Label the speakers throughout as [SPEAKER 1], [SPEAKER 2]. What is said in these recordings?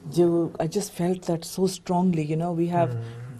[SPEAKER 1] I just felt that so strongly. You know, we have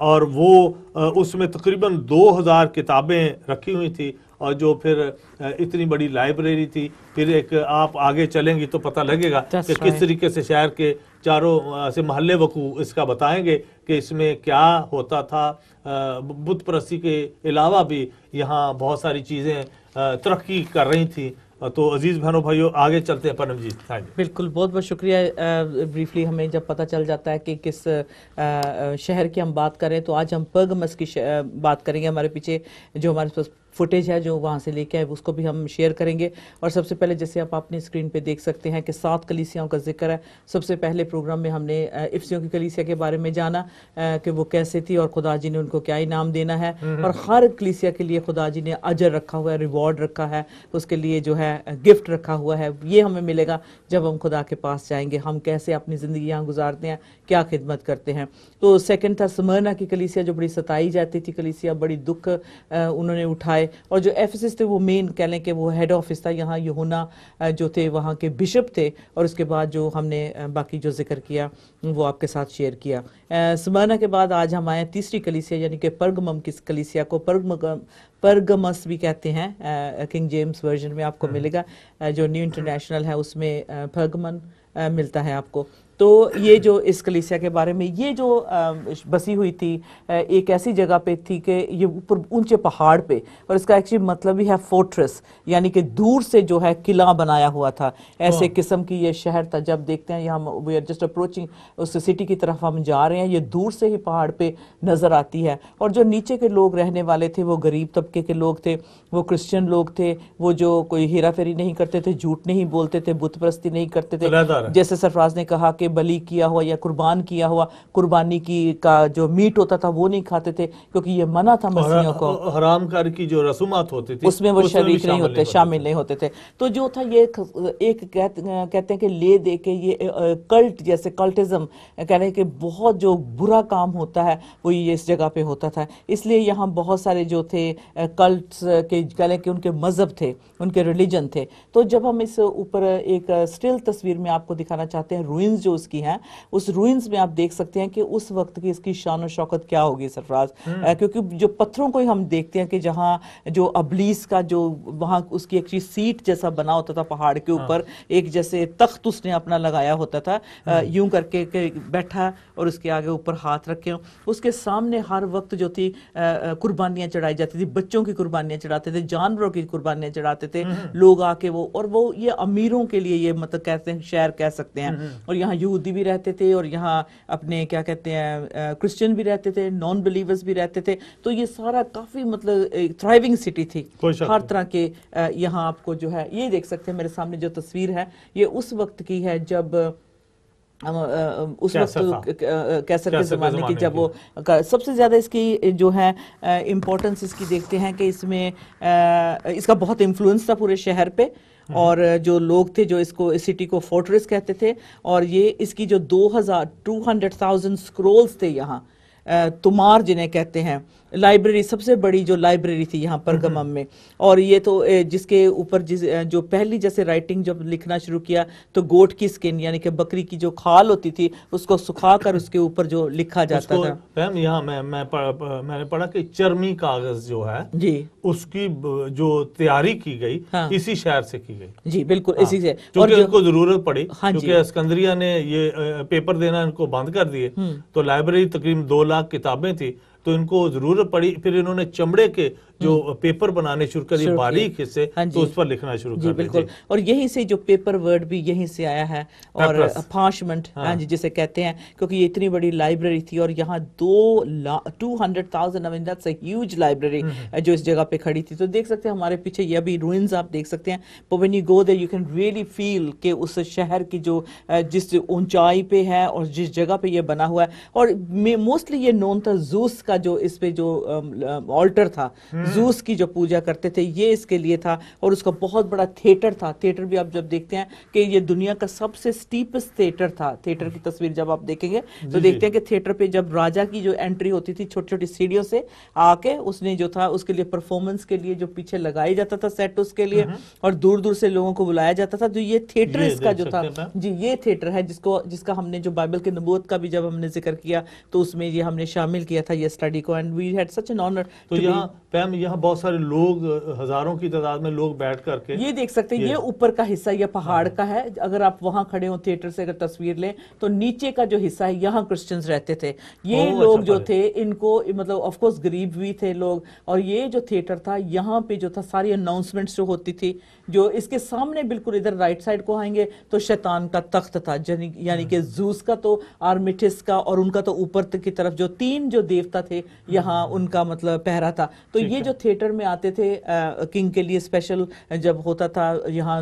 [SPEAKER 2] اور وہ اس میں تقریباً 2000 کتابیں رکھی ہوئی تھی، اور جو پھر اتنی بڑی لائبریری تھی. پھر ایک آپ آگے چلیں گی تو پتہ لگے گا کہ کس طریقے سے شہر کے چاروں سے محلے وقوع اس کا بتائیں گے کہ اس میں کیا ہوتا تھا. بت پرستی کے علاوہ بھی یہاں بہت ساری چیزیں ترقی کر رہی تھیں. تو عزیز بہنوں بھائیوں آگے چلتے ہیں پرم جی.
[SPEAKER 1] بالکل، بہت بہت شکریہ. بریفلی ہمیں جب پتہ چل جاتا ہے کہ کس شہر کی ہم بات کریں تو آج ہم پرگمس کی بات کریں گے. ہمارے پیچھے جو ہمارے پاس فوٹیج ہے جو وہاں سے لے کے آئے اس کو بھی ہم شیئر کریں گے. اور سب سے پہلے جیسے آپ اپنی اسکرین پہ دیکھ سکتے ہیں کہ 7 کلیسیاؤں کا ذکر ہے. سب سے پہلے پروگرام میں ہم نے افسیوں کی کلیسیا کے بارے میں جانا کہ وہ کیسے تھی اور خدا جی نے ان کو کیا انعام دینا ہے، اور ہر کلیسیا کے لیے خدا جی نے اجر رکھا ہوا ہے، ریوارڈ رکھا ہے، اس کے لیے جو ہے گفٹ رکھا ہوا ہے. یہ ہمیں ملے گا جب ہم خدا کے پاس جائیں گے. ہم کیسے اپنی زندگی یہاں گزارتے ہیں، کیا خدمت کرتے ہیں. تو سیکنڈ تھا سمرنا کی کلیسیا جو بڑی ستائی جاتی تھی کلیسیا، بڑی دکھ انہوں نے اٹھائے. اور جو ایفیسس تھے وہ مین کہہ لیں کہ وہ ہیڈ آفس تھا. یہاں یوحنا جو تھے وہاں کے بشپ تھے. اور اس کے بعد جو ہم نے باقی جو ذکر کیا وہ آپ کے ساتھ شیئر کیا. سمرنا کے بعد آج ہم آئے تیسری کلیسیا یعنی کہ پرگمم کی کلیسیا کو. پرگمس بھی کہتے ہیں، کنگ جیمز ورژن میں آپ کو ملے گا. جو نیو انٹرنیشنل ہے اس میں پرگمن ملتا ہے آپ کو. تو یہ جو اس کلیسیا کے بارے میں، یہ جو بسی ہوئی تھی ایک ایسی جگہ پہ تھی کہ یہ اوپر اونچے پہاڑ پہ، اور اس کا ایکچولی مطلب ہی ہے فورٹریس، یعنی کہ دور سے جو ہے قلعہ بنایا ہوا تھا. ایسے قسم کی یہ شہر تھا. جب دیکھتے ہیں یہاں وی آر جسٹ اپروچنگ اس سٹی کی طرف ہم جا رہے ہیں، یہ دور سے ہی پہاڑ پہ نظر آتی ہے. اور جو نیچے کے لوگ رہنے والے تھے وہ غریب طبقے کے لوگ تھے، وہ کرسچن لوگ تھے، وہ جو کوئی ہیرا پھیری نہیں کرتے تھے، جھوٹ نہیں بولتے تھے، بت پرستی نہیں کرتے تھے. جیسے سرفراز نے کہا کہ بلی کیا ہوا یا قربان کیا ہوا قربانی کی کا جو میٹ ہوتا تھا وہ نہیں کھاتے تھے کیونکہ یہ منع تھا مسیحیوں کو.
[SPEAKER 2] حرام کار کی جو رسومات ہوتی تھی
[SPEAKER 1] اس میں وہ شریک نہیں ہوتے، شامل نہیں ہوتے تھے. تو جو تھا یہ ایک کہتے ہیں کہ لے دے کے یہ کلٹ جیسے کلٹزم کہہ رہے ہیں کہ بہت جو برا کام ہوتا ہے وہ یہ اس جگہ پہ ہوتا تھا. اس لیے یہاں بہت سارے جو تھے کلٹس کے کہہ لیں کہ ان کے مذہب تھے، ان کے ریلیجن تھے. تو جب ہم اس اوپر ایک سٹل تصویر میں آپ کو دکھانا چاہتے ہیں روئنز جو اس کی ہیں، اس روئنز میں آپ دیکھ سکتے ہیں کہ اس وقت کی اس کی شان و شوکت کیا ہوگی سرفراز. کیونکہ جو پتھروں کو ہی ہم دیکھتے ہیں کہ جہاں جو ابلیس کا جو وہاں اس کی ایک چیز سیٹ جیسا بنا ہوتا تھا پہاڑ کے اوپر، ایک جیسے تخت اس نے اپنا لگایا ہوتا تھا یوں کر کے بیٹھا اور اس کے آگے اوپر ہاتھ رکھے. اس کے سامنے ہر وقت جو تھی قربانیاں چڑھائی جاتی تھی، بچوں کی قربانیاں چڑھاتے تھے، جانوروں کی قربانیاں چڑھاتے تھے لوگ آ کے. وہ یہ امیروں کے لیے یہ مطلب کہتے ہیں شہر کہہ سکتے ہیں. اور یہاں یہودی بھی رہتے تھے اور یہاں اپنے کیا کہتے ہیں کرسچن بھی رہتے تھے، نان بلیورز بھی رہتے تھے. تو یہ سارا کافی مطلب تھرائیونگ سٹی تھی ہر طرح کے. یہاں آپ کو جو ہے یہ دیکھ سکتے ہیں میرے سامنے جو تصویر ہے یہ اس وقت کی ہے جب اس وقت کیسر کے زمانے کی، جب وہ سب سے زیادہ اس کی جو ہے امپورٹنس اس کی دیکھتے ہیں کہ اس میں اس کا بہت انفلوئنس تھا پورے شہر پہ. اور جو لوگ تھے جو اس کو اس سٹی کو فورٹریس کہتے تھے. اور یہ اس کی جو 200,000 سکرولز تھے یہاں، تمار جنہیں کہتے ہیں، لائبریری سب سے بڑی جو لائبریری تھی یہاں پرگمم میں. اور یہ تو جس کے اوپر جو پہلی جیسے رائٹنگ جب لکھنا شروع کیا تو گوٹ کی سکن یعنی کہ بکری کی جو کھال ہوتی تھی اس کو سکھا کر اس کے اوپر جو لکھا جاتا تھا.
[SPEAKER 2] یہاں میں نے پڑھا کہ چرمی کاغذ جو ہے
[SPEAKER 1] جی
[SPEAKER 2] اس کی جو تیاری کی گئی اسی شہر سے کی گئی.
[SPEAKER 1] جی بالکل اسی سے.
[SPEAKER 2] کیونکہ ان کو ضرورت پڑی کیونکہ اسکندریہ نے یہ پیپر دینا ان کو بند کر دیے تو لائبریری تقریباً 2 لاکھ کتابیں تھی تو ان کو ضرورت پڑی. پھر انہوں نے چمڑے کے جو پیپر بنانے شروع کر دیے باریک حصے تو اس پر لکھنا شروع کر دیا.
[SPEAKER 1] بالکل. اور یہیں سے جو پیپر ورڈ بھی یہیں سے آیا ہے اور پارچمنٹ جی جسے کہتے ہیں کیونکہ یہ اتنی بڑی لائبریری تھی. اور یہاں 200,000 that's a huge library جو اس جگہ پہ کھڑی تھی. تو دیکھ سکتے ہیں ہمارے پیچھے یہ ابھی روئنز آپ دیکھ سکتے ہیں. But when you go there you can really feel کہ اس شہر کی جو جس اونچائی پہ ہے اور جس جگہ پہ یہ بنا ہوا ہے. اور موسٹلی یہ نون تھا زوس کا جو اس پہ جو آلٹر تھا، زوس کی جو پوجا کرتے تھے، یہ اس کے لیے تھا. اور اس کا بہت بڑا تھیٹر تھا. تھیٹر بھی آپ جب دیکھتے ہیں کہ یہ دنیا کا سب سے سٹیپسٹ تھیٹر تھا. تھیٹر کی تصویر جب آپ دیکھیں گے تو دیکھتے ہیں کہ تھیٹر پہ جب راجا کی جو انٹری ہوتی تھی چھوٹی چھوٹی سیڑھیوں سے آ کے، اس نے جو تھا اس کے لیے پرفارمنس کے لیے جو پیچھے لگائی جاتا تھا سیٹ اس کے لیے، اور دور دور سے لوگوں کو بلایا جاتا تھا. تو یہ تھیٹر اس کا جو تھا، جی یہ تھیٹر ہے جس کا ہم نے جو بائبل کے نبوت کا بھی جب ہم نے ذکر کیا تو اس میں یہ ہم نے شامل کیا تھا یہ اسٹڈی کو. And we had such an honour.
[SPEAKER 2] تو یہاں بہت سارے لوگ، ہزاروں کی تعداد میں لوگ بیٹھ کر کے
[SPEAKER 1] یہ دیکھ سکتے ہیں، یہ اوپر کا حصہ یہ پہاڑ کا ہے. اگر آپ وہاں کھڑے ہوں تھیٹر سے اگر تصویر لیں تو نیچے کا جو حصہ ہے یہاں کرسچنز رہتے تھے. یہ لوگ جو تھے ان کو مطلب آف کورس غریب بھی تھے لوگ. اور یہ جو تھیٹر تھا یہاں پہ جو تھا ساری اناؤنسمنٹس جو ہوتی تھی، جو اس کے سامنے بالکل ادھر رائٹ سائڈ کو آئیں گے تو شیطان کا تخت تھا، یعنی کہ زوس کا تو آرمیٹس کا اور ان کا تو اوپر کی طرف جو 3 جو دیوتا تھے یہاں ان کا مطلب پہرا تھا. تو یہ جو تھیٹر میں آتے تھے کنگ کے لیے اسپیشل جب ہوتا تھا یہاں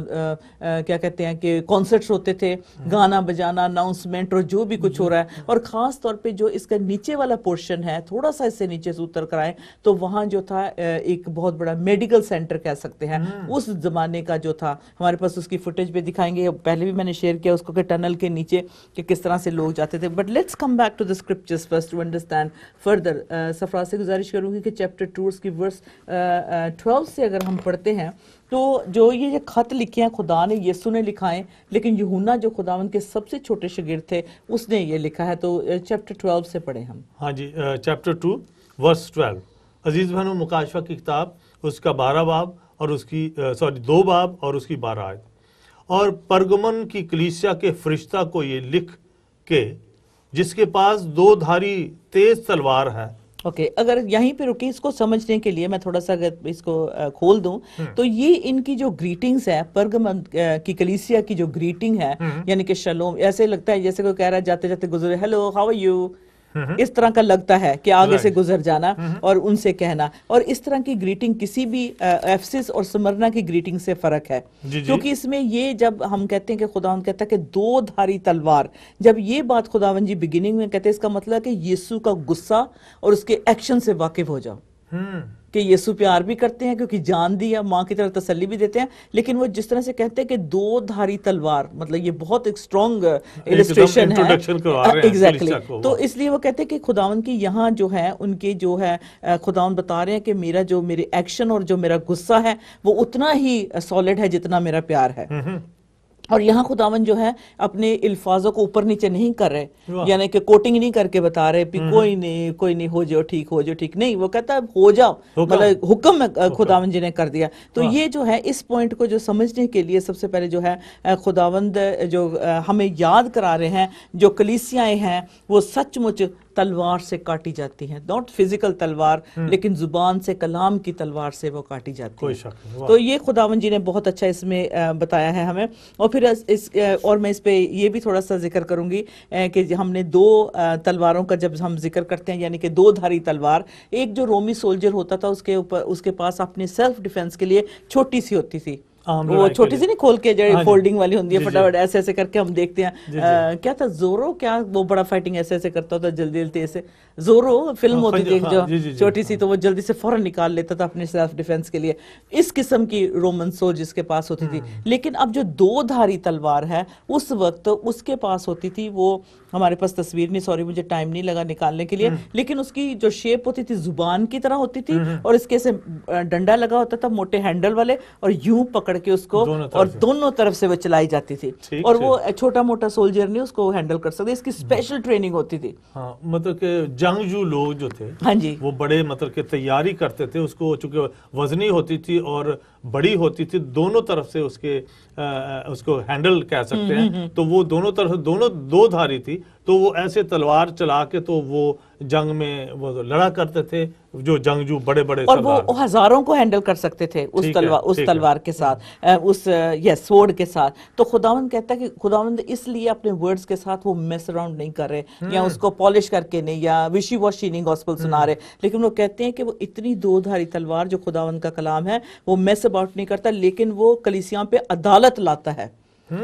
[SPEAKER 1] کیا کہتے ہیں کہ کانسرٹس ہوتے تھے، گانا بجانا، اناؤنسمنٹ اور جو بھی کچھ ہو رہا ہے. اور خاص طور پہ جو اس کا نیچے والا پورشن ہے، تھوڑا سا اس سے نیچے سے اتر کر آئے تو وہاں جو تھا ایک بہت بڑا میڈیکل سینٹر کہہ سکتے ہیں اس زمانے کا جو تھا. ہمارے پاس اس کی فوٹیج بھی دکھائیں گے، پہلے بھی میں نے شیئر کیا اس کو کہ ٹنل کے نیچے کہ کس طرح سے لوگ جاتے تھے. But let's come back to the scriptures first to understand further. سفراز سے گزارش کروں گی کہ چیپٹر 2 کی ورس 12 سے اگر ہم پڑھتے ہیں تو جو یہ خط لکھے ہیں خدا نے، یسوع نے لکھا ہے، لیکن یوحنا جو خداوند کے سب سے چھوٹے شاگرد تھے اس نے یہ لکھا ہے. تو چیپٹر 12 سے پڑھیں ہم.
[SPEAKER 2] ہاں جی، چیپٹر 2 ورس 12. عزیز بہنوں، مکاشفہ کی کتاب اس کا 12 باب اور اس کی 2 باب اور اس کی 12 آیت. اور پرگمن کی کلیسیا کے فرشتہ کو یہ لکھ کہ جس کے پاس 2 دھاری تیز تلوار ہے.
[SPEAKER 1] اوکے، اگر یہیں پہ رکیں اس کو سمجھنے کے لیے میں تھوڑا سا اگر اس کو کھول دوں تو یہ ان کی جو گریٹنگز ہے، پرگمن کی کلیسیا کی جو گریٹنگ ہے یعنی کہ شلوم، ایسے لگتا ہے جیسے کوئی کہہ رہا ہے جاتے جاتے گزرے ہیلو ہاؤ آر یو، اس طرح کا لگتا ہے کہ آگے سے گزر جانا اور ان سے کہنا. اور اس طرح کی گریٹنگ کسی بھی ایفسس اور سمرنا کی گریٹنگ سے فرق ہے، کیونکہ اس میں یہ جب ہم کہتے ہیں کہ خداوند کہتا ہے کہ 2 دھاری تلوار، جب یہ بات خداوند جی بگننگ میں کہتے ہیں اس کا مطلب ہے کہ یسوع کا غصہ اور اس کے ایکشن سے واقف ہو جاؤ کہ یسوع پیار بھی کرتے ہیں کیونکہ جان دی ہے، ماں کی طرح تسلی بھی دیتے ہیں، لیکن وہ جس طرح سے کہتے ہیں کہ 2 دھاری تلوار، مطلب یہ بہت ایک سٹرونگ ایلسٹریشن ہے. ایگزیکٹلی. تو اس لیے وہ کہتے ہیں کہ خداوند کی یہاں جو ہے ان کے جو ہے خداوند بتا رہے ہیں کہ میرا جو میرے ایکشن اور جو میرا غصہ ہے وہ اتنا ہی سالڈ ہے جتنا میرا پیار ہے. اور یہاں خداوند جو ہے اپنے الفاظوں کو اوپر نیچے نہیں کر رہے، یعنی کہ کوٹنگ نہیں کر کے بتا رہے کوئی نہیں ہو جاؤ ٹھیک نہیں، وہ کہتا ہے ہو جاؤ، مطلب حکم خداوند جی نے کر دیا. تو یہ جو ہے اس پوائنٹ کو جو سمجھنے کے لیے سب سے پہلے جو ہے خداوند جو ہمیں یاد کرا رہے ہیں جو کلیسیاں ہیں وہ سچ مچ تلوار سے کاٹی جاتی ہیں، ناٹ فزیکل تلوار لیکن زبان سے، کلام کی تلوار سے وہ کاٹی جاتی ہیں. تو یہ خداوند جی نے بہت اچھا اس میں بتایا ہے ہمیں. اور پھر اور میں اس پہ یہ بھی تھوڑا سا ذکر کروں گی کہ ہم نے 2 تلواروں کا جب ہم ذکر کرتے ہیں یعنی کہ 2 دھاری تلوار، ایک جو رومی سولجر ہوتا تھا اس کے پاس اپنے سیلف ڈیفense کے لیے چھوٹی سی ہوتی تھی، وہ چھوٹی سی نہیں کھول کے جو فولڈنگ والی ہوتی ہے، فٹافٹ ایسے ایسے کر کے ہم دیکھتے ہیں کیا تھا زورو، کیا وہ بڑا فائٹنگ ایسے ایسے کرتا ہوتا جلدی جلدی سے، زورو فلم ہوتی تھی جو چھوٹی سی، تو وہ جلدی سے فوراً نکال لیتا تھا اپنے سیلف ڈیفense کے لیے. اس قسم کی رومن سولجرز کے پاس ہوتی تھی. لیکن اب جو 2 دھاری تلوار ہے اس وقت اس کے پاس ہوتی تھی، وہ ہمارے پاس تصویر نہیں، سوری مجھے ٹائم نہیں لگا نکالنے کے لیے، لیکن اس کی جو شیپ ہوتی تھی زبان کی طرح ہوتی تھی اور اس کے سے ڈنڈا لگا ہوتا تھا موٹے ہینڈل والے، اور یوں پکڑ کے اس کو اور دونوں طرف سے وہ چلائی جاتی تھی. اور وہ چھوٹا موٹا سولجر نہیں اس کو ہینڈل کر سکتے، اس کی اسپیشل ٹریننگ ہوتی تھی.
[SPEAKER 2] ہاں، مطلب کہ جنگجو لوگ جو تھے
[SPEAKER 1] ہاں جی
[SPEAKER 2] وہ بڑے مطلب کہ تیاری کرتے تھے، اس کو چونکہ وزنی ہوتی تھی اور بڑی ہوتی تھی، دونوں طرف سے اس کو ہینڈل کہہ سکتے ہیں، تو وہ دونوں طرف دونوں 2 دھاری تھی، تو وہ ایسے تلوار چلا کے تو وہ جنگ میں وہ لڑا کرتے تھے جو جنگجو بڑے بڑے،
[SPEAKER 1] اور وہ ہزاروں کو ہینڈل کر سکتے تھے اس تلوار کے ساتھ، اس سورڈ کے ساتھ. تو خداوند کہتا ہے کہ خداوند اس لیے اپنے ورڈز کے ساتھ وہ میس اراؤنڈ نہیں کر رہے یا اس کو پالش کر کے نہیں یا وشی واشی نہیں گاسپل سنا رہے، لیکن وہ کہتے ہیں کہ وہ اتنی 2 دھاری تلوار جو خداوند کا کلام ہے وہ میس اباؤٹ نہیں کرتا، لیکن وہ کلیسیاں پہ عدالت لاتا ہے.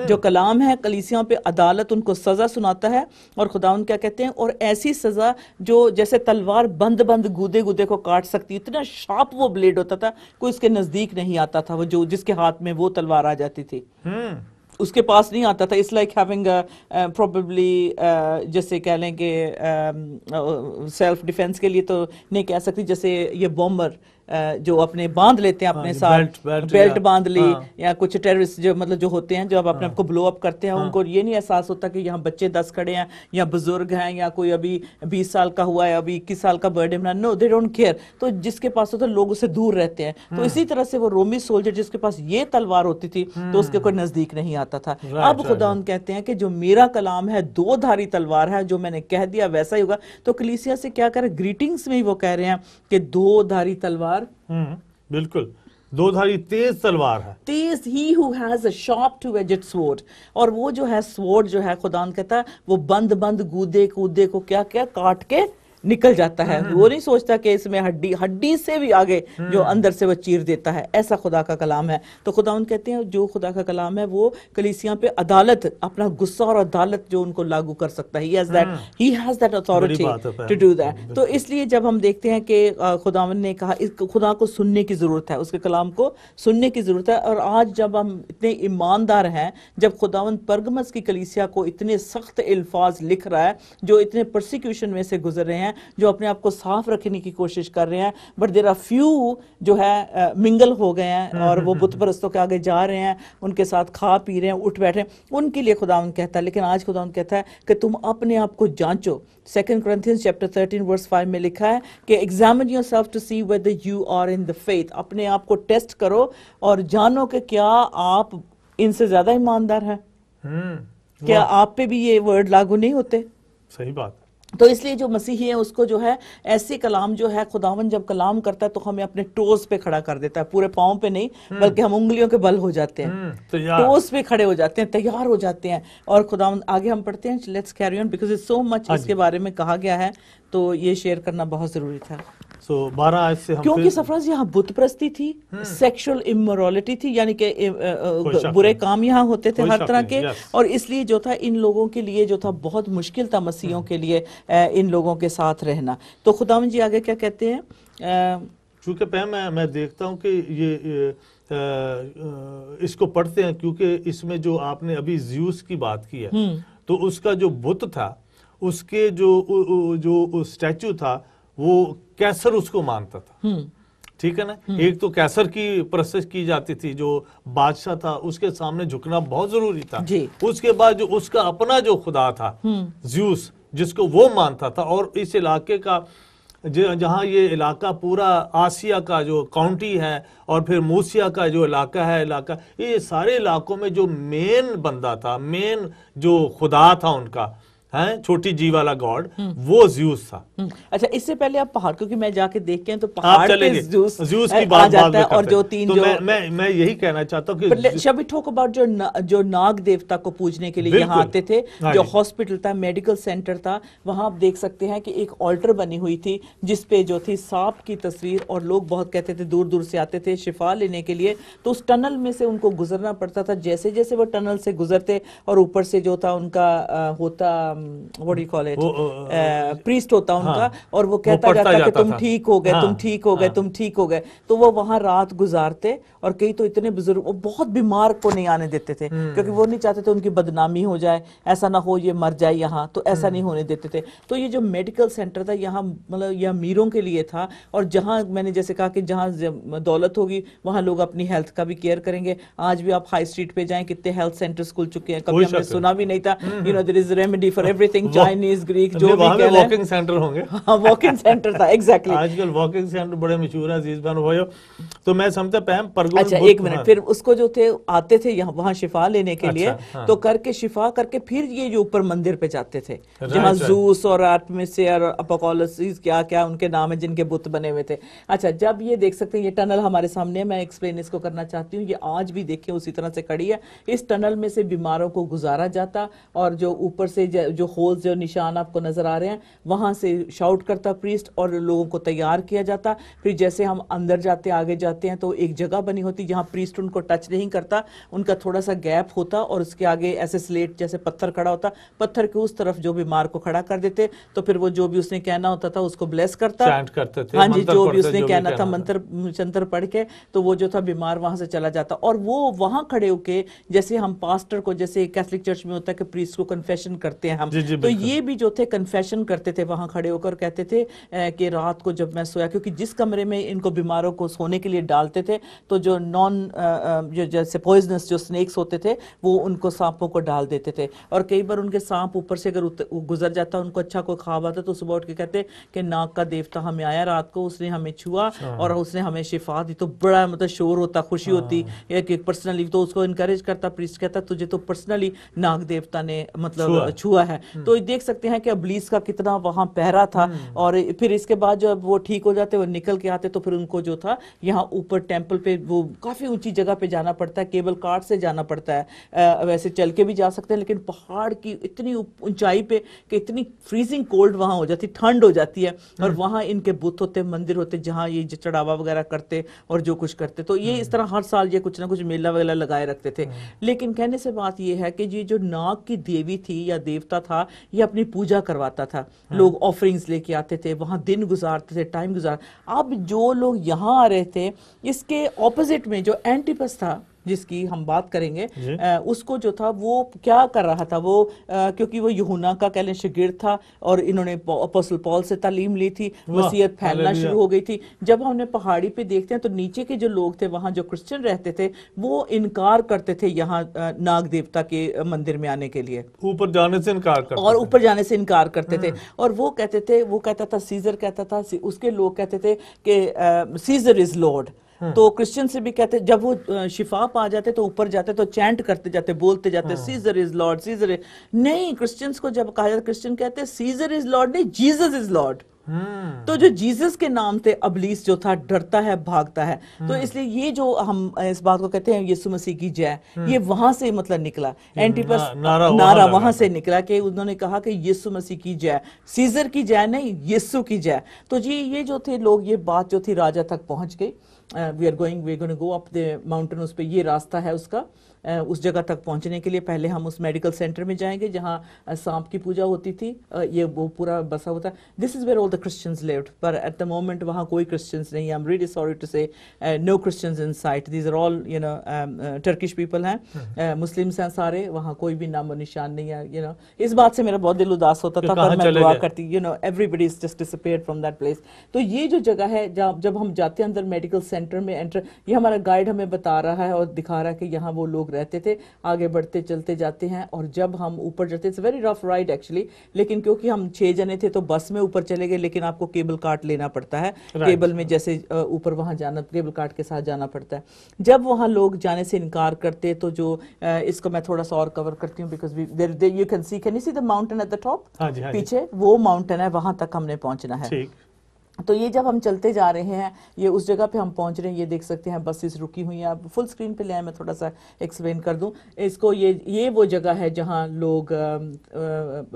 [SPEAKER 1] جو کلام ہے کلیسیوں پہ عدالت ان کو سزا سناتا ہے، اور خداوند کیا کہتے ہیں، اور ایسی سزا جو جیسے تلوار بند بند گودے گودے کو کاٹ سکتی، اتنا شارپ وہ بلیڈ ہوتا تھا، کوئی اس کے نزدیک نہیں آتا تھا، وہ جو جس کے ہاتھ میں وہ تلوار آ جاتی تھی اس کے پاس نہیں آتا تھا. اٹس لائک ہیونگ پروبیبلی جیسے کہہ لیں کہ سیلف ڈیفense کے لیے تو نہیں کہہ سکتی، جیسے یہ بومبر جو اپنے باندھ لیتے ہیں اپنے ساتھ، بیلٹ باندھ لی، یا کچھ ٹیررسٹ جو مطلب جو ہوتے ہیں جو اب اپنے آپ کو بلو اپ کرتے ہیں، ان کو یہ نہیں احساس ہوتا کہ یہاں بچے 10 کھڑے ہیں یا بزرگ ہیں یا کوئی ابھی 20 سال کا ہوا ہے، ابھی 21 سال کا برتھ ڈے منانا، نو دے ڈونٹ کیئر. تو جس کے پاس ہوتا ہے لوگ اسے دور رہتے ہیں. تو اسی طرح سے وہ رومی سولجر جس کے پاس یہ تلوار ہوتی تھی تو اس کے کوئی نزدیک نہیں آتا تھا. اب خداوند کہتے ہیں کہ جو میرا کلام ہے 2 دھاری تلوار ہے، جو میں نے کہہ دیا ویسا ہی ہوگا. تو کلیسیا سے کیا کہہ رہے ہیں، گریٹنگز میں ہی وہ کہہ رہے ہیں کہ 2 دھاری تلوار،
[SPEAKER 2] بالکل 2 دھاری تیز تلوار ہے،
[SPEAKER 1] تیز، ہی who has a sharp two-edged sword. اور وہ جو ہے سوورڈ جو ہے خداوند کہتا ہے وہ بند بند گودے کودے کو کیا کیا کاٹ کے نکل جاتا ہے. وہ نہیں سوچتا کہ اس میں ہڈی سے بھی آگے جو اندر سے وہ چیر دیتا ہے. ایسا خدا کا کلام ہے. تو خداوند کہتے ہیں جو خدا کا کلام ہے وہ کلیسیاں پہ عدالت، اپنا غصہ اور عدالت جو ان کو لاگو کر سکتا ہے. he has that authority to do that. تو اس لیے جب ہم دیکھتے ہیں کہ خداوند نے کہا خدا کو سننے کی ضرورت ہے، اس کے کلام کو سننے کی ضرورت ہے. اور آج جب ہم اتنے ایماندار ہیں، جب خداوند پرگمس کی کلیسیا کو اتنے سخت الفاظ لکھ رہا ہے، جو اتنے پرسیکیوشن میں سے گزر رہے ہیں، جو اپنے آپ کو صاف رکھنے کی کوشش کر رہے ہیں، بٹ دیر آر فیو جو ہے منگل ہو گئے ہیں اور وہ بت پرستوں کے آگے جا رہے ہیں، ان کے ساتھ کھا پی رہے ہیں، اٹھ بیٹھے ہیں. ان کے لیے خداوند کہتا ہے، لیکن آج خداوند کہتا ہے کہ تم اپنے آپ کو جانچو. 2 Corinthians chapter 13 verse 5 میں لکھا ہے کہ examine yourself to see whether you are in the faith. اپنے آپ کو ٹیسٹ کرو اور جانو کہ کیا آپ ان سے زیادہ ایماندار ہیں. کیا آپ پہ بھی یہ ورڈ لاگو نہیں ہوتے؟
[SPEAKER 2] صحیح بات.
[SPEAKER 1] تو اس لیے جو مسیحی ہے اس کو جو ہے ایسے کلام جو ہے خداوند جب کلام کرتا ہے تو ہمیں اپنے ٹوز پہ کھڑا کر دیتا ہے، پورے پاؤں پہ نہیں بلکہ ہم انگلیوں کے بل ہو جاتے ہیں، ٹوز پہ کھڑے ہو جاتے ہیں، تیار ہو جاتے ہیں. اور خداوند آگے ہم پڑھتے ہیں، let's carry on because it's so much اس کے بارے میں کہا گیا ہے، تو یہ شیئر کرنا بہت ضروری تھا.
[SPEAKER 2] 12 آیت سے ہم
[SPEAKER 1] کیونکہ سفراز یہاں بت پرستی تھی، سیکشل امورالٹی تھی، یعنی کہ برے کام یہاں ہوتے تھے ہر طرح کے. اور اس لیے جو تھا ان لوگوں کے لیے جو تھا بہت مشکل تھا مسیحیوں کے لیے ان لوگوں کے ساتھ رہنا. تو خداوند جی آگے کیا کہتے ہیں؟
[SPEAKER 2] چونکہ پہلے میں دیکھتا ہوں کہ یہ اس کو پڑھتے ہیں، کیونکہ اس میں جو آپ نے ابھی زیوس کی بات کی ہے، تو اس کا جو بت تھا، اس کے جو اسٹیچو تھا، وہ کیسر اس کو مانتا تھا. ٹھیک ہے نا. ایک تو کیسر کی پرستش کی جاتی تھی، جو بادشاہ تھا اس کے سامنے جھکنا بہت ضروری تھا. اس کے بعد جو اس کا اپنا جو خدا تھا زیوس، جس کو وہ مانتا تھا. اور اس علاقے کا جہاں یہ علاقہ پورا آسیا کا جو کاؤنٹی ہے اور پھر موسیا کا جو علاقہ ہے، یہ سارے علاقوں میں جو مین بندہ تھا، مین جو خدا تھا ان کا، چھوٹی جی والا گاڈ، وہ زیوس تھا.
[SPEAKER 1] اچھا اس سے پہلے آپ پہاڑ، کیونکہ میں جا کے دیکھ کے ہیں تو پہاڑ پہ
[SPEAKER 2] زیوس کی بات
[SPEAKER 1] جاتا ہے. اور جو 3 جو
[SPEAKER 2] میں یہی کہنا چاہتا ہوں کہ
[SPEAKER 1] شب ٹاک اباؤٹ جو ناگ دیوتا کو پوجنے کے لیے یہاں آتے تھے، جو ہاسپٹل تھا، میڈیکل سینٹر تھا، وہاں آپ دیکھ سکتے ہیں کہ ایک آلٹر بنی ہوئی تھی جس پہ جو تھی سانپ کی تصویر. اور لوگ بہت کہتے تھے دور دور سے آتے تھے شفا لینے کے لیے، تو اس ٹنل میں سے ان کو گزرنا پڑتا تھا. جیسے جیسے وہ ٹنل سے گزرتے اور اوپر سے جو تھا ان کا ہوتا what do you call it priest ہوتا ان کا، اور وہ کہتا جاتا کہ تم ٹھیک ہو گئے، تم ٹھیک ہو گئے، تم ٹھیک ہو گئے. تو وہ وہاں رات گزارتے. اور کئی تو اتنے بزرگ، وہ بہت بیمار کو نہیں آنے دیتے تھے کیونکہ وہ نہیں چاہتے تھے ان کی بدنامی ہو جائے، ایسا نہ ہو یہ مر جائے یہاں، تو ایسا نہیں ہونے دیتے تھے. تو یہ جو میڈیکل سینٹر تھا یہاں مطلب یہ امیروں کے لیے تھا. اور جہاں میں نے جیسے کہا کہ جہاں دولت ہوگی وہاں لوگ اپنی ہیلتھ کا بھی کیئر کریں گے. آج بھی آپ ہائی اسٹریٹ پہ جائیں، کتنے ہیلتھ سینٹرز کھل چکے ہیں، کبھی ہم نے سنا بھی نہیں تھا. there is a remedy for everything, Chinese, Greek, جو بھی کہہ لیں.
[SPEAKER 2] واکنگ سینٹر ہوں گے.
[SPEAKER 1] ہاں واکنگ سینٹر تھا ایگزیکٹلی.
[SPEAKER 2] آج کل واکنگ سینٹر بڑے مشہور ہیں عزیز بہن بھائیو. تو میں سمجھتا پہم پرگون.
[SPEAKER 1] اچھا ایک منٹ، پھر اس کو جو تھے آتے تھے یہاں وہاں شفا لینے کے لیے، تو کر کے شفا کر کے پھر یہ جو اوپر مندر پہ جاتے تھے جہاں زوس اور آرٹمس اور اپوکولوسس کیا کیا ان کے نام ہیں جن کے بت بنے ہوئے تھے. اچھا جب یہ دیکھ سکتے ہیں یہ ٹنل ہمارے سامنے ہے، میں ایکسپلین اس کو کرنا چاہتی ہوں. یہ آج بھی دیکھیں اسی طرح سے کھڑی ہے. اس ٹنل میں سے بیماروں کو گزارا جاتا اور جو اوپر سے جو ہولز جو نشان آپ کو نظر آ رہے ہیں وہاں سے شاؤٹ کرتا پریسٹ اور لوگوں کو تیار کیا جاتا. پھر جیسے ہم اندر جاتے آگے جاتے ہیں تو ایک جگہ بنی ہوتی جہاں پریسٹ ان کو ٹچ نہیں کرتا, ان کا تھوڑا سا گیپ ہوتا اور اس کے آگے ایسے سلیٹ جیسے پتھر کھڑا ہوتا, پتھر کے اس طرف جو بیمار کو کھڑا کر دیتے تو پھر وہ جو بھی اس نے کہنا ہوتا تھا اس کو بلیس کرتا,
[SPEAKER 2] چانٹ کرتے تھے,
[SPEAKER 1] ہاں جی, جو بھی اس نے کہنا تھا منتر چنتر پڑھ کے, تو وہ جو تھا بیمار وہاں سے چلا جاتا. اور وہ وہاں کھڑے ہو کے جیسے ہم پاسٹر کو جیسے کیتھولک چرچ میں ہوتا ہے کہ پریسٹ کو کنفیشن کرتے ہیں ہم, تو یہ بھی جو تھے کنفیشن کرتے تھے وہاں کھڑے ہو کر, کہتے تھے کہ رات کو جب میں سویا, کیونکہ جس کمرے میں ان کو بیماروں کو سونے کے لیے ڈالتے تھے تو جو جیسے پوائزنس جو سنیکس ہوتے تھے وہ ان کو سانپوں کو ڈال دیتے تھے, اور کئی بار ان کے سانپ اوپر سے اگر گزر جاتا ان کو اچھا کوئی خواب آتا تو صبح اٹھ کے کہتے کہ ناگ کا دیوتا ہمیں آیا رات کو, اس نے ہمیں چھوا اور اس نے ہمیں شفا دی. تو بڑا مطلب شور ہوتا, خوشی ہوتی کہ پرسنلی, تو اس کو انکریج کرتا پریسٹ, کہتا تجھے تو پرسنلی ناگ دیوتا نے مطلب چھوا ہے. تو دیکھ سکتے ہیں کہ ابلیس کا کتنا وہاں پہرا تھا. اور پھر اس کے بعد جب وہ ٹھیک ہو جاتے وہ نکل کے آتے تو پھر ان کو جو تھا یہاں اوپر ٹیمپل پہ وہ کافی اونچی جگہ پہ جانا پڑتا ہے, کیبل کارٹ سے جانا پڑتا ہے, ویسے چل کے بھی جا سکتے ہیں لیکن پہاڑ کی اتنی اونچائی پہ کہ اتنی فریزنگ کولڈ وہاں ہو جاتی, ٹھنڈ ہو جاتی ہے, اور وہاں ان کے بت ہوتے, مندر ہوتے جہاں یہ چڑھاوا وغیرہ کرتے اور جو کچھ کرتے. تو یہ اس طرح ہر سال یہ کچھ نہ کچھ میلہ وغیرہ لگائے رکھتے تھے. لیکن کہنے سے بات یہ ہے کہ یہ جو ناگ کی دیوی تھی یا دیوتا تھا یہ اپنی پوجا کرواتا تھا, لوگ آفرنگز لے کے آتے تھے, وہاں دن گزارتے تھے, ٹائم گزار. اب جو لوگ یہاں آ رہے تھے اس کے اپوزٹ میں جو اینٹیپس تھا جس کی ہم بات کریں گے, اس کو جو تھا وہ کیا کر رہا تھا, وہ کیونکہ وہ یوحنا کا کہہ لیں شاگرد تھا اور انہوں نے اپوسٹل پال سے تعلیم لی تھی, مسیحیت پھیلنا شروع ہو گئی تھی. جب ہم نے پہاڑی پہ دیکھتے ہیں تو نیچے کے جو لوگ تھے وہاں جو کرسچن رہتے تھے وہ انکار کرتے تھے یہاں ناگ دیوتا کے مندر میں آنے کے لیے,
[SPEAKER 2] اوپر جانے سے انکار کرتے
[SPEAKER 1] اور اوپر جانے سے انکار کرتے تھے. اور وہ کہتے تھے, وہ کہتا تھا سیزر کہتا تھا, اس کے لوگ کہتے تھے کہ سیزر از لارڈ. تو کرسچن سے بھی کہتے جب وہ شفا پا جاتے تو اوپر جاتے تو چینٹ کرتے جاتے, بولتے جاتے سیزر از لارڈ, سیزر نہیں. کرسچنس کو جب کہا جاتا کرسچن کہتے سیزر از لارڈ نہیں, جیزس از لارڈ. تو جو جیزس کے نام تھے ابلیس جو تھا ڈرتا ہے, بھاگتا ہے. تو اس لیے یہ جو ہم اس بات کو کہتے ہیں یسوع مسیح کی جے, یہ وہاں سے مطلب نکلا, اینٹیپس نعرہ وہاں سے نکلا کہ انہوں نے کہا کہ یسوع مسیح کی جے, سیزر کی جے نہیں, یسوع کی جے. تو جی یہ جو تھے لوگ, یہ بات جو تھی راجا تک پہنچ گئی. We are going go up the mountain, اس پہ یہ راستہ ہے اس کا. اس جگہ تک پہنچنے کے لیے پہلے ہم اس میڈیکل سینٹر میں جائیں گے جہاں سانپ کی پوجا ہوتی تھی, یہ وہ پورا بسا ہوتا ہے. This is where all the Christians lived, پر ایٹ دا مومنٹ وہاں کوئی کرسچنز نہیں. I am really sorry to say no Christians in sight. These are all you know Turkish people ہیں, مسلمس ہیں سارے, وہاں کوئی بھی نام و نشان نہیں ہے. یو نو اس بات سے میرا بہت دل اداس ہوتا تھا, پر میں دعا کرتی, you know everybody is just disappeared from that place. تو یہ جو جگہ ہے جب ہم جاتے ہیں اندر میڈیکل سینٹر میں انٹر, یہ ہمارا گائیڈ ہمیں بتا رہا ہے اور دکھا رہا ہے کہ یہاں وہ لوگ رہتے تھے. آگے بڑھتے چلتے جاتے ہیں, اور جب ہم اوپر جاتے ہیں, ویری رف رائڈ ایکچولی, لیکن کیونکہ ہم 6 جنے تھے تو بس میں اوپر چلے گئے, لیکن آپ کو کیبل کارٹ لینا پڑتا ہے, کیبل میں جیسے اوپر وہاں جانا کیبل کارٹ کے ساتھ جانا پڑتا ہے. جب وہاں لوگ جانے سے انکار کرتے تو جو اس کو میں تھوڑا سا اور کور کرتی ہوں, because you can see the mountain at the top, پیچھے وہ ماؤنٹین ہے, وہاں تک ہم نے پہنچنا ہے. تو یہ جب ہم چلتے جا رہے ہیں, یہ اس جگہ پہ ہم پہنچ رہے ہیں, یہ دیکھ سکتے ہیں بسز رکی ہوئی ہیں. آپ فل سکرین پہ لے آئیں, میں تھوڑا سا ایکسپلین کر دوں اس کو. یہ وہ جگہ ہے جہاں لوگ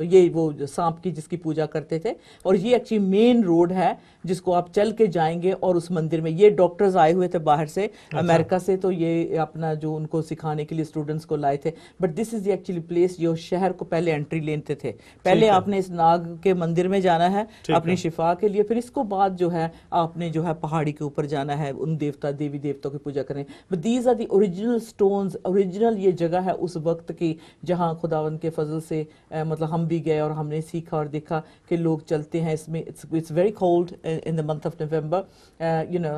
[SPEAKER 1] یہ وہ سانپ کی جس کی پوجا کرتے تھے, اور یہ ایکچولی مین روڈ ہے جس کو آپ چل کے جائیں گے اور اس مندر میں. یہ ڈاکٹرز آئے ہوئے تھے باہر سے, امریکہ سے, تو یہ اپنا جو ان کو سکھانے کے لیے اسٹوڈنٹس کو لائے تھے. But this is the actually place جو شہر کو پہلے انٹری لیتے تھے. پہلے آپ نے اس ناگ کے مندر میں جانا ہے اپنی شفا کے لیے, پھر اس کو بعد جو ہے آپ نے جو ہے پہاڑی کے اوپر جانا ہے ان دیوتا دیوی دیوتوں کی پوجا کریں. But these are the original stones, original یہ جگہ ہے اس وقت کی جہاں خداوند کے فضل سے مطلب ہم بھی گئے اور ہم نے سیکھا اور دیکھا کہ لوگ چلتے ہیں اس میں. It's very cold in the month of November, you know,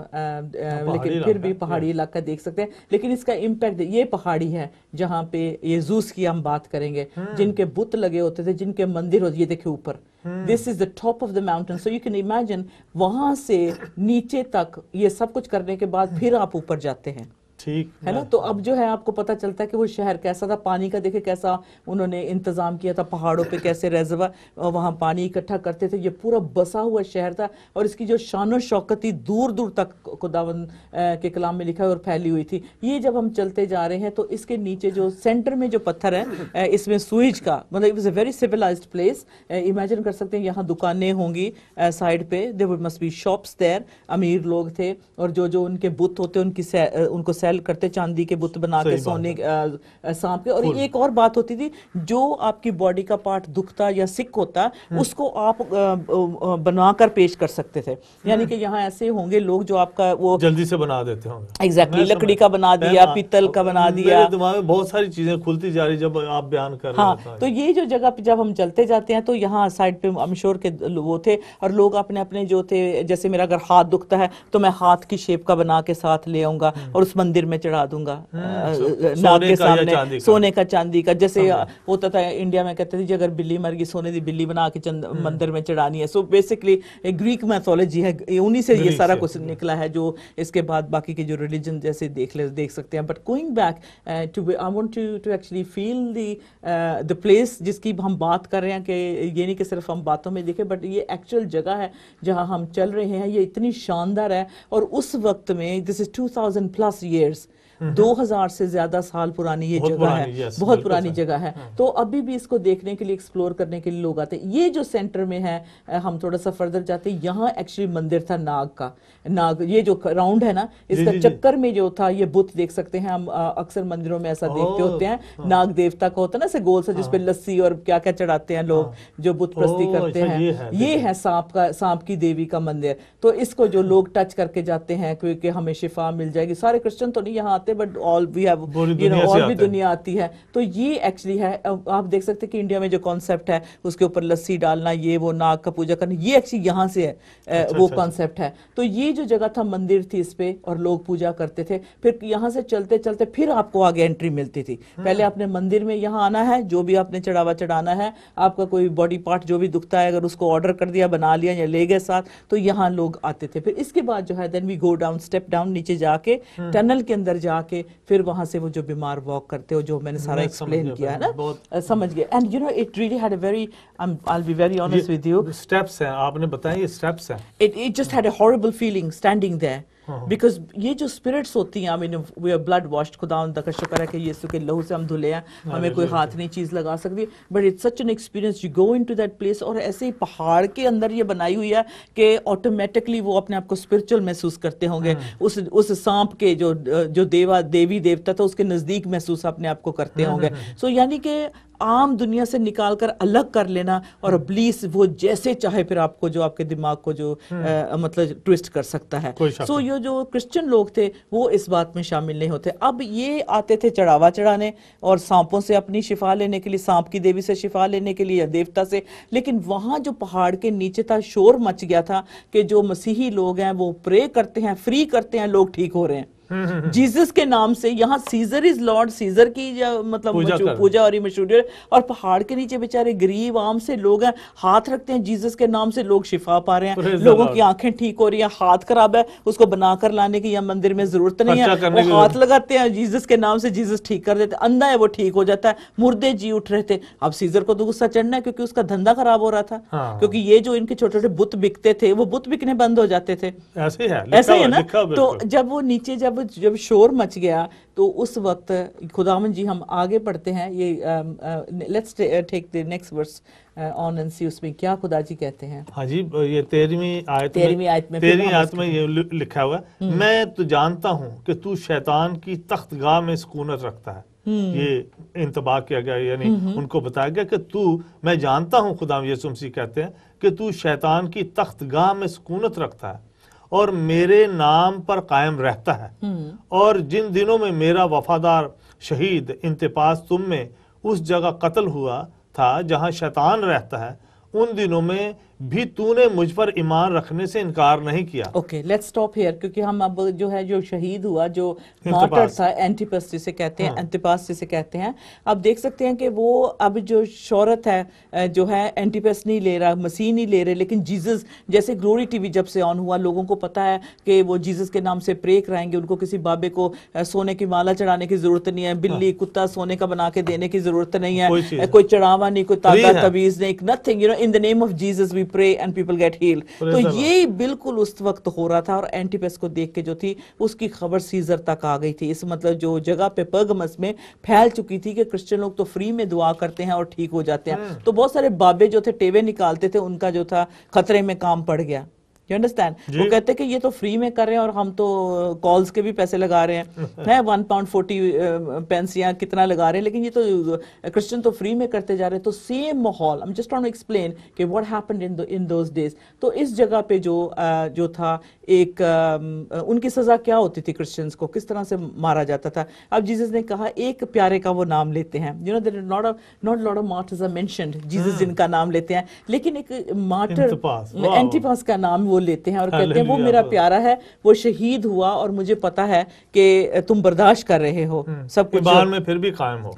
[SPEAKER 1] لیکن پھر بھی پہاڑی علاقہ دیکھ سکتے ہیں. لیکن اس کا امپیکٹ, یہ پہاڑی ہے جہاں پہ یہ زوس کی ہم بات کریں گے, جن کے بت لگے ہوتے تھے, جن کے مندر ہوتے, یہ دیکھیں اوپر, this is the top of the mountain. So you can imagine وہاں سے نیچے تک یہ سب کچھ کرنے کے بعد پھر آپ اوپر جاتے ہیں.
[SPEAKER 2] ٹھیک
[SPEAKER 1] ہے نا. تو اب جو ہے آپ کو پتہ چلتا ہے کہ وہ شہر کیسا تھا. پانی کا دیکھیں کیسا انہوں نے انتظام کیا تھا, پہاڑوں پہ کیسے ریزروا وہاں پانی اکٹھا کرتے تھے. یہ پورا بسا ہوا شہر تھا, اور اس کی جو شان و شوکت تھی دور دور تک خداوند کے کلام میں لکھا ہے اور پھیلی ہوئی تھی. یہ جب ہم چلتے جا رہے ہیں تو اس کے نیچے جو سینٹر میں جو پتھر ہے اس میں سوئج کا, مطلب it was a very civilised place. Imagine کر سکتے ہیں یہاں دکانیں ہوں گی سائڈ پہ, there must be shops there. امیر لوگ تھے, اور جو ان کے بت ہوتے ان کو سیل کرتے, چاندی کے بت بنا کے, سونے سانپ کے. اور ایک اور بات ہوتی تھی, جو آپ کی باڈی کا پارٹ دکھتا یا سک ہوتا اس کو آپ بنا کر پیش کر سکتے تھے. یعنی کہ یہاں ایسے ہوں گے لوگ جو آپ کا وہ
[SPEAKER 2] جلدی سے بنا دیتے ہوں گے.
[SPEAKER 1] ایگزیکٹلی, لکڑی کا بنا دیا, پیتل کا بنا دیا.
[SPEAKER 2] میرے دماغ میں بہت ساری چیزیں کھلتی جا رہی جب آپ بیان کر رہے ہیں.
[SPEAKER 1] تو یہ جو جگہ پہ جب ہم چلتے جاتے ہیں تو یہاں سائڈ پہ امشور کے وہ تھے, اور لوگ اپنے اپنے جو تھے, جیسے میرا اگر ہاتھ دکھتا ہے تو میں ہاتھ کی شیپ کا بنا کے ساتھ لے آؤں گا اور اس مندر میں چڑھا دوں گا ناگ کے سامنے, سونے کا چاندی کا. جیسے ہوتا تھا انڈیا میں کہتے تھے جی اگر بلی مر گئی سونے دی بلی بنا کے مندر میں چڑھانی ہے. سو بیسکلی گریک میتھولوجی ہے, انہی سے یہ سارا کچھ نکلا ہے, جو اس کے بعد باقی کے جو ریلیجن جیسے دیکھ سکتے ہیں. But going back to I want to actually feel the place جس کی ہم بات کر رہے ہیں, کہ یہ نہیں کہ صرف ہم باتوں میں دیکھیں, بٹ یہ ایکچوئل جگہ ہے جہاں ہم چل رہے ہیں. یہ اتنی شاندار ہے, اور اس وقت میں دس از 2000+ years, 2000 سے زیادہ سال پرانی یہ جگہ ہے, بہت پرانی جگہ ہے. تو ابھی بھی اس کو دیکھنے کے لیے, ایکسپلور کرنے کے لیے لوگ آتے ہیں. یہ جو سینٹر میں ہے, ہم تھوڑا سا فردر جاتے ہیں, یہاں ایکچولی مندر تھا ناگ کا. ناگ یہ جو راؤنڈ ہے نا, اس کا چکر میں جو تھا یہ بت دیکھ سکتے ہیں ہم اکثر مندروں میں ایسا دیکھتے ہوتے ہیں, ناگ دیوتا کا ہوتا ہے نا ایسے گول سا, جس پہ لسی اور کیا کیا چڑھاتے ہیں لوگ جو بت پرستی کرتے ہیں. یہ ہے سانپ کی دیوی کا مندر. تو اس کو جو لوگ ٹچ کر کے جاتے ہیں کیونکہ ہمیں شفا مل جائے گی. سارے کرسچن تو نہیں یہاں آتے, بٹ آل وی ہیو, اور بھی دنیا آتی ہے. تو یہ ایکچولی ہے, آپ دیکھ سکتے کہ انڈیا میں جو کانسیپٹ ہے اس کے اوپر لسی ڈالنا, یہ وہ ناگ کا پوجا کرنا, یہ ایکچولی یہاں سے ہے وہ کانسیپٹ ہے. تو یہ جو جگہ تھا مندر تھی اس پہ, اور لوگ پوجا کرتے تھے. پھر یہاں سے چلتے چلتے پھر آپ کو آگے انٹری ملتی تھی. پہلے آپ نے مندر میں یہاں آنا ہے, جو بھی آپ نے چڑھاوا چڑھانا ہے, آپ کا کوئی باڈی پارٹ جو بھی دکھتا ہے اگر اس کو آرڈر کر دیا, بنا لیا یا لے گئے ساتھ, تو یہاں لوگ آتے تھے. پھر اس کے بعد جو ہے دین وی گو ڈاؤن, اسٹیپ ڈاؤن, نیچے جا کے ٹنل کے اندر جا کے پھر وہاں سے وہ جو بیمار واک کرتے ہو, جو میں نے سارا ایکسپلین کیا ہے نا, سمجھ گئے. And you know it really had a very, I'll be very honest with you,
[SPEAKER 2] steps ہیں آپ نے بتایا, یہ اسٹیپس ہیں.
[SPEAKER 1] It just had a horrible feeling standing there. Because یہ جو اسپرٹس ہوتی ہیں, I mean we are blood washed, خداوند کا شکر ہے کہ یسوع کے لہو سے ہم دھلے ہیں, ہمیں کوئی ہاتھ نہیں چیز لگا سکتی. But it's such an experience, you go into that place, اور ایسے ہی پہاڑ کے اندر یہ بنائی ہوئی ہے کہ آٹومیٹکلی وہ اپنے آپ کو اسپرچل محسوس کرتے ہوں گے. اس سانپ کے جو دیوی دیوتا تھا اس کے نزدیک محسوس اپنے آپ کو کرتے ہوں گے. سو یعنی کہ عام دنیا سے نکال کر الگ کر لینا, اور ابلیس وہ جیسے چاہے پھر آپ کو جو آپ کے دماغ کو جو مطلب ٹویسٹ کر سکتا ہے. سو یہ جو کرسچن لوگ تھے وہ اس بات میں شامل نہیں ہوتے. اب یہ آتے تھے چڑھاوا چڑھانے اور سانپوں سے اپنی شفا لینے کے لیے, سانپ کی دیوی سے شفا لینے کے لیے یا دیوتا سے. لیکن وہاں جو پہاڑ کے نیچے تھا, شور مچ گیا تھا کہ جو مسیحی لوگ ہیں وہ پرے کرتے ہیں, فری کرتے ہیں, لوگ ٹھیک ہو رہے ہیں جیزس کے نام سے. یہاں سیزر از لارڈ, سیزر کی مطلب پوجا اور مشہور ہے, اور پہاڑ کے نیچے بیچارے غریب عام سے لوگ ہیں, ہاتھ رکھتے ہیں جیزس کے نام سے, لوگ شفا پا رہے ہیں, لوگوں کی آنکھیں ٹھیک ہو رہی ہیں. ہاتھ خراب ہے, اس کو بنا کر لانے کی یا مندر میں ضرورت نہیں ہے, وہ ہاتھ لگاتے ہیں جیزس کے نام سے, جیزس ٹھیک کر دیتے. اندھا ہے وہ ٹھیک ہو جاتا ہے, مردے جی اٹھ رہے تھے. اب سیزر کو تو غصہ چڑھنا ہے کیونکہ اس کا دھندا خراب ہو رہا تھا, کیونکہ یہ جو ان کے چھوٹے چھوٹے بت بکتے تھے وہ بت بکنے بند ہو جاتے تھے. ایسے ہی ہے نا. تو جب وہ نیچے جب شور مچ گیا تو اس وقت خداوند جی, ہم آگے پڑھتے ہیں, یہ let's take the next verse on and see, اس میں کیا خدا جی کہتے ہیں.
[SPEAKER 2] ہاں جی, یہ 13ویں آیت میں یہ لکھا ہوا ہے, میں تو جانتا ہوں کہ تو شیطان کی تخت گاہ میں سکونت رکھتا ہے. یہ انتباہ کیا گیا, یعنی ان کو بتایا گیا کہ میں جانتا ہوں, خدا یسوع مسیح کہتے ہیں کہ تو شیطان کی تخت گاہ میں سکونت رکھتا ہے اور میرے نام پر قائم رہتا ہے. اور جن دنوں میں میرا وفادار شہید انتپاس تم میں اس جگہ قتل ہوا تھا جہاں شیطان رہتا ہے, ان دنوں میں بھی تو نے مجھ پر ایمان رکھنے سے انکار نہیں کیا.
[SPEAKER 1] اوکے لیٹس اسٹاپ ہیئر، کیونکہ ہم اب جو ہے جو شہید ہوا جو مارٹر تھا اینٹیپس جسے کہتے ہیں، انتپاس جسے کہتے ہیں، اب دیکھ سکتے ہیں کہ وہ اب جو شہرت ہے جو ہے اینٹیپس نہیں لے رہا، مسیح نہیں لے رہے، لیکن جیزس جیسے گلوری ٹی وی جب سے آن ہوا لوگوں کو پتا ہے کہ وہ جیزس کے نام سے پرے کرائیں گے، ان کو کسی بابے کو سونے کی مالا چڑھانے کی ضرورت نہیں ہے، بلی کتا سونے کا بنا کے دینے کی ضرورت نہیں ہے، کوئی چڑھاوا نہیں، کوئی تاگہ تویز نہیں، nothing, you know, in the name of Jesus we pray and people get healed. تو یہ بالکل اس وقت ہو رہا تھا، اور اینٹیپس کو دیکھ کے جو تھی اس کی خبر سیزر تک آ گئی تھی، اس مطلب جو جگہ پہ پرگمس میں پھیل چکی تھی کہ کرسچن لوگ تو فری میں دعا کرتے ہیں اور ٹھیک ہو جاتے ہیں، تو بہت سارے بابے جو تھے ٹیوے نکالتے تھے، ان کا جو تھا خطرے میں کام پڑ گیا. You understand? وہ کہتے کہ یہ تو فری میں کر رہے ہیں اور ہم تو کالز کے بھی پیسے لگا رہے ہیں، £1.40 یا کتنا لگا رہے ہیں، لیکن یہ تو کرسچن تو فری میں کرتے جا رہے ہیں. تو سیم ماحول I'm just trying to explain کہ what happened in those days. تو اس جگہ پہ جو تھا ایک ان کی سزا کیا ہوتی تھی کرسچنز کو، کس طرح سے مارا جاتا تھا. اب جیزس نے کہا ایک پیارے کا وہ نام لیتے ہیں، you know there are not a lot of martyrs are mentioned، Jesus جن کا نام لیتے ہیں، لیکن ایک مارٹر اینٹیپاس کا نام وہ لیتے ہیں اور کہتے ہیں وہ میرا پیارا ہے، وہ شہید ہوا اور مجھے پتا ہے کہ تم برداشت کر رہے ہو سب کچھ،
[SPEAKER 2] بعد میں پھر بھی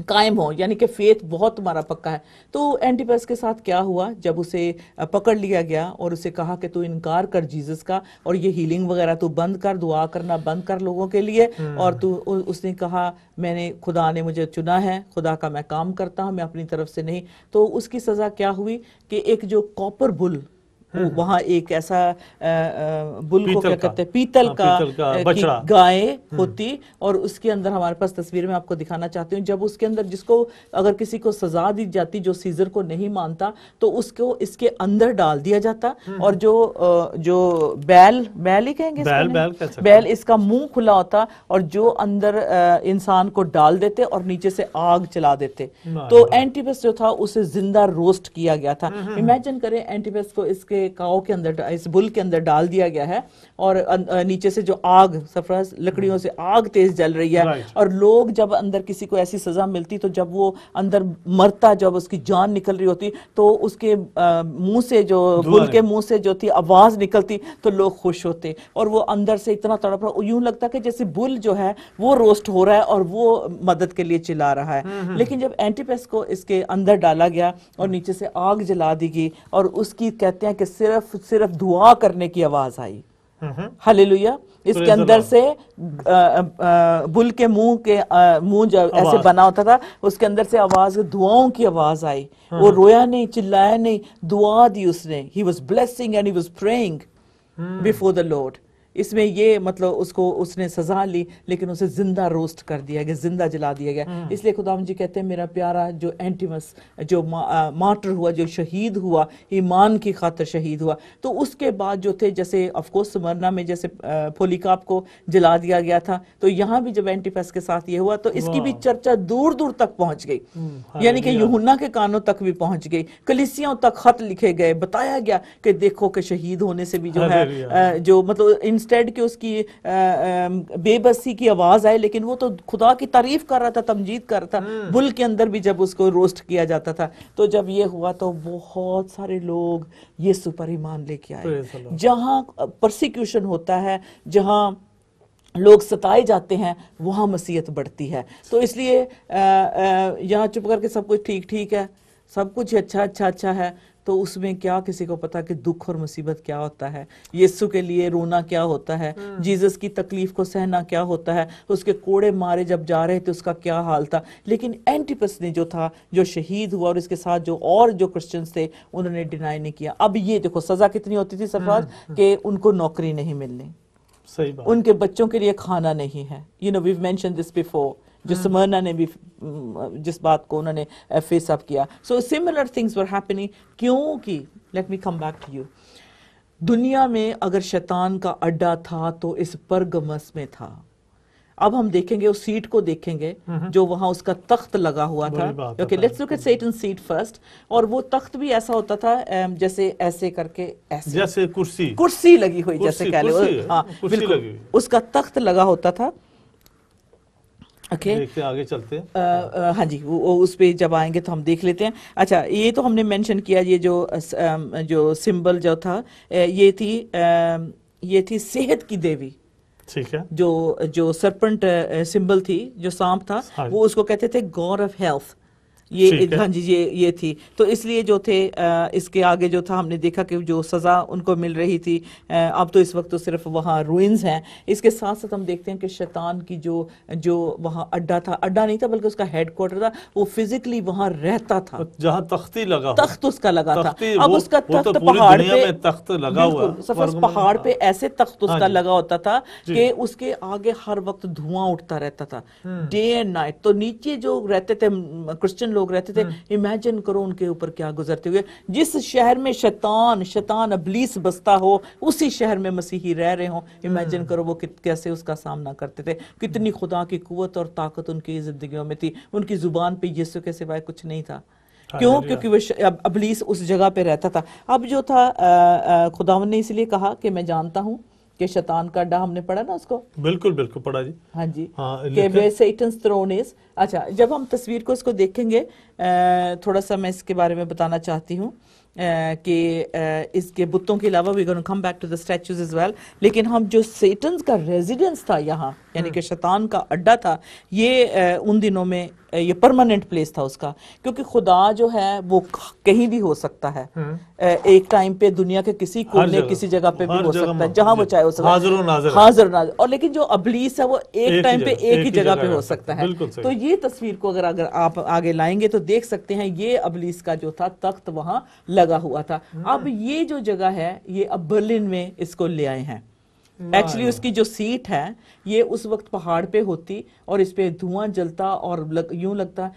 [SPEAKER 2] قائم ہو،
[SPEAKER 1] یعنی کہ فیتھ بہت تمہارا پکا ہے. تو اینٹیپس کے ساتھ کیا ہوا جب اسے پکڑ لیا گیا اور اسے کہا کہ تو انکار کر جیزس کا، اور یہ ہیلنگ وغیرہ تو بند کر، دعا کرنا بند کر لوگوں کے لیے، اور اس نے کہا میں نے خدا نے مجھے چنا ہے، خدا کا میں کام کرتا ہوں، میں اپنی طرف سے نہیں. تو اس کی سزا کیا ہوئی کہ ایک جو کاپر بل، وہاں ایک ایسا بل کو کیا کہتے ہیں، پیتل کا گائے ہوتی، اور اس کے اندر ہمارے پاس تصویر میں آپ کو دکھانا چاہتی ہوں، جب اس کے اندر جس کو اگر کسی کو سزا دی جاتی جو سیزر کو نہیں مانتا تو اس کو اس کے اندر ڈال دیا جاتا، اور جو بیل ہی کہیں گے، بیل اس کا منہ کھلا ہوتا، اور جو اندر انسان کو ڈال دیتے اور نیچے سے آگ چلا دیتے. تو اینٹیپس جو تھا اسے زندہ روسٹ کیا گیا تھا. امیجن کریں اینٹیپس کو اس کے کاؤ کے اندر، اس بل کے اندر ڈال دیا گیا ہے، اور نیچے سے جو آگ سفرس لکڑیوں سے آگ تیز جل رہی ہے، اور لوگ جب اندر کسی کو ایسی سزا ملتی تو جب وہ اندر مرتا، جب اس کی جان نکل رہی ہوتی تو اس کے منہ سے جو بل کے منہ سے جو تھی آواز نکلتی تو لوگ خوش ہوتے، اور وہ اندر سے اتنا تڑپ رہا، یوں لگتا کہ جیسے بل جو ہے وہ روسٹ ہو رہا ہے اور وہ مدد کے لیے چلا رہا ہے. لیکن جب اینٹیپس کو اس کے اندر ڈالا گیا اور نیچے سے آگ جلا دی گئی، اور اس کی کہتے ہیں کہ صرف دعا کرنے کی آواز آئی، ہلیلویہ. اس کے اندر سے بل کے منہ جو ایسے بنا ہوتا تھا، اس کے اندر سے آواز، دعاؤں کی آواز آئی. وہ رویا نہیں، چلایا نہیں، دعا دی اس نے. He was blessing and he was praying before the Lord. اس میں یہ مطلب اس نے سزا لی، لیکن اسے زندہ روسٹ کر دیا گیا، زندہ جلا دیا گیا. اس لیے خداوند جی کہتے ہیں میرا پیارا جو اینٹیمس جو مارٹر ہوا، جو شہید ہوا، ایمان کی خاطر شہید ہوا. تو اس کے بعد جو تھے، جیسے آف کورس سمرنا میں جیسے پولیکاپ کو جلا دیا گیا تھا، تو یہاں بھی جب اینٹیپس کے ساتھ یہ ہوا تو اس کی بھی چرچا دور دور تک پہنچ گئی، یعنی کہ یوحنا کے کانوں تک بھی پہنچ گئی، کلیسیوں تک خط لکھے گئے، بتایا گیا کہ دیکھو کہ شہید ہونے سے بھی جو ہے جو مطلب انسٹیڈ کہ اس کی بے بسی کی آواز آئے، لیکن وہ تو خدا کی تعریف کر رہا تھا، تمجید کر رہا تھا. بل کے اندر بھی جب اس کو روسٹ کیا جاتا تھا، تو جب یہ ہوا تو بہت سارے لوگ یسوع پر ایمان لے کے آئے. جہاں پرسیکیوشن ہوتا ہے، جہاں لوگ ستائے جاتے ہیں، وہاں مسیحیت بڑھتی ہے. تو اس لیے یہاں چپ کر کے سب کچھ ٹھیک ہے، سب کچھ اچھا ہے، تو اس میں کیا کسی کو پتا کہ دکھ اور مصیبت کیا ہوتا ہے، یسوع کے لیے رونا کیا ہوتا ہے، جیزس کی تکلیف کو سہنا کیا ہوتا ہے، اس کے کوڑے مارے جب جا رہے تھے اس کا کیا حال تھا. لیکن اینٹیپس نے جو تھا، جو شہید ہوا، اور اس کے ساتھ جو کرسچنز تھے انہوں نے ڈینائی نہیں کیا. اب یہ دیکھو سزا کتنی ہوتی تھی سرفراز، کہ ان کو نوکری نہیں ملنی، ان کے بچوں کے لیے کھانا نہیں ہے. You know, we've mentioned this before. جو سمرنا نے بھی جس بات کو انہوں نے فیس اپ کیا. So similar things were happening. کیونکہ let me come back to you, دنیا میں اگر شیطان کا اڈا تھا تو اس پرگمس میں تھا. اب ہم دیکھیں گے اس سیٹ کو، دیکھیں گے جو وہاں اس کا تخت لگا ہوا تھا. Okay let's look at Satan seat first. اور وہ تخت بھی ایسا ہوتا تھا جیسے ایسے کر کے، ایسے
[SPEAKER 2] جیسے
[SPEAKER 1] کرسی لگی ہوئی، جیسے کہہ لو. ہاں بالکل، اس کا تخت لگا ہوتا تھا.
[SPEAKER 2] دیکھتے ہیں آگے چلتے ہیں.
[SPEAKER 1] ہاں جی وہ اس پہ جب آئیں گے تو ہم دیکھ لیتے ہیں. اچھا یہ تو ہم نے مینشن کیا یہ جو سمبل جو تھا یہ تھی صحت کی دیوی.
[SPEAKER 2] ٹھیک ہے.
[SPEAKER 1] جو سرپنٹ سمبل تھی جو سانپ تھا وہ اس کو کہتے تھے گاڈ آف ہیلتھ. یہ ہاں جی یہ تھی. تو اس لیے جو تھے اس کے آگے جو تھا ہم نے دیکھا کہ جو سزا ان کو مل رہی تھی اب تو اس وقت تو صرف وہاں روئنز ہیں. اس کے ساتھ ساتھ ہم دیکھتے ہیں کہ شیطان کی جو وہاں اڈا تھا, اڈا نہیں تھا بلکہ اس کا ہیڈ کوارٹر تھا, وہ فزیکلی وہاں رہتا تھا جہاں
[SPEAKER 2] تختی لگا
[SPEAKER 1] تخت اس کا لگا تھا. اب اس کا تخت پہاڑ پہ
[SPEAKER 2] تخت لگا ہوا
[SPEAKER 1] پہاڑ پہ ایسے تخت اس کا لگا ہوتا تھا کہ اس کے آگے ہر وقت دھواں اٹھتا رہتا تھا ڈے اینڈ نائٹ. تو نیچے جو رہتے تھے کرسچن لوگ رہتے تھے, امیجن کرو ان کے اوپر کیا گزرتے ہوئے. جس شہر میں شیطان ابلیس بستا ہو اسی شہر میں مسیحی رہ رہے ہوں. امیجن کرو وہ کیسے اس کا سامنا کرتے تھے, کتنی خدا کی قوت اور طاقت ان کی زندگیوں میں تھی. ان کی زبان پہ یسوع کے سوائے کچھ نہیں تھا. کیوں؟ کیونکہ وہ ابلیس اس جگہ پہ رہتا تھا. اب جو تھا خداوند نے اس لیے کہا کہ میں جانتا ہوں کہ شیطان کا اڈا, ہم نے پڑھا نا اس کو, بالکل پڑھا جی. ہاں جی کہ where Satan's throne is. اچھا جب ہم تصویر کو اس کو دیکھیں گے تھوڑا سا میں اس کے بارے میں بتانا چاہتی ہوں کہ اس کے بتوں کے علاوہ we're going to come back to the statues as well. لیکن ہم جو سیٹنز کا ریزیڈنس تھا یہاں یعنی کہ شیطان کا اڈا تھا, یہ ان دنوں میں یہ پرماننٹ پلیس تھا اس کا, کیونکہ خدا جو ہے وہ کہیں بھی ہو سکتا ہے. ایک ٹائم پہ دنیا کے کسی کونے کسی جگہ پہ بھی ہو سکتا ہے جہاں وہ چاہے ہو سکتا ہے, حاضر و ناظر. اور لیکن جو ابلیس ہے وہ ایک ٹائم پہ ایک ہی جگہ پہ ہو سکتا ہے. تو یہ تصویر کو اگر آپ آگے لائیں گے تو دیکھ سکتے ہیں یہ ابلیس کا جو تھا تخت وہاں لگا ہوا تھا. اب یہ جو جگہ ہے یہ اب برلن میں اس کو لے آئے ہیں. ایکچولی اس کی جو سیٹ ہے یہ اس وقت پہاڑ پہ ہوتی اور اس پہ دھواں جلتا اور یوں لگتا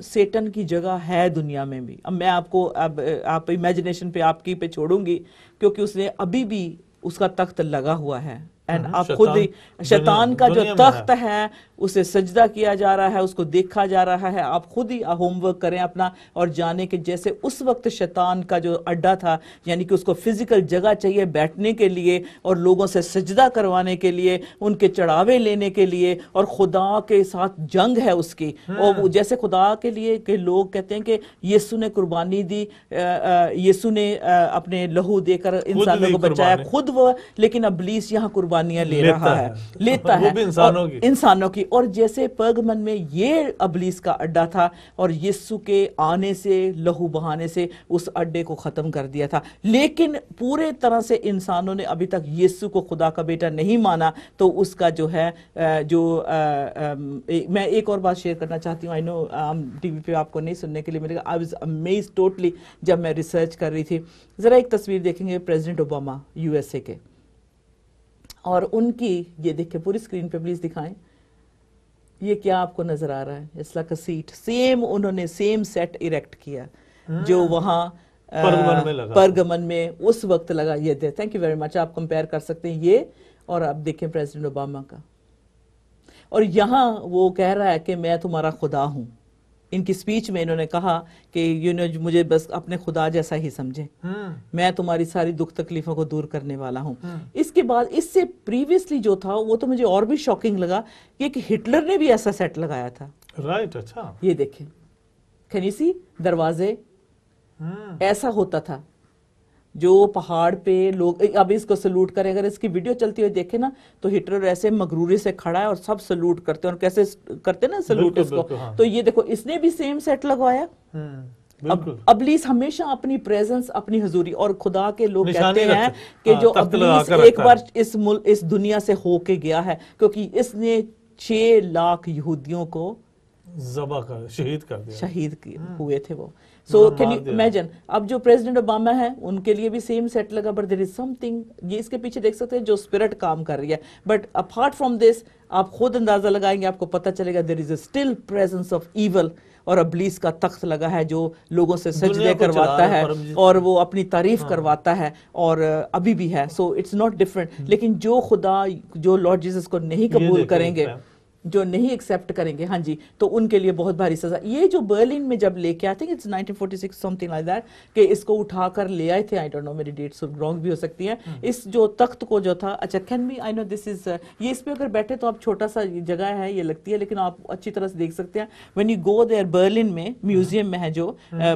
[SPEAKER 1] سیٹن کی جگہ ہے دنیا میں بھی. اب میں آپ کو آپ امیجنیشن پہ آپ کی پہ چھوڑوں گی کیونکہ اس نے ابھی بھی اس کا تخت لگا ہوا ہے. اینڈ آپ خود شیطان کا جو تخت ہے اسے سجدہ کیا جا رہا ہے, اس کو دیکھا جا رہا ہے. آپ خود ہی ہوم ورک کریں اپنا اور جانیں کہ جیسے اس وقت شیطان کا جو اڈا تھا یعنی کہ اس کو فزیکل جگہ چاہیے بیٹھنے کے لیے اور لوگوں سے سجدہ کروانے کے لیے, ان کے چڑھاوے لینے کے لیے, اور خدا کے ساتھ جنگ ہے اس کی. اور جیسے خدا کے لیے کہ لوگ کہتے ہیں کہ یسوع نے قربانی دی, یسوع نے اپنے لہو دے کر انسانوں کو بچایا خود وہ, لیکن ابلیس یہاں قربانیاں لے رہا ہے, لیتا ہے انسانوں کی. اور جیسے پرگمن میں یہ ابلیس کا اڈا تھا اور یسوع کے آنے سے لہو بہانے سے اس اڈے کو ختم کر دیا تھا. لیکن پورے طرح سے انسانوں نے ابھی تک یسوع کو خدا کا بیٹا نہیں مانا. تو اس کا جو ہے میں ایک اور بات شیئر کرنا چاہتی ہوں. آئی نو ٹی وی پہ آپ کو نہیں سننے کے لیے ملے گا. آئی واز امیزڈ ٹوٹلی جب میں ریسرچ کر رہی تھی. ذرا ایک تصویر دیکھیں گے president Obama U S A کے, اور ان کی یہ دیکھیں پوری اسکرین پہ پلیز دکھائیں. یہ کیا آپ کو نظر آ رہا ہے؟ It's like a seat. Same انہوں نے سیم سیٹ ایریکٹ کیا جو وہاں پرگمن میں اس وقت لگا. یہ دے تھینک یو ویری مچ. آپ کمپیئر کر سکتے ہیں یہ اور آپ دیکھیں پریزیڈنٹ اوباما کا. اور یہاں وہ کہہ رہا ہے کہ میں تمہارا خدا ہوں. ان کی سپیچ میں انہوں نے کہا کہ مجھے بس اپنے خدا جیسا ہی سمجھیں, میں تمہاری ساری دکھ تکلیفوں کو دور کرنے والا ہوں. اس کے بعد اس سے پریویسلی جو تھا وہ تو مجھے اور بھی شاکنگ لگا یہ کہ ہٹلر نے بھی ایسا سیٹ لگایا تھا.
[SPEAKER 2] رائٹ. اچھا
[SPEAKER 1] یہ دیکھیں کین یو سی دروازے ایسا ہوتا تھا جو پہاڑ پہ لوگ اب اس کو سلوٹ کریں. اگر اس کی ویڈیو چلتی ہوئی دیکھیں نا تو ہٹلر ایسے مغروری سے کھڑا ہے اور سب سلوٹ کرتے ہیں, اور کیسے کرتے نا سلوٹ اس کو. تو یہ دیکھو اس نے بھی سیم سیٹ لگوایا. ابلیس ہمیشہ اپنی پریزنس اپنی حضوری, اور خدا کے لوگ کہتے ہیں کہ جو ابلیس ایک بار اس دنیا سے ہو کے گیا ہے کیونکہ اس نے 6 لاکھ یہودیوں کو
[SPEAKER 2] ذبح کر
[SPEAKER 1] شہید ہوئے تھے وہ. سو کین یو امیجن اب جو پریزیڈنٹ اوباما ہے ان کے لیے بھی سیم سیٹ لگا, but there is some thing یہ اس کے پیچھے دیکھ سکتے ہیں جو اسپرٹ کام کر رہی ہے. بٹ اپارٹ فرام دس آپ خود اندازہ لگائیں گے, آپ کو پتہ چلے گا دیر از اے اسٹل پریزنس آف ایول. اور ابلیس کا تخت لگا ہے جو لوگوں سے سجدے کرواتا ہے اور وہ اپنی تعریف کرواتا ہے, اور ابھی بھی ہے. So it's not different. لیکن جو خدا جو لارڈ جیسس کو نہیں قبول کریں گے, جو نہیں ایکسیپٹ کریں گے, ہاں جی, تو ان کے لیے بہت بھاری سزا. یہ جو برلن میں جب لے کے آتے ہیں, 1946 something like that, کہ اس کو اٹھا کر لے آئے تھے, آئی ڈونٹ نو میری ڈیٹس رانگ بھی ہو سکتی ہیں, اس جو تخت کو جو تھا, اچھا کین بی آئی نو دس از, یہ اس پہ اگر بیٹھے تو آپ چھوٹا سا جگہ ہے یہ لگتی ہے, لیکن آپ اچھی طرح سے دیکھ سکتے ہیں when you go there, Berlin میں میوزیم میں ہے جو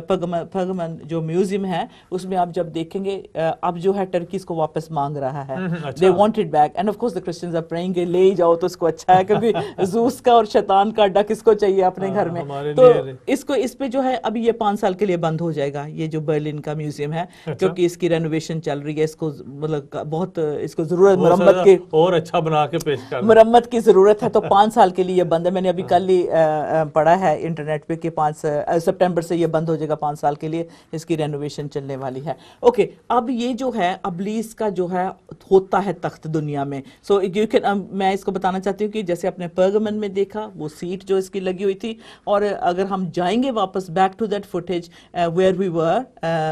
[SPEAKER 1] پرگمن جو میوزیم ہے, اس میں آپ جب دیکھیں گے اب جو ہے ٹرکی اس کو واپس مانگ رہا ہے, they want it back, and of course the Christians are praying کہ لے ہی جاؤ تو اس کو اچھا ہے, کیونکہ زوس کا اور شیطان کا اڈا کس کو چاہیے اپنے گھر میں. تو اس پہ جو ہے ابھی یہ 5 سال کے لیے بند ہو جائے گا, یہ جو برلن کا میوزیم ہے, کیونکہ اس کی رینوویشن چل رہی ہے, اس کو مطلب بہت اس کو ضرورت مرمت کی,
[SPEAKER 2] اور اچھا بنا کے پیش کر
[SPEAKER 1] مرمت کی ضرورت ہے, تو 5 سال کے لیے یہ بند ہے. میں نے ابھی کل ہی پڑھا ہے انٹرنیٹ پہ کہ 5 سپٹمبر سے یہ بند ہو جائے گا, 5 سال کے لیے اس کی رینوویشن چلنے والی ہے. اوکے, اب یہ جو ہے ابلیس کا جو ہے ہوتا ہے تخت دنیا میں. سو میں اس کو بتانا چاہتی ہوں کہ جیسے اپنے پرگمن میں دیکھا وہ سیٹ جو اس کی لگی ہوئی تھی, اور اگر ہم جائیں گے واپس back to that footage where we were,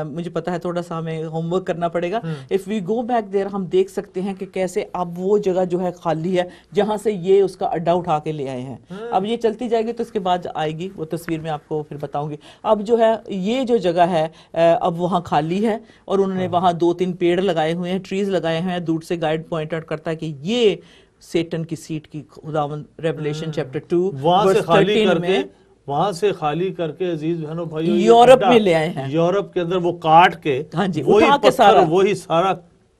[SPEAKER 1] مجھے پتا ہے تھوڑا سا ہمیں ہوم ورک کرنا پڑے گا, اف وی گو بیک دیر ہم دیکھ سکتے ہیں کہ کیسے اب وہ جگہ جو ہے خالی ہے جہاں سے یہ اس کا اڈا اٹھا کے لے آئے ہیں. اب یہ چلتی جائے گی تو اس کے بعد آئے گی وہ تصویر میں آپ کو پھر بتاؤں گی. اب جو ہے یہ جو جگہ ہے اب وہاں خالی ہے, اور انہوں نے وہاں 2-3 پیڑ لگائے ہوئے ہیں, ٹریز لگائے ہوئے ہیں. دور سے گائیڈ پوائنٹ آؤٹ کرتا ہے کہ یہ سیٹن کی سیٹ کی خداوند ریولیشن چیپٹر 2
[SPEAKER 2] وہاں سے خالی کر کے, وہاں سے خالی کر کے عزیز بہنوں بھائیوں
[SPEAKER 1] یورپ میں لے آئے ہیں,
[SPEAKER 2] یورپ کے اندر وہ کاٹ کے,
[SPEAKER 1] ہاں جی, اٹھا کے سارا
[SPEAKER 2] وہی سارا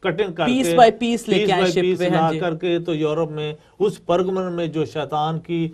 [SPEAKER 2] کٹنگ کر کے
[SPEAKER 1] پیس بائی پیس لے کے آئے شپ پہ,
[SPEAKER 2] لا کر کے, تو یورپ میں اس پرگمن میں جو شیطان کی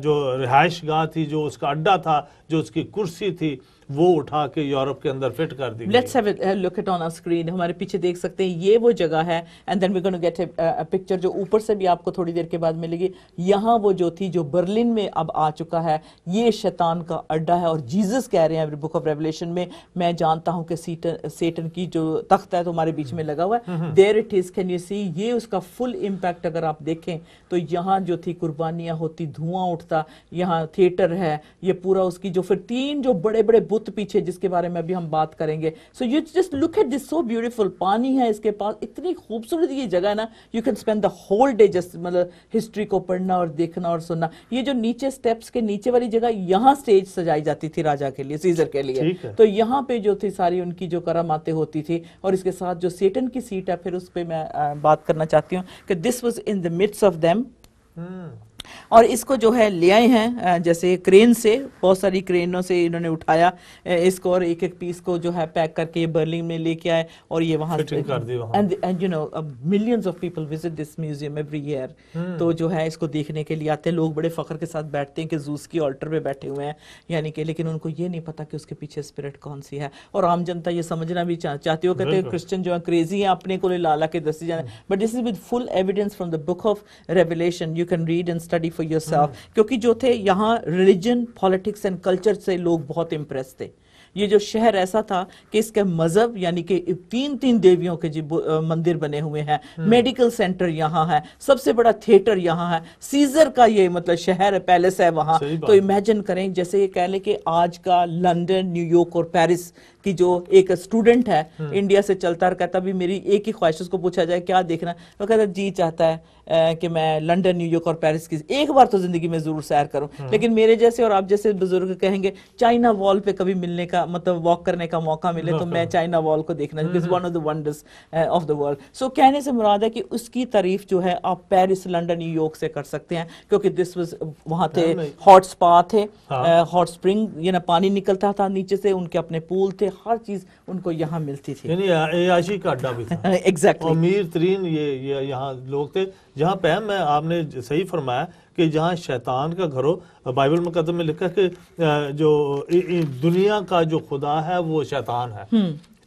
[SPEAKER 2] جو رہائش گاہ تھی, جو اس کا اڈا تھا, جو اس کی کرسی تھی, وہ اٹھا کے یورپ کے اندر فٹ کر دی گئی.
[SPEAKER 1] Let's have a look it on screen. ہمارے پیچھے دیکھ سکتے ہیں یہ وہ جگہ ہے, and then we gonna get a picture جو اوپر سے بھی آپ کو تھوڑی دیر کے بعد ملے گی. یہاں وہ جو تھی جو برلن میں اب آ چکا ہے, یہ شیطان کا اڈا ہے, اور جیزس کہہ رہے ہیں بک آف ریولیشن میں, میں جانتا ہوں کہ سیٹن کی جو تخت ہے تمہارے بیچ میں لگا ہوا ہے, there it is, can you see. یہ اس کا فل امپیکٹ اگر آپ دیکھیں تو یہاں جو تھی قربانیاں ہوتی, دھواں اٹھتا, یہاں تھیٹر ہے, یہ پورا اس کی جو پھر 3 جو بڑے بڑے بت پیچھے جس کے بارے میں ابھی ہم بات کریں گے. So you just look at this, so beautiful. پانی ہے اس کے پاس, اتنی خوبصورت یہ جگہ ہے نا, you can spend the whole day just مطلب ہسٹری کو پڑھنا اور دیکھنا اور سننا. یہ جو نیچے سٹیپس کے نیچے والی جگہ, یہاں سٹیج سجائی جاتی تھی راجا کے لیے, سیزر کے لیے, تو یہاں پہ جو تھی ساری ان کی جو کراماتیں ہوتی تھی, اور اس کے ساتھ جو سیٹن کی سیٹ ہے پھر اس پہ میں بات کرنا چاہتی ہوں کہ this was in the midst of them. اور اس کو جو ہے لے آئے ہیں جیسے کرین سے, بہت ساری کرینوں سے انہوں نے اٹھایا اس کو, اور ایک ایک پیس کو جو ہے پیک کر کے یہ برلن میں لے کے آئے, اور یہ وہاں and you know millions of people visit this museum every year. تو جو ہے اس کو دیکھنے کے لیے آتے ہیں لوگ, بڑے فخر کے ساتھ بیٹھتے ہیں کہ زوس کی آلٹر پہ بیٹھے ہوئے ہیں, یعنی کہ, لیکن ان کو یہ نہیں پتا کہ اس کے پیچھے اسپرٹ کون سی ہے. اور عام جنتا یہ سمجھنا بھی چاہتی ہو, کہتے ہیں کرسچن جو ہے کریزی ہیں, اپنے کو لالا کے دسی جانے, but this is with full evidence from the book of Revelation. You can read and study for yourself, کیونکہ جو تھے یہاں ریلیجن, پالیٹکس اینڈ کلچر سے لوگ بہت امپریس تھے. یہ جو شہر ایسا تھا کہ اس کا مذہب, یعنی کہ 3 دیویوں کے مندر بنے ہوئے ہیں, میڈیکل سینٹر یہاں ہے, سب سے بڑا تھیٹر یہاں ہے, سیزر کا یہ مطلب شہر پیلس ہے وہاں. تو امیجن کریں جیسے یہ کہہ لیں کہ آج کا لندن, نیو یارک اور پیرس کی جو ایک اسٹوڈنٹ ہے انڈیا سے چلتا اور کہتا بھی میری ایک ہی خواہش, اس کو پوچھا جائے کیا دیکھنا, وہ کہتا جی چاہتا ہے کہ میں لنڈن, نیو یارک اور پیرس کی ایک بار تو زندگی میں ضرور سیر کروں. لیکن میرے جیسے اور آپ جیسے بزرگ کہیں گے چائنا وال پہ کبھی ملنے کا مطلب واک کرنے کا موقع ملے تو میں چائنا وال کو دیکھنا, it is one of the wonders of the world. So کہنے سے مراد ہے کہ اس کی تعریف جو ہے آپ پیرس, لنڈن, نیو یارک سے کر سکتے ہیں, کیونکہ دس واز, وہاں تھے ہاٹ اسپا تھے, ہاٹ اسپرنگ, یہ نا پانی نکلتا تھا نیچے سے, ان کے اپنے پول تھے, ہر چیز ان کو یہاں ملتی تھی,
[SPEAKER 2] یعنی عیاشی کا اڈا بھی تھا.
[SPEAKER 1] ایگزیکٹلی,
[SPEAKER 2] امیر ترین یہ یہاں لوگ تھے, جہاں پہ میں, آپ نے صحیح فرمایا کہ جہاں شیطان کا گھر ہو. بائبل مقدس میں لکھا کہ جو دنیا کا جو خدا ہے وہ شیطان ہے,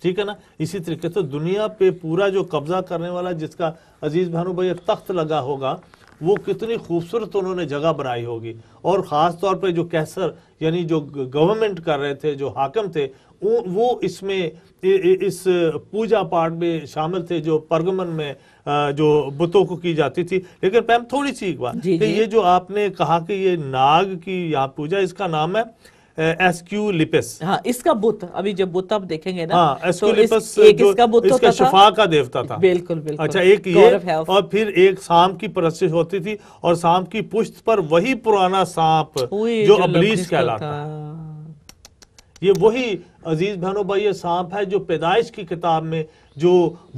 [SPEAKER 2] ٹھیک ہے نا. اسی طریقے سے دنیا پہ پورا جو قبضہ کرنے والا, جس کا عزیز بہنوں بھائی تخت لگا ہوگا, وہ کتنی خوبصورت انہوں نے جگہ بنائی ہوگی. اور خاص طور پہ جو کیسر, یعنی جو گورنمنٹ کر رہے تھے, جو حاکم تھے, وہ اس میں اس پوجا پاٹ میں شامل تھے جو پرگمن میں جو بتوں کو کی جاتی تھی. لیکن پیم تھوڑی سی ایک بات کہ یہ جو آپ نے کہا کہ یہ ناگ کی یہاں پوجا, اس کا نام ہے ایسکیولیپس.
[SPEAKER 1] ہاں اس کا بت ابھی جب بت آپ دیکھیں گے نا
[SPEAKER 2] ہاں
[SPEAKER 1] تو
[SPEAKER 2] ایسکیولیپس
[SPEAKER 1] ایک
[SPEAKER 2] جو
[SPEAKER 1] اس کا بت
[SPEAKER 2] اس
[SPEAKER 1] ہوتا
[SPEAKER 2] کا
[SPEAKER 1] تھا.
[SPEAKER 2] شفا کا دیوتا تھا.
[SPEAKER 1] بالکل بالکل.
[SPEAKER 2] اچھا ایک یہ اور پھر ایک سانپ کی پرستش ہوتی تھی اور سانپ کی پشت پر وہی پرانا سانپ جو ابلیس کہلاتا. یہ وہی عزیز بہنوں بھائی سانپ ہے جو پیدائش کی کتاب میں جو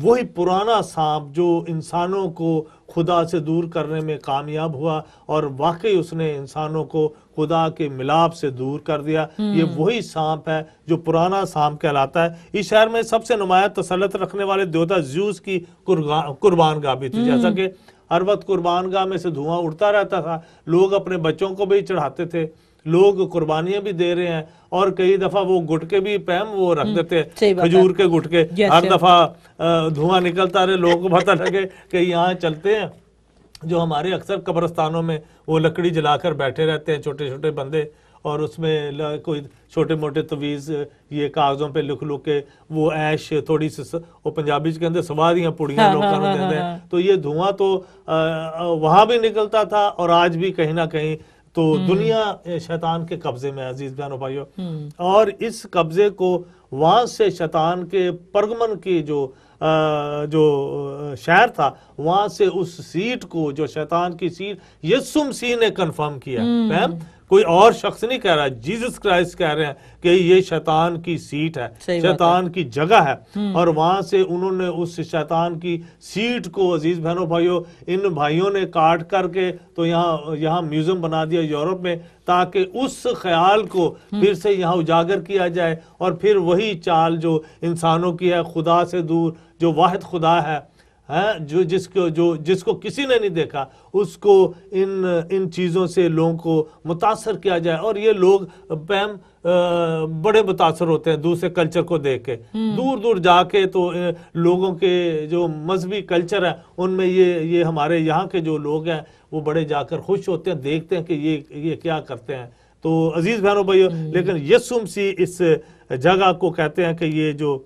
[SPEAKER 2] وہی پرانا سانپ جو انسانوں کو خدا سے دور کرنے میں کامیاب ہوا اور واقعی اس نے انسانوں کو خدا کے ملاپ سے دور کر دیا. یہ وہی سانپ ہے جو پرانا سانپ کہلاتا ہے. اس شہر میں سب سے نمایاں تسلط رکھنے والے دیوتا زیوس کی قربان گاہ بھی تھی. جیسا کہ ہر وقت قربان گاہ میں سے دھواں اڑتا رہتا تھا. لوگ اپنے بچوں کو بھی چڑھاتے تھے, لوگ قربانیاں بھی دے رہے ہیں, اور کئی دفعہ وہ گٹکے بھی پہم وہ رکھ دیتے کھجور کے گٹکے. ہر دفعہ دھواں نکلتا رہے, لوگوں کو پتہ لگے کہ یہاں چلتے ہیں. جو ہمارے اکثر قبرستانوں میں وہ لکڑی جلا کر بیٹھے رہتے ہیں چھوٹے چھوٹے بندے, اور اس میں کوئی چھوٹے موٹے تویز یہ کاغذوں پہ لکھ کے وہ ایش تھوڑی سی وہ پنجابی کے اندر سوادیاں پوڑیاں لوگوں کو دیتے ہیں. تو یہ دھواں تو وہاں بھی نکلتا تھا اور آج بھی کہیں نہ کہیں. تو دنیا شیطان کے قبضے میں عزیز بہنوں بھائیوں, اور اس قبضے کو وہاں سے شیطان کے پرگمن کی جو شہر تھا وہاں سے اس سیٹ کو جو شیطان کی سیٹ یسوع مسیح نے کنفرم کیا. کوئی اور شخص نہیں کہہ رہا, جیسس کرائسٹ کہہ رہے ہیں کہ یہ شیطان کی سیٹ ہے, شیطان کی جگہ ہے. اور وہاں سے انہوں نے اس شیطان کی سیٹ کو عزیز بہنوں بھائیوں ان بھائیوں نے کاٹ کر کے تو یہاں میوزیم بنا دیا یورپ میں, تاکہ اس خیال کو پھر سے یہاں اجاگر کیا جائے. اور پھر وہی چال جو انسانوں کی ہے, خدا سے دور, جو واحد خدا ہے جس کو کسی نے نہیں دیکھا, اس کو ان چیزوں سے لوگوں کو متاثر کیا جائے. اور یہ لوگ بڑے متاثر ہوتے ہیں دوسرے کلچر کو دیکھ کے. دور دور جا کے تو لوگوں کے جو مذہبی کلچر ہے ان میں یہ ہمارے یہاں کے جو لوگ ہیں وہ بڑے جا کر خوش ہوتے ہیں, دیکھتے ہیں کہ یہ کیا کرتے ہیں. تو عزیز بہنوں بھائیوں, لیکن یسوع مسیح اس جگہ کو کہتے ہیں کہ یہ جو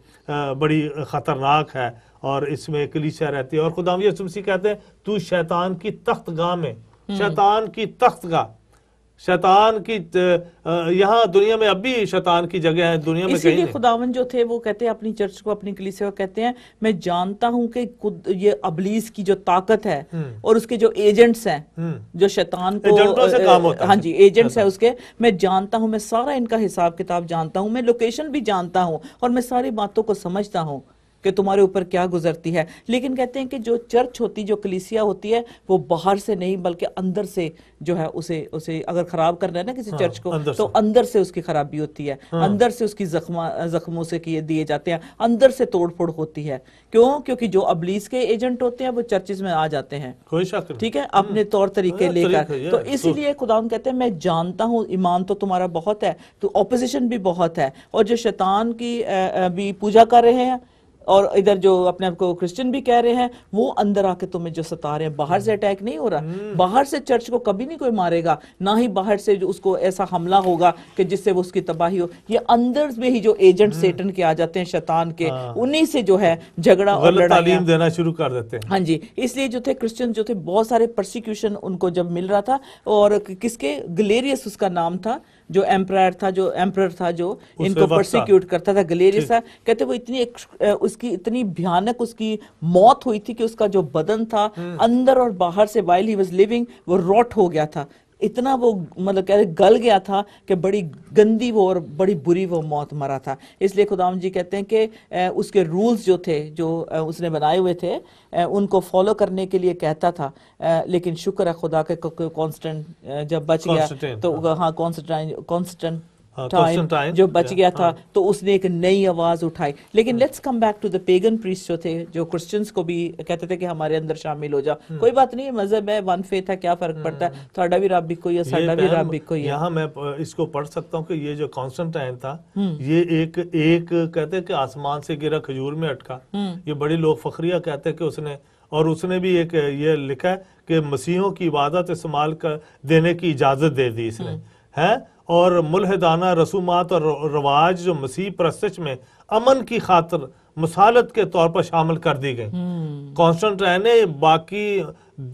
[SPEAKER 2] بڑی خطرناک ہے اور اس میں کلیسیا رہتی ہے. اور خداوند یسوع مسیح کہتے ہیں تو شیطان کی تخت گاہ میں, شیطان کی تخت گاہ, شیطان کی یہاں دنیا میں اب بھی شیطان کی جگہ ہے دنیا میں.
[SPEAKER 1] اسی لیے خداوند جو تھے وہ کہتے ہیں اپنی چرچ کو, اپنی کلیسیا کو کہتے ہیں میں جانتا ہوں کہ یہ ابلیس کی جو طاقت ہے اور اس کے جو ایجنٹس ہیں جو شیطان کو ہاں جی ایجنٹس ہیں اس کے, میں جانتا ہوں, میں سارا ان کا حساب کتاب جانتا ہوں, میں لوکیشن بھی جانتا ہوں اور میں ساری باتوں کو سمجھتا ہوں کہ تمہارے اوپر کیا گزرتی ہے. لیکن کہتے ہیں کہ جو چرچ ہوتی, جو کلیسیا ہوتی ہے, وہ باہر سے نہیں بلکہ اندر سے جو ہے اسے اگر خراب کرنا ہے نا کسی چرچ کو تو اندر سے اس کی خرابی ہوتی ہے, اندر سے اس کی زخموں سے دیے جاتے ہیں, اندر سے توڑ پھوڑ ہوتی ہے. کیونکہ جو ابلیس کے ایجنٹ ہوتے ہیں وہ چرچز میں آ جاتے ہیں, ٹھیک ہے, اپنے طور طریقے لے کر. تو اسی لیے خدا کہتے ہیں میں جانتا ہوں ایمان تو تمہارا بہت ہے, تو اپوزیشن بھی بہت ہے, اور جو شیطان کی بھی پوجا کر رہے ہیں اور ادھر جو اپنے آپ کو کرسچن بھی کہہ رہے ہیں وہ اندر آ کے تمہیں جو ستا رہے ہیں. باہر سے اٹیک نہیں ہو رہا, باہر سے چرچ کو کبھی نہیں کوئی مارے گا, نہ ہی باہر سے جو اس کو ایسا حملہ ہوگا کہ جس سے وہ اس کی تباہی ہو. یہ اندر میں ہی جو ایجنٹ سیٹن کے آ جاتے ہیں شیطان کے, انہی سے جو ہے جھگڑا اور
[SPEAKER 2] غلط تعلیم دینا شروع کر دیتے ہیں.
[SPEAKER 1] ہاں جی, اس لیے جو تھے کرسچن جو تھے بہت سارے پرسیکیوشن ان کو جب مل رہا تھا. اور کس کے, گلیریس اس کا نام تھا, جو ایمپرر تھا جو ان کو پرسیکیوٹ کرتا تھا, گلیریس تھا. کہتے وہ اس کی اتنی بھیانک اس کی موت ہوئی تھی کہ اس کا جو بدن تھا اندر اور باہر سے while he was living وہ روٹ ہو گیا تھا, اتنا وہ مطلب کہتے گل گیا تھا کہ بڑی گندی وہ اور بڑی بری وہ موت مرا تھا. اس لیے خداوند جی کہتے ہیں کہ اس کے رولز جو تھے جو اس نے بنائے ہوئے تھے ان کو فالو کرنے کے لیے کہتا تھا. لیکن شکر ہے خدا کے کانسٹنٹ جب بچ گیا تو ہاں کانسٹنٹ جو بچ گیا تھا تو اس نے ایک نئی آواز اٹھائی. لیکن let's come back to the pagan priest جو تھے, جو کرسچنز کو بھی کہتے تھے کہ ہمارے اندر شامل ہو جا, کوئی بات نہیں, مذہب ہے, ون فیتھ ہے, کیا فرق پڑتا ہے, تھوڑا بھی رب بھی کوئی ہے, ساڈا بھی رب بھی کوئی ہے.
[SPEAKER 2] یہاں میں اس کو پڑھ سکتا ہوں کہ یہ جو کانسٹنٹائن تھا یہ ایک کہتے ہیں کہ آسمان سے گرا کھجور میں اٹکا. یہ بڑی لوگ فخریہ کہتے ہیں کہ اس نے بھی ایک یہ لکھا ہے کہ مسیحوں کی عبادت استعمال دینے کی اجازت دے دی اس نے ہے, اور ملحدانہ رسومات اور رواج جو مسیح پرستش میں امن کی خاطر مسالت کے طور پر شامل کر دی گئی. کانسٹنٹائن نے باقی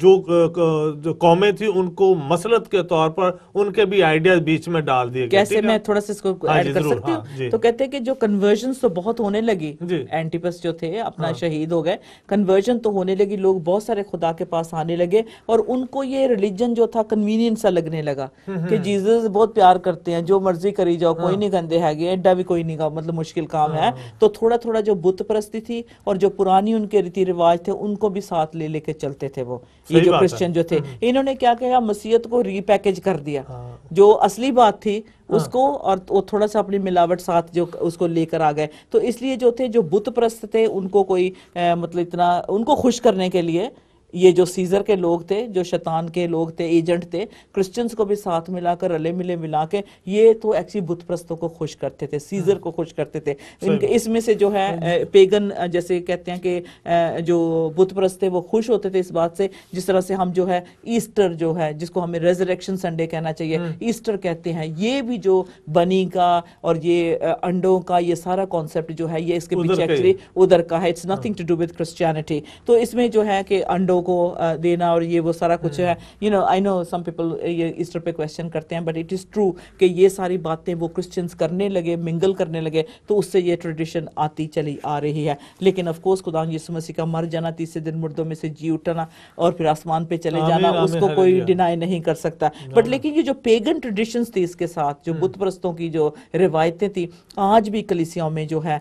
[SPEAKER 2] جو قومیں تھی ان کو مسلط کے طور پر ان کے بھی آئیڈیاز بیچ میں ڈال دیے گئے.
[SPEAKER 1] کیسے میں تھوڑا سا اس کو ایڈ کر سکتی ہوں؟ تو کہتے ہیں کہ جو کنورژنز تو بہت ہونے لگی, اینٹیپس جو تھے اپنا شہید ہو گئے, کنورژن تو ہونے لگی, لوگ بہت سارے خدا کے پاس آنے لگے, اور ان کو یہ ریلیجن جو تھا کنوینئنٹ سا لگنے لگا کہ جیزس بہت پیار کرتے ہیں, جو مرضی کری جاؤ, کوئی نہیں گندے ہے گے, ایڈا بھی کوئی نہیں, مطلب مشکل کام ہے. تو تھوڑا تھوڑا جو بت پرستی تھی اور جو پرانی ان کے ریتی رواج تھے ان کو بھی ساتھ لے کے چلتے تھے وہ, یہ جو کرسچن جو تھے, انہوں نے کیا کہا, مسیحیت کو ری پیکج کر دیا, جو اصلی بات تھی اس کو, اور تھوڑا سا اپنی ملاوٹ ساتھ جو اس کو لے کر آ گئے. تو اس لیے جو تھے, جو بت پرست تھے, ان کو کوئی مطلب اتنا, ان کو خوش کرنے کے لیے یہ جو سیزر کے لوگ تھے, جو شیطان کے لوگ تھے, ایجنٹ تھے, کرسچنز کو بھی ساتھ ملا کر رلے ملے ملا کے, یہ تو ایکچولی بت پرستوں کو خوش کرتے تھے, سیزر کو خوش کرتے تھے. اس میں سے جو ہے پیگن, جیسے کہتے ہیں کہ جو بت پرست تھے وہ خوش ہوتے تھے اس بات سے, جس طرح سے ہم جو ہے ایسٹر جو ہے, جس کو ہمیں ریزریکشن سنڈے کہنا چاہیے, ایسٹر کہتے ہیں, یہ بھی جو بنی کا اور یہ انڈوں کا یہ سارا کانسیپٹ جو ہے, یہ اس کے پیچھے ایکچولی ادھر کا ہے, it's nothing to do with Christianity. تو اس میں جو ہے کہ انڈوں کو دینا اور یہ وہ سارا کچھ ہے. I know some people یہ ایسٹر پہ کویسچن کرتے ہیں, بٹ اٹ از ٹرو کہ یہ ساری باتیں وہ کرسچنز کرنے لگے, منگل کرنے لگے, تو اس سے یہ ٹریڈیشن آتی چلی آ رہی ہے. لیکن آف کورس خدا یسوع مسیح کا مر جانا, تیسرے دن مردوں میں سے جی اٹھنا اور پھر آسمان پہ چلے جانا, اس کو کوئی ڈینائی نہیں کر سکتا. بٹ لیکن یہ جو پیگن ٹریڈیشنز تھی اس کے ساتھ, جو بت پرستوں کی جو روایتیں تھیں, آج بھی کلیسیاؤں میں جو ہے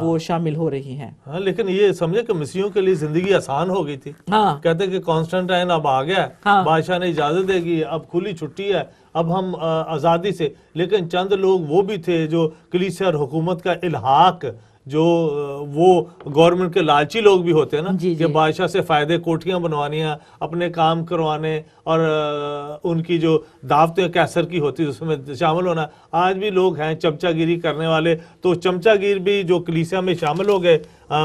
[SPEAKER 1] وہ شامل ہو رہی ہیں.
[SPEAKER 2] لیکن یہ سمجھے کہ مسیحیوں کے لیے زندگی آسان ہو گئی تھی. کہتے کہ کانسٹنٹائن اب آ گیا, بادشاہ نے اجازت دے گی, اب کھلی چھٹی ہے, اب ہم آزادی سے. لیکن چند لوگ وہ بھی تھے جو کلیسیا اور حکومت کا الحاق, جو وہ گورنمنٹ کے لالچی لوگ بھی ہوتے ہیں نا, کہ بادشاہ سے فائدے کوٹھیاں بنوانی ہیں, اپنے کام کروانے, اور ان کی جو دعوتیں کیسر کی ہوتی اس میں شامل ہونا. آج بھی لوگ ہیں چمچا گیری کرنے والے, تو چمچا گیر بھی جو کلیسیا میں شامل ہو گئے.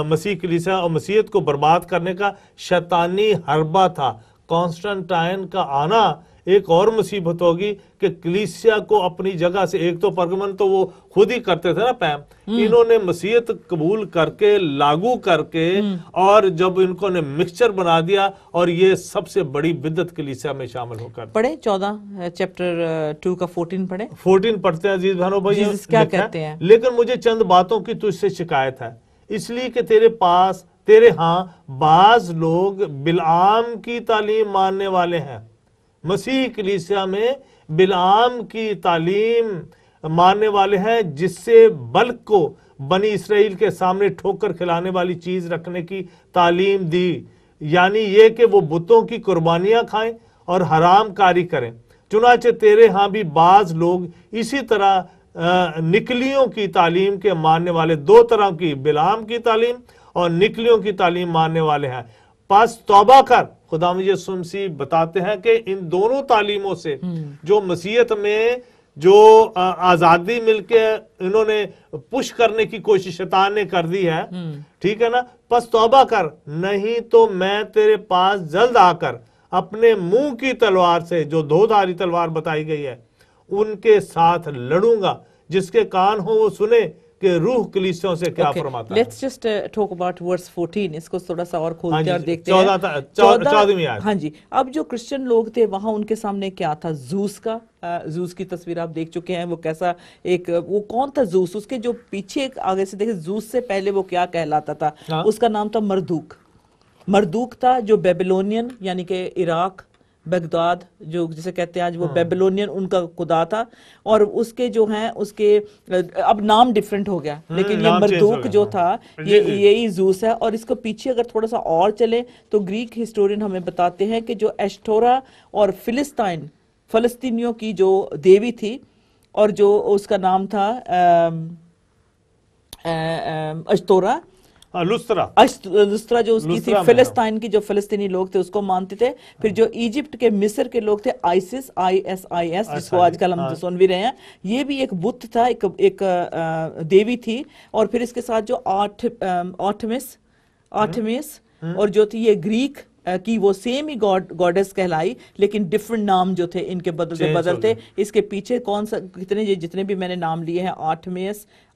[SPEAKER 2] مسیح کلیسیا اور مسیحیت کو برباد کرنے کا شیطانی حربہ تھا. کانسٹنٹائن کا آنا ایک اور مصیبت ہوگی کہ کلیسیا کو اپنی جگہ سے, ایک تو پرگمن تو وہ خود ہی کرتے تھے نا پیم, انہوں نے مسیحیت قبول کر کے, لاگو کر کے, اور جب ان کو نے مکسچر بنا دیا, اور یہ سب سے بڑی بدعت کلیسیا میں شامل ہو کر.
[SPEAKER 1] پڑھیں 14 چیپٹر 2 کا 14 پڑھیں.
[SPEAKER 2] 14 پڑھتے ہیں عزیز بہنوں بھائی.
[SPEAKER 1] کیا کہتے ہیں؟
[SPEAKER 2] لیکن مجھے چند باتوں کی تجھ سے شکایت ہے, اس لیے کہ تیرے ہاں بعض لوگ بلعام کی تعلیم ماننے والے ہیں. مسیح کلیسیا میں بلعام کی تعلیم ماننے والے ہیں, جس سے بلک کو بنی اسرائیل کے سامنے ٹھوکر کھلانے والی چیز رکھنے کی تعلیم دی, یعنی یہ کہ وہ بتوں کی قربانیاں کھائیں اور حرام کاری کریں. چنانچہ تیرے ہاں بھی بعض لوگ اسی طرح نکلیوں کی تعلیم کے ماننے والے, 2 طرح کی, بلعام کی تعلیم اور نکلیوں کی تعلیم ماننے والے ہیں. پس توبہ کر. خدا یسوع مسیح بتاتے ہیں کہ ان دونوں تعلیموں سے جو مسیحیت میں جو آزادی مل کے انہوں نے پش کرنے کی کوشش شیطان نے کر دی ہے, ٹھیک ہے نا, پس توبہ کر, نہیں تو میں تیرے پاس جلد آ کر اپنے منہ کی تلوار سے, جو 2 دھاری تلوار بتائی گئی ہے, ان کے ساتھ لڑوں گا. جس کے کان ہو وہ سنے کہ روح کلیسیوں سے کیا فرماتا ہے.
[SPEAKER 1] Let's just talk about verse 14. اس کو تھوڑا سا اور کھولتے ہیں اور دیکھتے ہیں.
[SPEAKER 2] 14ویں آیت.
[SPEAKER 1] ہاں جی, اب جو کرسچن لوگ تھے وہاں ان کے سامنے کیا تھا؟ زوس کا, زوس کی تصویر آپ دیکھ چکے ہیں, وہ کیسا ایک, وہ کون تھا زوس؟ اس کے جو پیچھے آگے سے دیکھیں, زوس سے پہلے وہ کیا کہلاتا تھا؟ اس کا نام تھا مردوک. مردوک تھا جو بیبلونین, یعنی کہ عراق, بغداد جو جسے کہتے ہیں آج, وہ بیبلونین ان کا خدا تھا. اور اس کے جو ہیں, اس کے اب نام ڈیفرنٹ ہو گیا, لیکن یہ مردوک جو تھا یہی زوس ہے. اور اس کو پیچھے اگر تھوڑا سا اور چلے تو گریک ہسٹورین ہمیں بتاتے ہیں کہ جو ایشٹورا اور فلسطینیوں کی جو دیوی تھی, اور جو اس کا نام تھا اشتورا, لسطرا جو اس کی تھی, فلسطین کی جو فلسطینی لوگ تھے اس کو مانتے تھے. پھر جو ایجپٹ کے مصر کے لوگ تھے, آئسس, ISIS, جس کو آج کل ہم سن بھی رہے ہیں, یہ بھی ایک بت تھا, ایک دیوی تھی. اور پھر اس کے ساتھ جو آرٹمس اور جو تھی یہ گریک کی وہ سیم ہی گاڈس کہلائی, لیکن ڈیفرنٹ نام جو تھے ان کے بدلتے. اس کے پیچھے کون سا, جتنے بھی میں نے نام لیے ہیں, آرٹمس,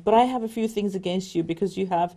[SPEAKER 1] but I have a few things against you because you have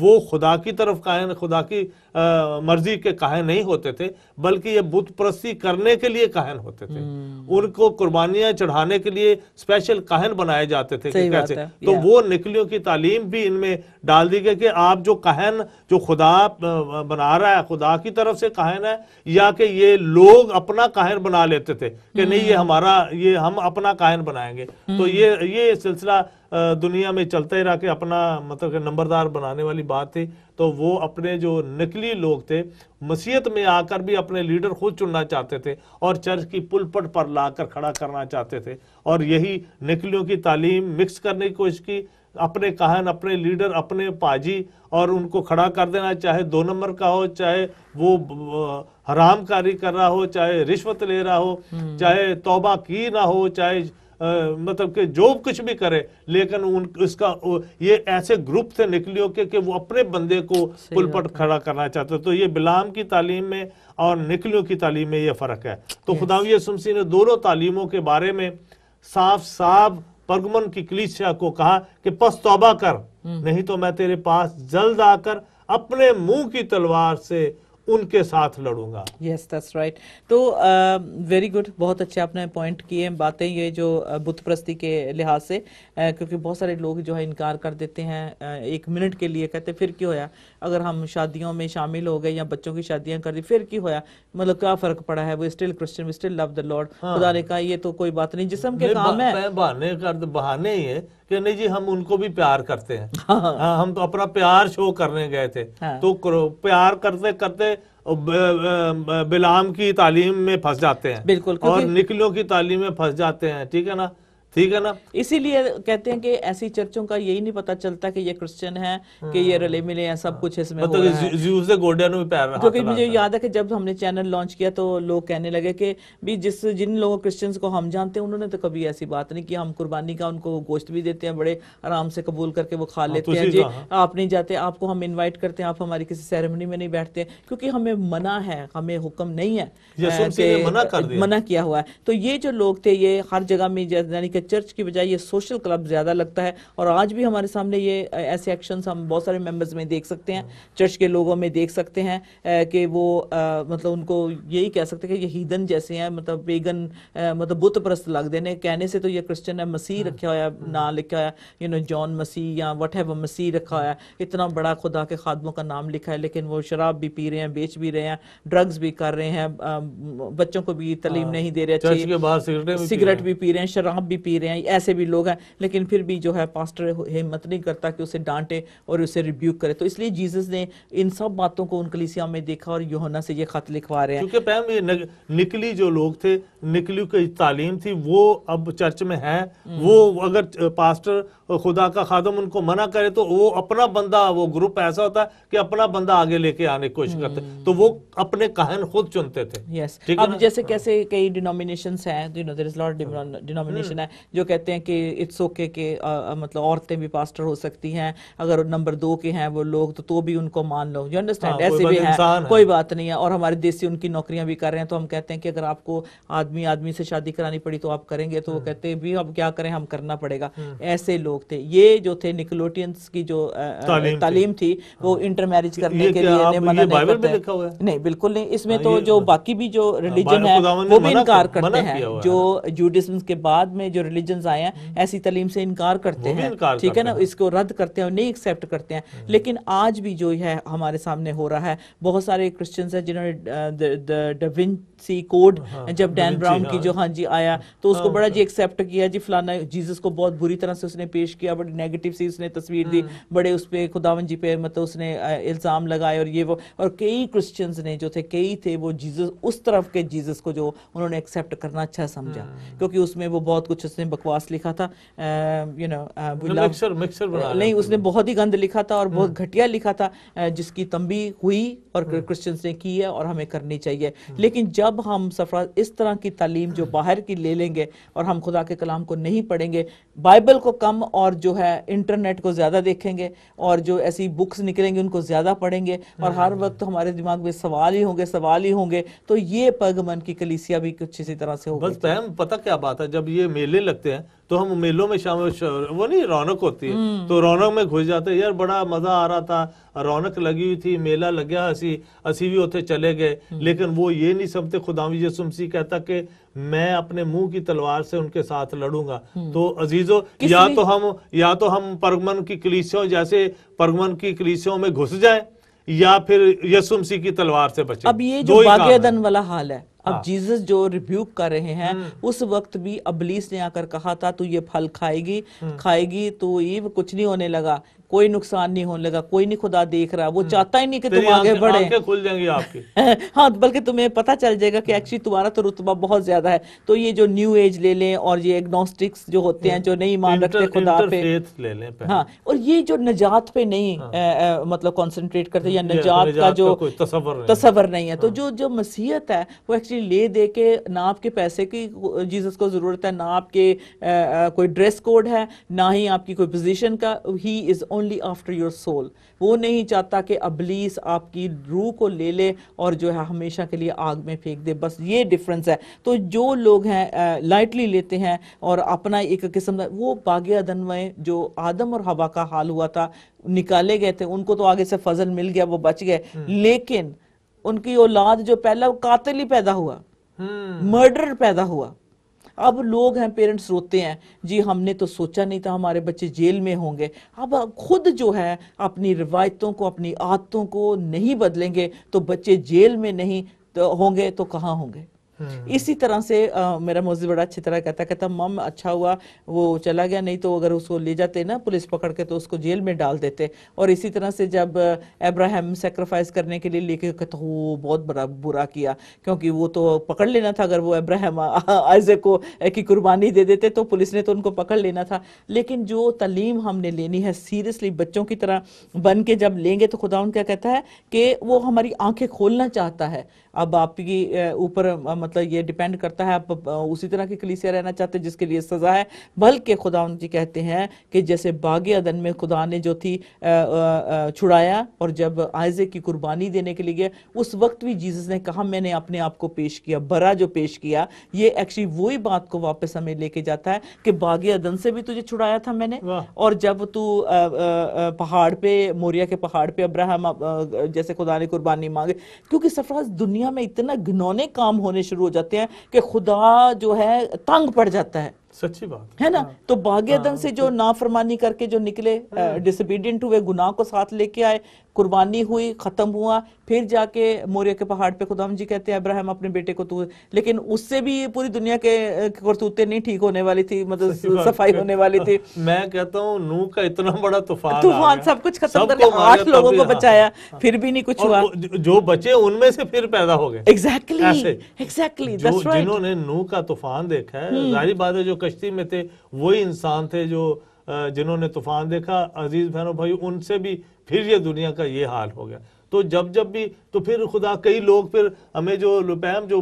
[SPEAKER 2] وہ خدا کی طرف کائن، خدا کی مرضی کے کائن نہیں ہوتے تھے، بلکہ یہ بت پرستی کرنے کے لیے کائن ہوتے تھے. ان کو قربانیاں چڑھانے کے لیے اسپیشل کائن بنائے جاتے تھے کہ کیسے. تو وہ نکلیوں کی تعلیم بھی ان میں ڈال دی گئی کہ آپ جو کائن جو خدا بنا رہا ہے خدا کی طرف سے کائن ہے، یا کہ یہ لوگ اپنا کائن بنا لیتے تھے کہ نہیں یہ ہمارا، یہ ہم اپنا کائن بنائیں گے. تو یہ سلسلہ دنیا میں چلتا ہی رہا کہ اپنا مطلب کہ نمبردار بنانے والی بات تھی. تو وہ اپنے جو نکلی لوگ تھے مسیحیت میں آ کر بھی اپنے لیڈر خود چننا چاہتے تھے اور چرچ کی پلپٹ پر لا کر کھڑا کرنا چاہتے تھے، اور یہی نکلیوں کی تعلیم مکس کرنے کی کوشش کی. اپنے کہن، اپنے لیڈر، اپنے پاجی، اور ان کو کھڑا کر دینا، چاہے 2 نمبر کا ہو، چاہے وہ حرام کاری کر رہا ہو، چاہے رشوت لے رہا ہو، چاہے توبہ کی نہ ہو، چاہے مطلب کہ جو کچھ بھی کرے، لیکن اس کا یہ ایسے گروپ تھے نکلیوں کے کہ وہ اپنے بندے کو پلپٹ کھڑا کرنا چاہتے. تو یہ بلعام کی تعلیم میں اور نکلیوں کی تعلیم میں یہ فرق ہے. تو خداوند یسوع مسیح نے دونوں تعلیموں کے بارے میں صاف صاف پرگمن کی کلیسیا کو کہا کہ پس توبہ کر، نہیں تو میں تیرے پاس جلد آ کر اپنے منہ کی تلوار سے ان کے ساتھ لڑوں گا.
[SPEAKER 1] Yes that's right. تو ویری گڈ، بہت اچھے آپ نے پوائنٹ کیے باتیں یہ جو بت پرستی کے لحاظ سے، کیونکہ بہت سارے لوگ جو ہے انکار کر دیتے ہیں 1 منٹ کے لیے، کہتے پھر کیا ہویا اگر ہم شادیوں میں شامل ہو گئے یا بچوں کی شادیاں کر دی، پھر کی ہویا، مطلب کیا فرق پڑا ہے، وہ still Christian, we still love the Lord. خدا نے کہا یہ تو کوئی بات نہیں، جسم کے کام ہے.
[SPEAKER 2] بہانے ہی ہے کہ نہیں جی ہم ان کو بھی پیار کرتے ہیں. ہم تو اپنا پیار شو کرنے گئے تھے، تو پیار کرتے کرتے بلعام کی تعلیم میں پھنس جاتے ہیں،
[SPEAKER 1] بالکل،
[SPEAKER 2] اور نکلیوں کی تعلیم میں پھنس جاتے ہیں. ٹھیک ہے نا، ٹھیک ہے نا.
[SPEAKER 1] اسی لیے کہتے ہیں کہ ایسی چرچوں کا یہی نہیں پتا چلتا کہ یہ کرسچن ہے، کہ یہ رلے ملے ہیں، سب کچھ اس میں ہو رہا ہے.
[SPEAKER 2] زیوس سے گوڈیا بھی پیار رہا.
[SPEAKER 1] کیونکہ مجھے یاد ہے کہ جب ہم نے چینل لانچ کیا تو لوگ کہنے لگے کہ بھی جن لوگوں کرسچنز کو ہم جانتے ہیں انہوں نے تو کبھی ایسی بات نہیں کی، ہم قربانی کا ان کو گوشت بھی دیتے ہیں، بڑے آرام سے قبول کر کے وہ کھا لیتے ہیں. جی آپ نہیں جاتے، آپ کو ہم انوائٹ کرتے ہیں، آپ ہماری کسی سیریمنی میں نہیں بیٹھتے، کیونکہ ہمیں منع ہے، ہمیں حکم نہیں ہے، منع کیا ہوا ہے. تو یہ جو لوگ تھے یہ ہر جگہ میں، یعنی کہ چرچ کی بجائے یہ سوشل کلب زیادہ لگتا ہے. اور آج بھی ہمارے سامنے یہ ایسے ایکشنز ہم بہت سارے ممبرز میں دیکھ سکتے ہیں، چرچ کے لوگوں میں دیکھ سکتے ہیں کہ وہ مطلب ان کو یہی کہہ سکتے ہیں کہ یہ ہیدن جیسے ہیں، مطلب پیگن، مطلب بت پرست لگ دینے کہنے سے تو یہ کرسچن ہے. مسیح رکھا ہوا ہے، نام لکھا ہوا ہے، جان مسیح یا وٹ ایور مسیح رکھا ہوا ہے، اتنا بڑا خدا کے خادموں کا نام لکھا ہے، لیکن وہ شراب بھی پی رہے ہیں، بیچ بھی رہے ہیں، ڈرگز بھی کر رہے ہیں، بچوں کو بھی تعلیم نہیں دے رہے،
[SPEAKER 2] چرچ کے باہر
[SPEAKER 1] سگریٹ بھی پی رہے ہیں، شراب بھی پی رہے ہیں. ایسے بھی لوگ ہیں، لیکن پھر بھی جو ہے پاسٹر ہمت نہیں کرتا کہ اسے ڈانٹے اور اسے ریبیوک کرے. تو اس لیے جیزس نے ان سب باتوں کو ان کلیسیوں میں دیکھا اور یوحنا سے یہ خط لکھوا رہے ہیں.
[SPEAKER 2] کیونکہ پہم یہ نکلی جو لوگ تھے، نکلیوں کی تعلیم تھی، وہ اب چرچ میں ہے. وہ اگر پاسٹر خدا کا خادم ان کو منع کرے تو وہ اپنا بندہ، وہ گروپ ایسا ہوتا ہے کہ اپنا بندہ آگے لے کے آنے کی کوشش کرتے، تو وہ اپنے کاہن خود چنتے تھے.
[SPEAKER 1] یس. اب جیسے کیسے کئی ڈینومینیشنز ہیں، there is a lot of denomination ہے جو کہتے ہیں کہ اٹس اوکے کہ مطلب عورتیں بھی پاسٹر ہو سکتی ہیں، اگر نمبر 2 کے ہیں وہ لوگ تو بھی ان کو مان لو. یو انڈرسٹینڈ، ایسے بھی ہیں، کوئی بات نہیں ہے. اور ہمارے دیسی ان کی نوکریاں بھی کر رہے ہیں، تو ہم کہتے ہیں کہ اگر آپ کو آدمی سے شادی کرانی پڑی تو آپ کریں گے، تو وہ کہتے ہیں بھی اب کیا کریں، ہم کرنا پڑے گا. ایسے لوگ تھے. یہ جو تھے نکلوٹینز کی جو تعلیم تھی وہ انٹر میرج کرنے کے لیے منع نہیں کرتے. نہیں، بالکل نہیں. اس میں تو جو باقی بھی جو ریلیجن ہے وہ بھی انکار کرتے ہیں. جو جوڈیزم کے بعد میں جو ریلیجنز آئے ہیں ایسی تعلیم سے انکار کرتے ہیں، ٹھیک ہے نا، اس کو رد کرتے ہیں اور نہیں ایکسیپٹ کرتے ہیں. لیکن آج بھی جو ہے ہمارے سامنے ہو رہا ہے، بہت سارے کرسچنز ہیں جنہوں نے ڈا ونسی کوڈ جب ڈین براؤن کی جو آیا تو اس کو بڑا جی ایکسیپٹ کیا، جی فلانا جیزس کو بہت بری طرح سے اس نے پیش کیا، بڑی نیگیٹو سی اس نے تصویر دی، بڑے اس پہ خداوند جی پہ مطلب اس نے الزام لگائے اور یہ وہ. اور کئی کرسچنز نے جو تھے، کئی تھے وہ جیزس، اس طرف کے جیزس کو جو انہوں نے ایکسیپٹ کرنا اچھا سمجھا، کیونکہ اس میں وہ بہت کچھ اس نے بکواس لکھا تھا، نہیں اس نے بہت ہی گند لکھا تھا اور بہت گھٹیا لکھا تھا، جس کی تنبیہ ہوئی اور کرسچنز نے کی ہے اور ہمیں کرنی چاہیے. لیکن جب ہم سفر اس طرح کی تعلیم جو باہر کی لے لیں گے اور ہم خدا کے کلام کو نہیں پڑھیں گے، بائبل کو کم اور جو ہے انٹرنیٹ کو زیادہ دیکھیں گے اور جو ایسی بکس نکلیں گے ان کو زیادہ پڑھیں گے اور ہر وقت ہمارے دماغ میں سوال ہی ہوں گے، تو یہ پرگمن کی کلیسیا بھی کچھ اسی طرح سے ہوگی.
[SPEAKER 2] بس پتہ کیا بات ہے، جب یہ میلے لگتے ہیں تو ہم میلوں میں شامل وہ نہیں رونق ہوتی ہے تو رونق میں گھس جاتے ہیں، یار بڑا مزہ آ رہا تھا، رونق لگی ہوئی تھی، میلہ لگیا، اسی بھی ہوتے چلے گئے، لیکن وہ یہ نہیں سمجھتے خداوند یسوع مسیح کہتا کہ میں اپنے منہ کی تلوار سے ان کے ساتھ لڑوں گا۔ تو عزیزو یا تو ہم پرگمن کی کلیسیوں جیسے پرگمن کی کلیسیوں میں گھس جائیں یا پھر یسوع مسیح کی تلوار سے بچیں۔
[SPEAKER 1] اب یہ جو باغ والا حال ہے، اب جیزس جو ریبیوک کر رہے ہیں، اس وقت بھی ابلیس نے آ کر کہا تھا تو یہ پھل کھائے گی تو یہ کچھ نہیں ہونے لگا، کوئی نقصان نہیں ہونے لگا، کوئی نہیں خدا دیکھ رہا، وہ چاہتا ہی نہیں کہ تم آگے بڑھے،
[SPEAKER 2] آنکھیں کھل جائیں گی آپ کی،
[SPEAKER 1] ہاں بلکہ تمہیں پتہ چل جائے گا کہ ایکچولی تمہارا تو رتبہ بہت زیادہ ہے۔ تو یہ جو نیو ایج لے لیں اور یہ ایگنوسٹکس جو ہوتے ہیں جو نہیں ایمان رکھتے خدا پہ، ہاں، اور یہ جو نجات پہ نہیں مطلب کنسنٹریٹ کرتے یا نجات کا جو تصور نہیں ہے، تو جو مسیحیت ہے وہ ایکچولی لے دے کے نہ آپ کے پیسے کی جیزس کو ضرورت ہے، نہ آپ کے کوئی ڈریس کوڈ ہے، نہ ہی آپ کی کوئی پوزیشن کا، he is only after your soul. وہ نہیں چاہتا کہ ابلیس آپ کی روح کو لے لے اور جو ہے ہمیشہ کے لیے آگ میں پھینک دے، بس یہ ڈیفرنس ہے۔ تو جو لوگ ہیں لائٹلی لیتے ہیں اور اپنا ایک قسم کا، وہ باغ عدن میں جو آدم اور حوا کا حال ہوا تھا، نکالے گئے تھے، ان کو تو آگے سے فضل مل گیا، وہ بچ گئے، لیکن ان کی اولاد جو پہلا قاتل ہی پیدا ہوا، مرڈر پیدا ہوا۔ اب لوگ ہیں، پیرنٹس روتے ہیں، جی ہم نے تو سوچا نہیں تھا ہمارے بچے جیل میں ہوں گے۔ اب خود جو ہے اپنی روایتوں کو، اپنی عادتوں کو نہیں بدلیں گے تو بچے جیل میں نہیں ہوں گے تو کہاں ہوں گے؟ اسی طرح سے میرا موزی بڑا اچھی طرح کہتا مم اچھا ہوا وہ چلا گیا، نہیں تو اگر اس کو لے جاتے نا پولیس پکڑ کے تو اس کو جیل میں ڈال دیتے۔ اور اسی طرح سے جب ابراہیم سیکریفائس کرنے کے لیے لے کے کہتا وہ بہت بڑا برا کیا، کیونکہ وہ تو پکڑ لینا تھا، اگر وہ ابراہیم آئزیک کو کی قربانی دے دیتے تو پولیس نے تو ان کو پکڑ لینا تھا۔ لیکن جو تعلیم ہم نے لینی ہے سیریسلی بچوں کی طرح بن کے جب لیں گے تو خدا ان کیا کہتا ہے کہ وہ ہماری آنکھیں کھولنا چاہتا ہے۔ اب آپ کی اوپر مطلب یہ ڈیپینڈ کرتا ہے آپ اسی طرح کی کلیسیا رہنا چاہتے ہیں جس کے لیے سزا ہے، بلکہ خداوند جی کہتے ہیں کہ جیسے باغ عدن میں خدا نے جو تھی چھڑایا اور جب آئزیک کی قربانی دینے کے لیے گئے اس وقت بھی جیزس نے کہا میں نے اپنے آپ کو پیش کیا، برا جو پیش کیا، یہ ایکچولی وہی بات کو واپس ہمیں لے کے جاتا ہے کہ باغ عدن سے بھی تجھے چھڑایا تھا میں نے، اور جب تو پہاڑ پہ موریا کے پہاڑ پہ ابراہیم جیسے خدا نے قربانی مانگے، کیونکہ سفراز دنیا میں اتنا گھنونے کام ہونے شروع ہو جاتے ہیں کہ خدا جو ہے تنگ پڑ جاتا ہے،
[SPEAKER 2] سچی بات
[SPEAKER 1] ہے نا۔ تو باغ عدن سے جو نافرمانی کر کے جو نکلے، ڈس اوبیڈینٹ ہوئے، گناہ کو ساتھ لے کے آئے، قربانی ہوئی، ختم ہوا، پھر جا کے موریا کے پہاڑ پہ خداوند جی کہتے ہیں ابراہیم اپنے بیٹے کو تو، لیکن اس سے بھی پوری دنیا کے کرتوتیں نہیں ٹھیک ہونے والی تھی، مطلب صفائی ہونے والی تھی۔
[SPEAKER 2] میں کہتا ہوں نوح کا اتنا بڑا طوفان
[SPEAKER 1] سب کچھ ختم کر کے 8 لوگوں کو بچایا، پھر بھی نہیں کچھ ہوا،
[SPEAKER 2] جو بچے ان میں سے پھر پیدا ہو گئے۔
[SPEAKER 1] ایگزیکٹلی
[SPEAKER 2] جنہوں نے نوح کا طوفان دیکھا ہے، ظاہری بات ہے جو کشتی میں تھے وہی انسان تھے جو جنہوں نے طوفان دیکھا۔ عزیز بہنوں بھائی، ان سے بھی پھر یہ دنیا کا یہ حال ہو گیا۔ تو جب بھی تو پھر خدا، کئی لوگ پھر ہمیں جو لپیم جو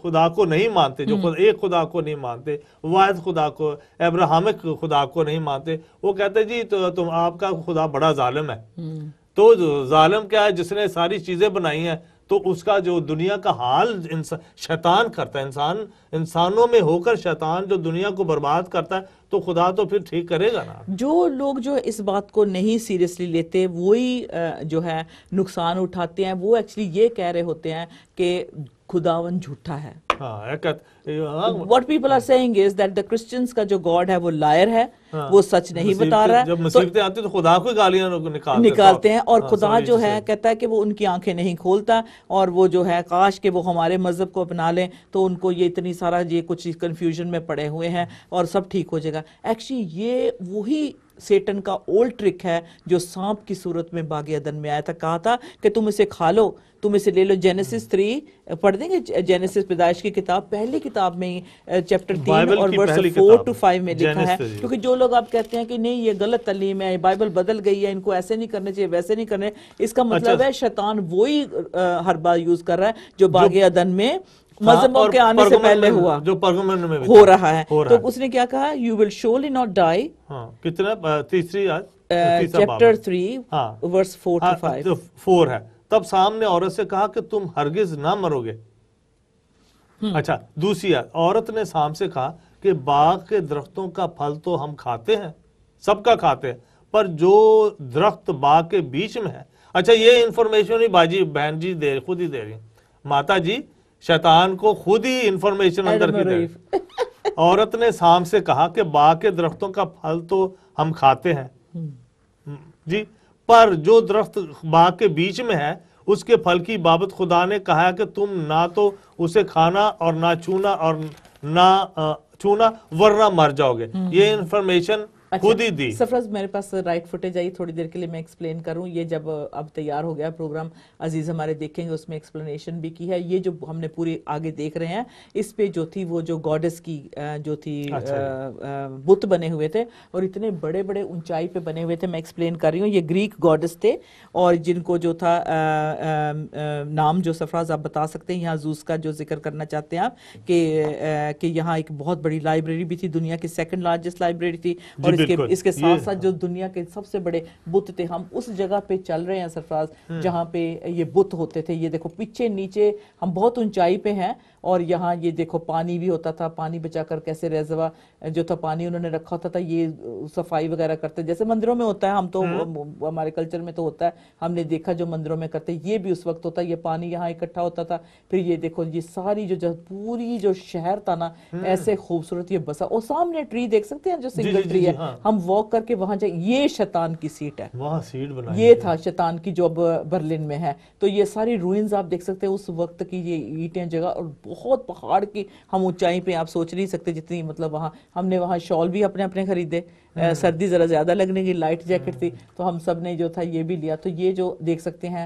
[SPEAKER 2] خدا کو نہیں مانتے، جو ایک خدا کو نہیں مانتے، واحد خدا کو، ابراہمک خدا کو نہیں مانتے، وہ کہتے جی تم آپ کا خدا بڑا ظالم ہے۔ تو ظالم کیا ہے؟ جس نے ساری چیزیں بنائی ہیں، تو اس کا جو دنیا کا حال شیطان کرتا ہے، انسانوں میں ہو کر شیطان جو دنیا کو برباد کرتا ہے، تو خدا تو پھر ٹھیک کرے گا نا۔
[SPEAKER 1] جو لوگ جو اس بات کو نہیں سیریسلی لیتے وہی جو ہے نقصان اٹھاتے ہیں۔ وہ ایکچولی یہ کہہ رہے ہوتے ہیں کہ خداوند جھوٹا ہے۔ What people are saying is that the Christians کا جو گاڈ ہے وہ لائر ہے، وہ سچ نہیں بتا رہا ہے۔
[SPEAKER 2] جب مصیبتیں آتی تو خدا کو گالیاں
[SPEAKER 1] نکالتے ہیں، اور خدا جو ہے کہتا ہے کہ وہ ان کی آنکھیں نہیں کھولتا، اور وہ جو ہے کاش کہ وہ ہمارے مذہب کو اپنا لیں تو ان کو یہ اتنی سارا یہ کچھ کنفیوژن میں پڑے ہوئے ہیں اور سب ٹھیک ہو جائے گا۔ ایکچولی یہ وہی سیٹن کا اولڈ ٹرک ہے جو سانپ کی صورت میں باغ عدن میں آیا تھا، کہا تھا کہ تم اسے کھا لو، تم اسے لے لو۔ جینیسس 3 پڑھ دیں گے، جینیسس پیدائش کی کتاب پہلی کتاب میں چیپٹر 3 اور ورس 4 to 5 میں لکھا ہے۔ کیونکہ جو لوگ آپ کہتے ہیں کہ نہیں یہ غلط تعلیم ہے، بائبل بدل گئی ہے، ان کو ایسے نہیں کرنے چاہیے، ویسے نہیں کرنے، اس کا مطلب ہے شیطان وہی ہر بار یوز کر رہا ہے جو باغ عدن میں مذہبوں کے آنے سے پہلے ہوا،
[SPEAKER 2] جو پرگمن میں
[SPEAKER 1] ہو رہا ہے۔ تو اس نے کیا کہا؟ You will surely not die۔
[SPEAKER 2] کتنا؟ تیسری
[SPEAKER 1] چیپٹر 3 ورس 4 to 5
[SPEAKER 2] 4 ہے۔ تب سامنے عورت سے کہا کہ تم ہرگز نہ مرو گے۔ اچھا، دوسری عورت نے سام سے کہا کہ باغ کے درختوں کا پھل تو ہم کھاتے ہیں، سب کا کھاتے ہیں، پر جو درخت باغ کے بیچ میں ہے. اچھا یہ انفارمیشن ہی باجی بہن جی خود ہی دے رہی ہیں، ماتا جی شیطان کو خود ہی انفارمیشن اندر کی دے رہی. عورت نے سام سے کہا کہ باغ کے درختوں کا پھل تو ہم کھاتے ہیں جی، پر جو درخت باغ کے بیچ میں ہے اس کے پھل کی بابت خدا نے کہا ہے کہ تم نہ تو اسے کھانا اور نہ چھونا اور نہ چھونا ورنہ مر جاؤ گے. یہ انفارمیشن خود ہی دی.
[SPEAKER 1] سرفراز میرے پاس رائٹ فوٹیج آئی تھوڑی دیر کے لیے میں ایکسپلین کروں. یہ جب اب تیار ہو گیا پروگرام عزیز ہمارے دیکھیں گے، اس میں ایکسپلینیشن بھی کی ہے. یہ جو ہم نے پوری آگے دیکھ رہے ہیں اس پہ جو تھی وہ جو گاڈس کی جو تھی بت بنے ہوئے تھے اور اتنے بڑے بڑے اونچائی پہ بنے ہوئے تھے. میں ایکسپلین کر رہی ہوں. یہ گریک گاڈس تھے اور جن کو جو تھا نام جو سرفراز آپ بتا سکتے ہیں. یہاں زوس کا جو ذکر کرنا چاہتے ہیں آپ کہ یہاں ایک بہت بڑی لائبریری بھی تھی، دنیا کی سیکنڈ لارجسٹ لائبریری تھی، اور اس کے ساتھ ساتھ جو دنیا کے سب سے بڑے بت تھے. ہم اس جگہ پہ چل رہے ہیں سرفراز جہاں پہ یہ بت ہوتے تھے. یہ دیکھو پیچھے نیچے ہم بہت اونچائی پہ ہیں اور یہاں یہ دیکھو پانی بھی ہوتا تھا. پانی بچا کر کیسے ریزروا جو تھا پانی انہوں نے رکھا ہوتا تھا. یہ صفائی وغیرہ کرتے جیسے مندروں میں ہوتا ہے. ہم تو ہمارے کلچر میں تو ہوتا ہے، ہم نے دیکھا جو مندروں میں کرتے. یہ بھی اس وقت ہوتا ہے. یہ پانی یہاں اکٹھا ہوتا تھا. پھر یہ دیکھو یہ ساری جو پوری جو شہر تھا نا ایسے خوبصورت یہ بسا. اور سامنے ٹری دیکھ سکتے ہیں جو سنگل ٹری ہے. ہم واک کر کے وہاں جائیں. یہ شیطان کی سیٹ ہے،
[SPEAKER 2] وہاں سیٹ بنائی
[SPEAKER 1] یہ تھا شیطان کی جو اب برلن میں ہے. تو یہ ساری روئنز آپ دیکھ سکتے ہیں اس وقت کی یہ اینٹیں جگہ. اور بہت پہاڑ کی ہم اونچائی پہ آپ سوچ نہیں سکتے جتنی مطلب وہاں ہم نے وہاں شال بھی اپنے خریدے. سردی ذرا زیادہ لگنے کی، لائٹ جیکٹ تھی تو ہم سب نے جو تھا یہ بھی لیا. تو یہ جو دیکھ سکتے ہیں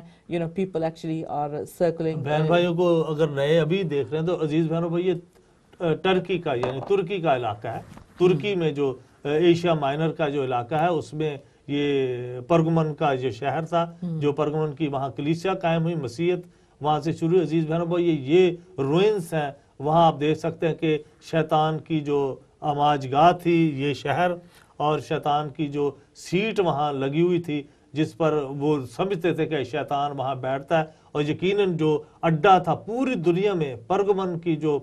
[SPEAKER 1] پیپل ایکچولی آر سرکلنگ.
[SPEAKER 2] بہن بھائیوں کو اگر نئے ابھی دیکھ رہے ہیں تو عزیز بہنوں بھائی یہ ٹرکی کا یعنی ترکی کا علاقہ ہے. ترکی میں جو ایشیا مائنر کا جو علاقہ ہے اس میں یہ پرگمن کا جو شہر تھا، جو پرگمن کی وہاں کلیسیا قائم ہوئی، مسیحیت وہاں سے شروع. عزیز بہنوں بھائی یہ روئنس ہیں. وہاں آپ دیکھ سکتے ہیں کہ شیطان کی جو آماج گاہ تھی یہ شہر، اور شیطان کی جو سیٹ وہاں لگی ہوئی تھی جس پر وہ سمجھتے تھے کہ شیطان وہاں بیٹھتا ہے. اور یقیناً جو اڈا تھا پوری دنیا میں، پرگمن کی جو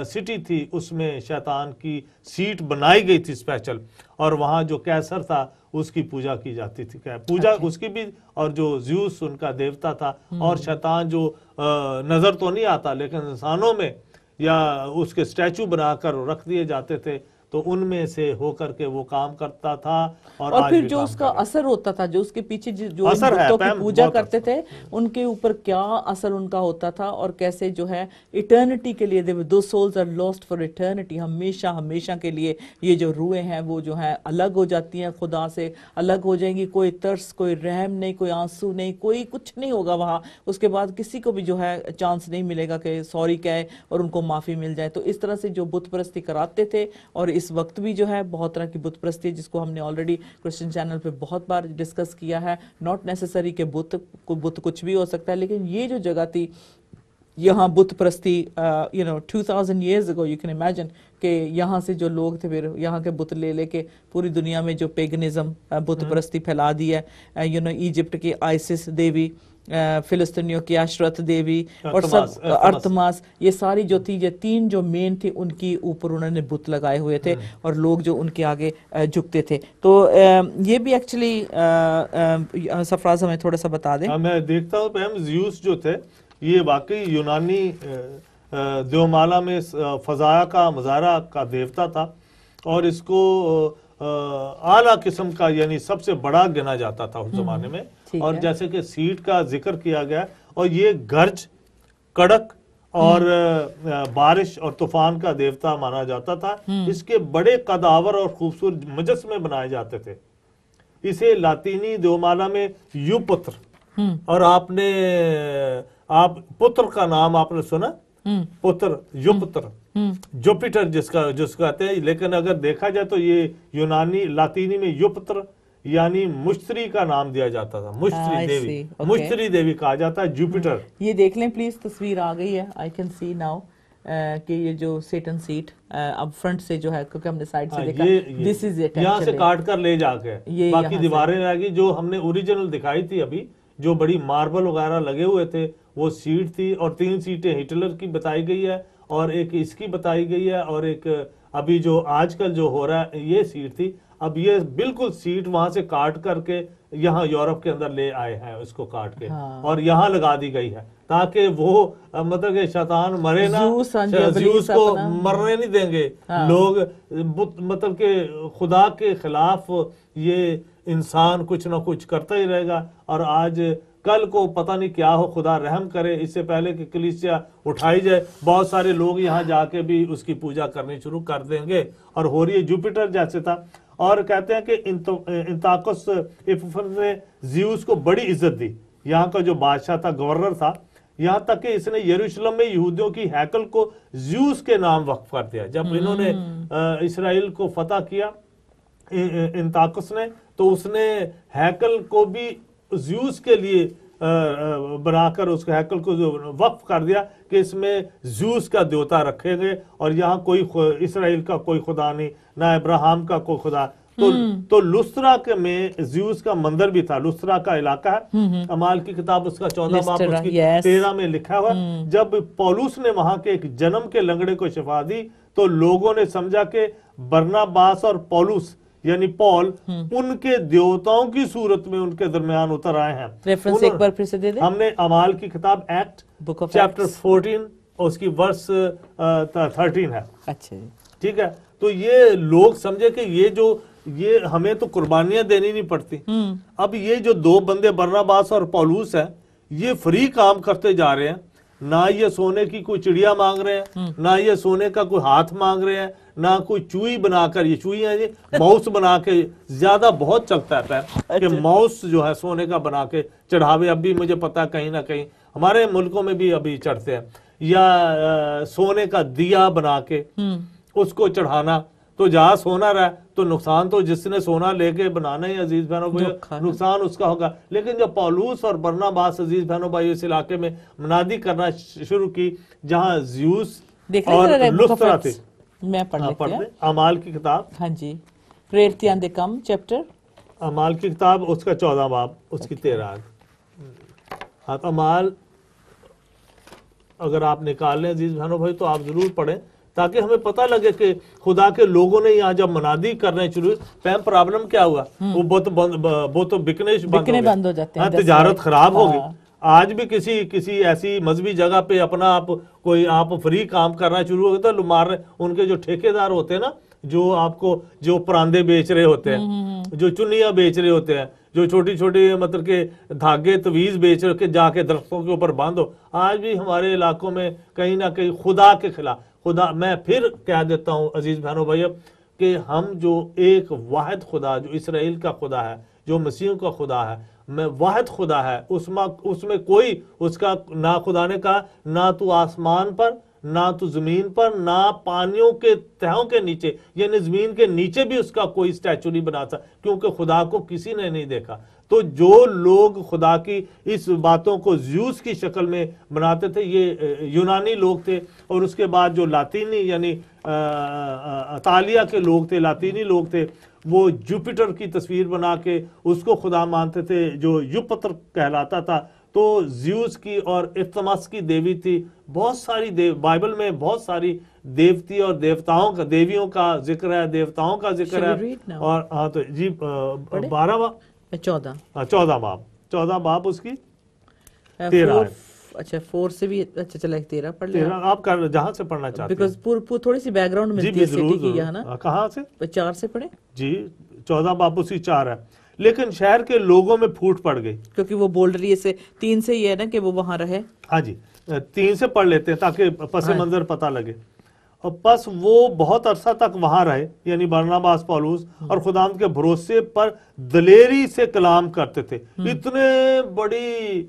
[SPEAKER 2] سٹی تھی اس میں شیطان کی سیٹ بنائی گئی تھی اسپیشل. اور وہاں جو کیسر تھا اس کی پوجا کی جاتی تھی، پوجا اس کی بھی. اور جو زیوس ان کا دیوتا تھا. اور شیطان جو نظر تو نہیں آتا لیکن انسانوں میں یا اس کے اسٹیچو بنا کر رکھ دیے جاتے تھے تو ان میں سے ہو کر کے وہ کام کرتا تھا. اور
[SPEAKER 1] پھر جو اس کا اثر ہوتا تھا، جو اس کے پیچھے جو بتوں کی پوجا کرتے تھے ان کے اوپر کیا اثر ان کا ہوتا تھا اور کیسے جو ہے ایٹرنٹی کے لیے those souls are lost for eternity، ہمیشہ ہمیشہ کے لیے یہ جو روحیں ہیں وہ جو ہیں الگ ہو جاتی ہیں، خدا سے الگ ہو جائیں گی. کوئی ترس، کوئی رحم نہیں، کوئی آنسو نہیں، کوئی کچھ نہیں ہوگا وہاں. اس کے بعد کسی کو بھی جو ہے چانس نہیں ملے گا کہ سوری کہے اور ان کو معافی مل جائے. تو اس طرح سے جو بت پرستی کراتے تھے، اور اس وقت بھی جو ہے بہت طرح کی بت پرستی جس کو ہم نے آلریڈی کرسچن چینل پہ بہت بار ڈسکس کیا ہے. ناٹ نیسیسری کہ بت کچھ بھی ہو سکتا ہے، لیکن یہ جو جگہ تھی یہاں بت پرستی 2000 years ago you can imagine کہ یہاں سے جو لوگ تھے پھر یہاں کے بت لے کے پوری دنیا میں جو پیگنزم بت پرستی پھیلا دی ہے. ایجپٹ کی آئسس دیوی، فلسطینیوں کی عشرت دیوی اور سب ارتماس، یہ ساری جو تھی یہ تین جو مین تھی ان کی اوپر انہوں نے بت لگائے ہوئے تھے اور لوگ جو ان کے آگے جھکتے تھے. تو یہ بھی ایکچولی سفراز ہمیں تھوڑا سا بتا دیں.
[SPEAKER 2] میں دیکھتا ہوں پہم زیوس جو تھے یہ واقعی یونانی دیومالا میں فضایا کا مظاہرہ کا دیوتا تھا اور اس کو اعلیٰ قسم کا یعنی سب سے بڑا گنا جاتا تھا اس زمانے میں. اور جیسے کہ سیٹ کا ذکر کیا گیا اور یہ گرج، کڑک اور بارش اور طوفان کا دیوتا مانا جاتا تھا. اس کے بڑے قداور اور خوبصورت مجسمے بنائے جاتے تھے. اسے لاطینی دیومالا میں یوپتر، اور آپ پتر کا نام آپ نے سنا، پتر یوپتر، جوپیٹر جس کا کہتے ہیں. لیکن اگر دیکھا جائے تو یہ یونانی لاطینی میں یوپتر یعنی مشتری کا نام دیا جاتا تھا. مشتری دیوی، مشتری دیوی کہا جاتا ہے جوپیٹر.
[SPEAKER 1] یہ دیکھ لیں پلیز، تصویر آ گئی ہے. آئی کین سی ناؤ کہ یہ جو سیٹن سیٹ اب فرنٹ سے جو ہے کیونکہ ہم نے سائڈ سے دیکھا دس از اٹ،
[SPEAKER 2] یہاں سے کاٹ کر لے جا کے باقی دیواریں رہ گئی. جو ہم نے اوریجنل دکھائی تھی ابھی جو بڑی ماربل وغیرہ لگے ہوئے تھے وہ سیٹ تھی. اور 3 سیٹیں ہٹلر کی بتائی گئی ہے اور ایک اس کی بتائی گئی ہے اور ایک ابھی جو آج کل جو ہو رہا ہے یہ سیٹ تھی، اب یہ بالکل سیٹ وہاں سے کاٹ کر کے یہاں یورپ کے اندر لے آئے ہیں اس کو کاٹ کے، اور یہاں لگا دی گئی ہے تاکہ وہ مطلب کہ شیطان مرے نا، زیوس کو مرنے نہیں دیں گے لوگ، مطلب کہ خدا کے خلاف یہ انسان کچھ نہ کچھ کرتا ہی رہے گا، اور آج کل کو پتہ نہیں کیا ہو، خدا رحم کرے، اس سے پہلے کہ کلیسیا اٹھائی جائے بہت سارے لوگ یہاں جا کے بھی اس کی پوجا کرنی شروع کر دیں گے، اور ہو رہی ہے جوپیٹر جیسے تھا۔ اور کہتے ہیں کہ انتاکس ایپیفنس نے زیوس کو بڑی عزت دی، یہاں کا جو بادشاہ تھا، گورنر تھا، یہاں تک کہ اس نے یروشلم میں یہودیوں کی ہیکل کو زیوس کے نام وقف کر دیا۔ جب انہوں نے اسرائیل کو فتح کیا انتاکس نے، تو اس نے ہیکل کو بھی زیوس کے لیے بنا کر اس ہیکل کو وقف کر دیا کہ اس میں زیوس کا دیوتا رکھے گئے، اور یہاں کوئی اسرائیل کا کوئی خدا نہیں، نہ ابراہیم کا کوئی خدا۔ تو لسطرا کے میں زیوس کا مندر بھی تھا، لسطرا کا علاقہ ہے، اعمال کی کتاب اس کا 14 باب اس کی 13 میں لکھا ہوا۔ جب پولس نے وہاں کے ایک جنم کے لنگڑے کو شفا دی تو لوگوں نے سمجھا کہ برناباس اور پولس یعنی پول ان کے دیوتاؤں کی صورت میں ان کے درمیان اتر آئے ہیں۔
[SPEAKER 1] ریفرنس ایک بار پھر سے دے دیں۔
[SPEAKER 2] ہم نے اعمال کی کتاب ایکٹ چیپٹر 14 اس کی ورس 13 ہے۔
[SPEAKER 1] اچھا
[SPEAKER 2] ٹھیک ہے، تو یہ لوگ سمجھے کہ یہ ہمیں تو قربانیاں دینی نہیں پڑتی، اب یہ جو دو بندے برناباس اور پولوس ہیں یہ فری کام کرتے جا رہے ہیں، نہ یہ سونے کی کوئی چڑیا مانگ رہے ہیں، نہ یہ سونے کا کوئی ہاتھ مانگ رہے ہیں، نہ کوئی چوئی بنا کر، یہ چوئی ہیں ماؤس بنا کے، زیادہ بہت چلتا ہے کہ ماؤس جو ہے سونے کا بنا کے چڑھاوے، اب بھی مجھے پتا کہیں نہ کہیں ہمارے ملکوں میں بھی ابھی چڑھتے ہیں، یا سونے کا دیا بنا کے اس کو چڑھانا، تو جہاں سونا رہا تو نقصان تو جس نے سونا لے کے بنانا ہی عزیز بہنوں بھائی، نقصان اس کا ہوگا۔ لیکن جب پولوس اور برناباس عزیز بہنوں بھائی اس علاقے میں منادی کرنا شروع کی جہاں زیوس اور لسطرا تھے،
[SPEAKER 1] میں پڑھ لیتی ہوں
[SPEAKER 2] اعمال کی کتاب،
[SPEAKER 1] ہاں جی، پریرتیاں دے کم چیپٹر،
[SPEAKER 2] اعمال کی کتاب اس کا 14 باب اس کی 13 آیت۔ اعمال اگر آپ نکال لیں عزیز بہنوں بھائی تو آپ ضرور پڑھیں تاکہ ہمیں پتہ لگے کہ خدا کے لوگوں نے یہاں جب منادی کرنے شروع، پہم پرابلم کیا ہوا، وہ بہت بکنے بند ہو جاتے ہیں، تجارت خراب ہوگی۔ آج بھی کسی ایسی مذہبی جگہ پہ اپنا کوئی آپ فری کام کرنا شروع ہوگا تو مار رہے، ان کے جو ٹھیکیدار ہوتے ہیں نا، جو آپ کو جو پراندے بیچ رہے ہوتے ہیں، جو چنیاں بیچ رہے ہوتے ہیں، جو چھوٹی چھوٹی مطلب کہ دھاگے تویز بیچ رہے کے جا کے درختوں کے اوپر باندھو، آج بھی ہمارے علاقوں میں کہیں نہ کہیں خدا کے خلاف، خدا، میں پھر کہہ دیتا ہوں عزیز بہنوں بھائیو کہ ہم جو ایک واحد خدا، جو اسرائیل کا خدا ہے، جو مسیحوں کا خدا ہے، میں واحد خدا ہے، اس میں کوئی اس کا، نہ خدا نے کہا نہ تو آسمان پر، نہ تو زمین پر، نہ پانیوں کے تہوں کے نیچے، یعنی زمین کے نیچے بھی اس کا کوئی اسٹیچو نہیں بنا سکتا، کیونکہ خدا کو کسی نے نہیں دیکھا۔ تو جو لوگ خدا کی اس باتوں کو زیوس کی شکل میں بناتے تھے یہ یونانی لوگ تھے، اور اس کے بعد جو لاطینی یعنی اطالیہ کے لوگ تھے، لاطینی لوگ تھے، وہ جوپیٹر کی تصویر بنا کے اس کو خدا مانتے تھے جو یوپتر کہلاتا تھا۔ تو زیوس کی اور ارتمس کی دیوی تھی، بہت ساری بائبل میں بہت ساری دیوتی اور دیوتاؤں کا، دیویوں کا ذکر ہے، دیوتاؤں کا ذکر ہے۔ اور ہاں تو جی 14 باب اس کی 13
[SPEAKER 1] اچھا 4 سے بھی، اچھا چلا 13 پڑھ لیں
[SPEAKER 2] آپ جہاں سے پڑھنا چاہتے ہیں،
[SPEAKER 1] بیکاز تھوڑی سی بیک گراؤنڈ ملتی ہے سٹی کی یہاں نا۔
[SPEAKER 2] کہاں سے؟
[SPEAKER 1] 4 سے پڑھیں
[SPEAKER 2] جی، 14 باب اس کی 4 ہے۔ لیکن شہر کے لوگوں میں پھوٹ پڑ گئی،
[SPEAKER 1] کیونکہ وہ بول رہی ہے 3 سے یہ ہے نا کہ وہ وہاں رہے۔
[SPEAKER 2] ہاں جی 3 سے پڑھ لیتے ہیں تاکہ پس منظر پتہ لگے۔ اور پس وہ بہت عرصہ تک وہاں رہے، یعنی برناباس پولوس، اور خداوند کے بھروسے پر دلیری سے کلام کرتے تھے۔ اتنے بڑی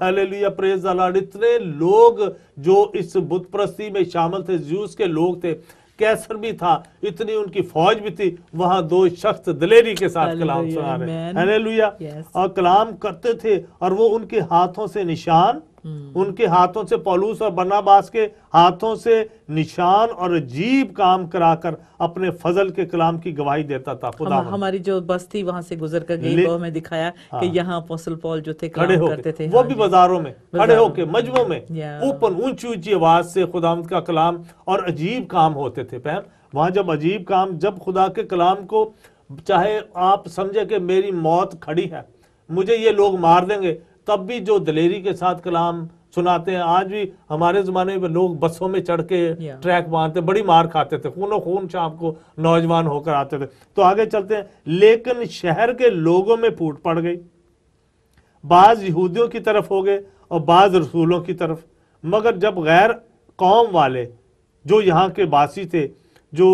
[SPEAKER 2] ہیلیلویا پریز دی لارڈ، اتنے لوگ جو اس بت پرستی میں شامل تھے، زیوس کے لوگ تھے، کیسر بھی تھا، اتنی ان کی فوج بھی تھی، وہاں 2 شخص دلیری کے ساتھ کلام سنا رہے ہیں، ہیلیلویا، اور کلام کرتے تھے، اور وہ ان کے ہاتھوں سے نشان ان کے ہاتھوں سے، پولوس اور برناباس کے ہاتھوں سے نشان اور عجیب کام کرا کر اپنے فضل کے کلام کی گواہی دیتا تھا خدا
[SPEAKER 1] ہماری جو بس تھی وہاں سے گزر کر گئی تو ہمیں دکھایا کہ یہاں اپوسٹل پال جو تھے
[SPEAKER 2] کھڑے
[SPEAKER 1] کلام
[SPEAKER 2] ہو
[SPEAKER 1] کرتے تھے،
[SPEAKER 2] وہ بھی بازاروں میں کھڑے ہو کے مجمعوں میں
[SPEAKER 1] Yeah.
[SPEAKER 2] اوپن اونچی اونچی آواز سے خداوند کا کلام اور عجیب کام ہوتے تھے. وہاں جب عجیب کام، جب خدا کے کلام کو، چاہے آپ سمجھے کہ میری موت کھڑی ہے، مجھے یہ لوگ مار دیں گے، تب بھی جو دلیری کے ساتھ کلام سناتے ہیں. آج بھی ہمارے زمانے میں لوگ بسوں میں چڑھ کے ٹریک باندھتے، بڑی مار کھاتے تھے، خون و خون شام کو نوجوان ہو کر آتے تھے. تو آگے چلتے ہیں. لیکن شہر کے لوگوں میں پھوٹ پڑ گئی، بعض یہودیوں کی طرف ہو گئے اور بعض رسولوں کی طرف. مگر جب غیر قوم والے جو یہاں کے باسی تھے، جو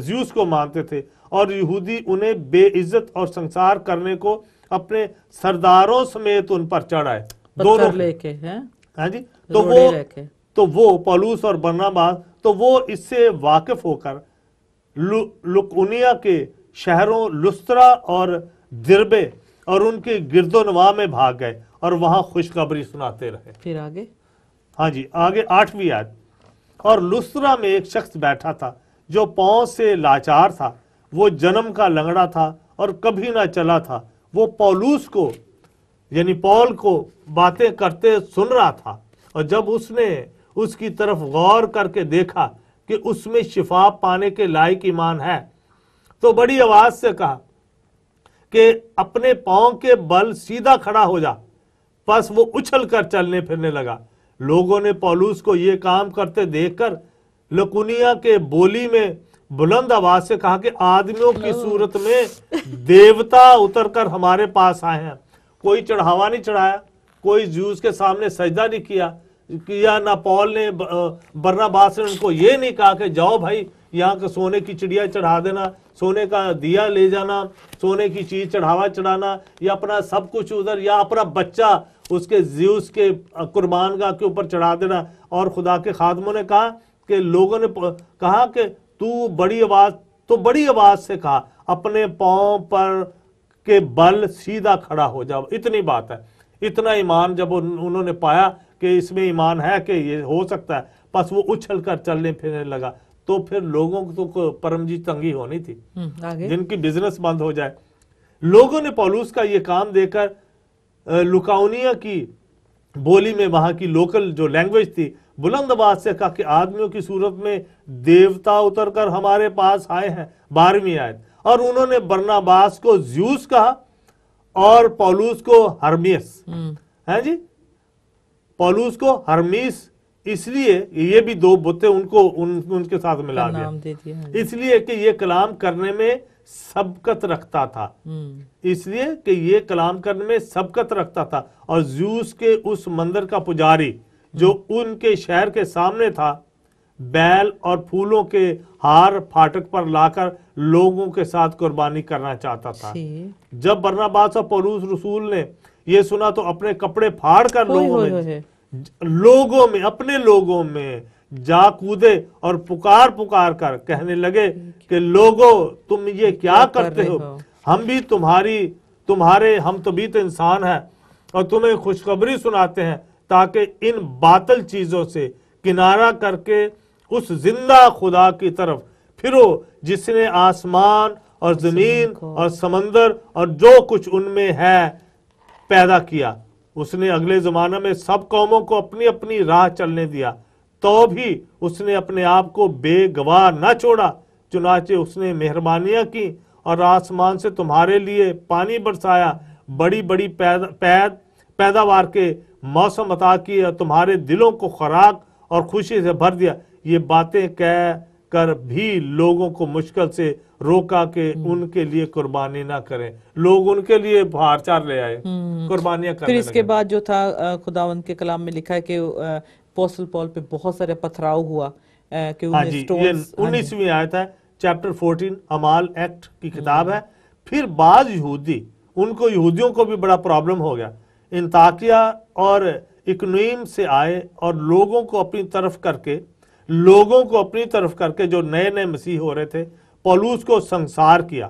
[SPEAKER 2] زیوس کو مانتے تھے، اور یہودی انہیں بے عزت اور سنسار کرنے کو اپنے سرداروں سمیت ان پر چڑھ آئے، دونوں
[SPEAKER 1] لے کے ہیں،
[SPEAKER 2] ہاں جی.
[SPEAKER 1] تو
[SPEAKER 2] وہ پولوس اور برناباس تو وہ اس سے واقف ہو کر لکونیا کے شہروں لسترا اور دربے اور ان کے گرد و نواح میں بھاگ گئے اور وہاں خوشخبری سناتے رہے.
[SPEAKER 1] پھر آگے،
[SPEAKER 2] ہاں جی، آگے 8ویں آیت. اور لسترا میں ایک شخص بیٹھا تھا جو پاؤں سے لاچار تھا، وہ جنم کا لنگڑا تھا اور کبھی نہ چلا تھا. وہ پولوس کو یعنی پول کو باتیں کرتے سن رہا تھا، اور جب اس نے اس کی طرف غور کر کے دیکھا کہ اس میں شفا پانے کے لائق ایمان ہے، تو بڑی آواز سے کہا کہ اپنے پاؤں کے بل سیدھا کھڑا ہو جا. پس وہ اچھل کر چلنے پھرنے لگا. لوگوں نے پولوس کو یہ کام کرتے دیکھ کر لکونیا کے بولی میں بلند آواز سے کہا کہ آدمیوں کی صورت میں دیوتا اتر کر ہمارے پاس آئے ہیں. کوئی چڑھاوا نہیں چڑھایا، کوئی زیوس کے سامنے سجدہ نہیں کیا نہ پول نے برناباس نے ان کو یہ نہیں کہا کہ جاؤ بھائی یہاں کا سونے کی چڑیا چڑھا دینا، سونے کا دیا لے جانا، سونے کی چیز چڑھاوا چڑھانا، یا اپنا سب کچھ ادھر، یا اپنا بچہ اس کے زیوس کے قربان گاہ کے اوپر چڑھا دینا. اور خدا کے خادموں نے کہا کہ لوگوں نے کہا کہ تو بڑی آواز سے کہا اپنے پاؤں پر کے بل سیدھا کھڑا ہو جاؤ. اتنی بات ہے. اتنا ایمان جب انہوں نے پایا کہ اس میں ایمان ہے کہ یہ ہو سکتا ہے، پس وہ اچھل کر چلنے پھرنے لگا. تو پھر لوگوں کو پرمجی تنگی ہونی تھی، جن کی بزنس بند ہو جائے. لوگوں نے پولوس کا یہ کام دیکھ کر لکاونیا کی بولی میں، وہاں کی لوکل جو لینگویج تھی، بلند آواز سے کہا کہ آدمیوں کی صورت میں دیوتا اتر کر ہمارے پاس آئے ہیں. 12ویں آیت. اور انہوں نے برناباس کو زیوس کہا اور پولوس کو ہرمیس. ہے جی، پولوس کو ہرمیس اس لیے، یہ بھی دو بتیں ان کو ان کے ساتھ ملا دیا، اس لیے کہ یہ کلام کرنے میں سبقت رکھتا تھا. اس لیے کہ یہ کلام کرنے میں سبقت رکھتا تھا. اور زیوس کے اس مندر کا پجاری جو ان کے شہر کے سامنے تھا، بیل اور پھولوں کے ہار پھاٹک پر لا کر لوگوں کے ساتھ قربانی کرنا چاہتا تھا. جب برناباس اور پولوس رسول نے یہ سنا تو اپنے کپڑے پھاڑ کر اپنے لوگوں میں جا کودے اور پکار کر کہنے لگے کہ لوگو تم یہ کیا کرتے ہو؟ ہم بھی تمہارے ہم طبیعت انسان ہیں اور تمہیں خوشخبری سناتے ہیں تاکہ ان باطل چیزوں سے کنارہ کر کے اس زندہ خدا کی طرف پھرو جس نے آسمان اور زمین اور سمندر اور جو کچھ ان میں ہے پیدا کیا. اس نے اگلے زمانہ میں سب قوموں کو اپنی اپنی راہ چلنے دیا، تو بھی اس نے اپنے آپ کو بے گواہ نہ چھوڑا. چنانچہ اس نے مہربانیاں کی اور آسمان سے تمہارے لیے پانی برسایا، بڑی بڑی پیداوار کے موسم عطا کیے اور تمہارے دلوں کو خوراک اور خوشی سے بھر دیا. یہ باتیں کہہ کر بھی لوگوں کو مشکل سے روکا کہ ان کے لیے قربانی نہ کریں. لوگ ان کے لیے بہار چار لے آئے، قربانیاں کرنے
[SPEAKER 1] پھر اس کے بعد جو تھا خداوند کے کلام میں لکھا ہے کہ اپوسٹل پال پہ بہت سارے پتھراؤ ہوا کہ
[SPEAKER 2] ہاں جی، یہ 19ویں آیت ہے، چیپٹر 14 اعمال ایکٹ کی کتاب ہے. پھر بعض یہودیوں کو بھی بڑا پرابلم ہو گیا. انطاکیہ اور اکنویم سے آئے اور لوگوں کو اپنی طرف کر کے جو نئے نئے مسیح ہو رہے تھے، پولوس کو سنسار کیا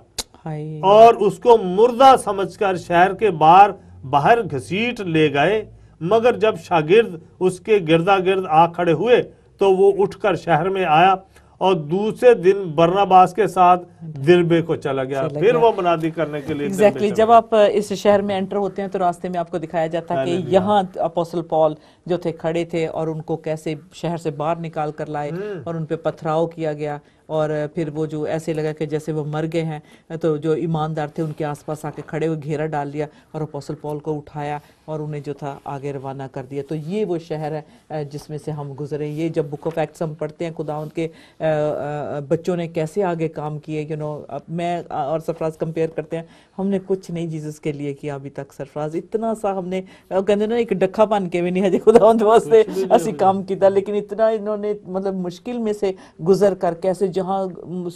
[SPEAKER 2] اور اس کو مردہ سمجھ کر شہر کے باہر گھسیٹ لے گئے مگر جب شاگرد اس کے گردا گرد آ کھڑے ہوئے تو وہ اٹھ کر شہر میں آیا اور دوسرے دن برناباس کے ساتھ دربے کو چلا گیا، پھر وہ منادی کرنے کے لیے
[SPEAKER 1] ایگزیکٹلی جب آپ اس شہر میں انٹر ہوتے ہیں تو راستے میں آپ کو دکھایا جاتا کہ یہاں اپوسل پال جو تھے کھڑے تھے اور ان کو کیسے شہر سے باہر نکال کر لائے اور ان پہ پتھراؤ کیا گیا، اور پھر وہ جو ایسے لگا کہ جیسے وہ مر گئے ہیں، تو جو ایماندار تھے ان کے آس پاس آ کے کھڑے ہوئے گھیرا ڈال لیا اور اپوسل پال کو اٹھایا اور انہیں جو تھا آگے روانہ کر دیا۔ تو یہ وہ شہر ہے جس میں سے ہم گزرے۔ یہ جب بک آف ایکٹس ہم پڑھتے ہیں خداوند کے بچوں نے کیسے آگے کام کیے، میں اور سرفراز کمپیئر کرتے ہیں، ہم نے کچھ نہیں جیسس کے لیے کیا ابھی تک۔ سرفراز اتنا سا ہم نے کہتے نا ایک ڈکھا پن کے بھی نہیں ہے خداوند واسطے اسی کام کیتا، لیکن اتنا انہوں نے مطلب مشکل میں سے گزر کر کیسے جہاں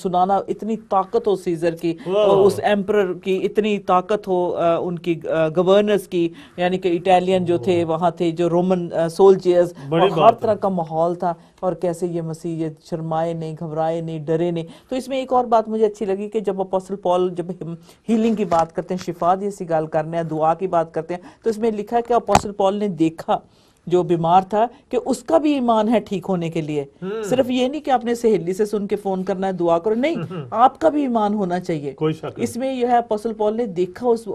[SPEAKER 1] سنانا اتنی طاقت ہو سیزر کی اور اس ایمپرر کی اتنی طاقت ہو، ان کی گورنرز کی، یعنی کہ اٹالین جو تھے وہاں تھے، جو رومن سولجرز، ہر طرح کا ماحول تھا، اور کیسے یہ مسیح شرمائے نہیں، گھبرائے نہیں، ڈرے نہیں۔ تو اس میں ایک اور بات مجھے اچھی لگی کہ جب اپوسل پال جب ہیلنگ کی بات کرتے ہیں، شفا دی سی گال کرنے ہیں، دعا کی بات کرتے ہیں، تو اس میں لکھا ہے کہ اپوسل پال نے دیکھا جو بیمار تھا کہ اس کا بھی ایمان ہے ٹھیک ہونے کے لیے۔ صرف یہ نہیں کہ آپ نے سہیلی سے سن کے فون کرنا ہے دعا کرو، نہیں، آپ کا بھی ایمان ہونا چاہیے۔ اس میں یہ ہے اپوسل پال نے دیکھا اس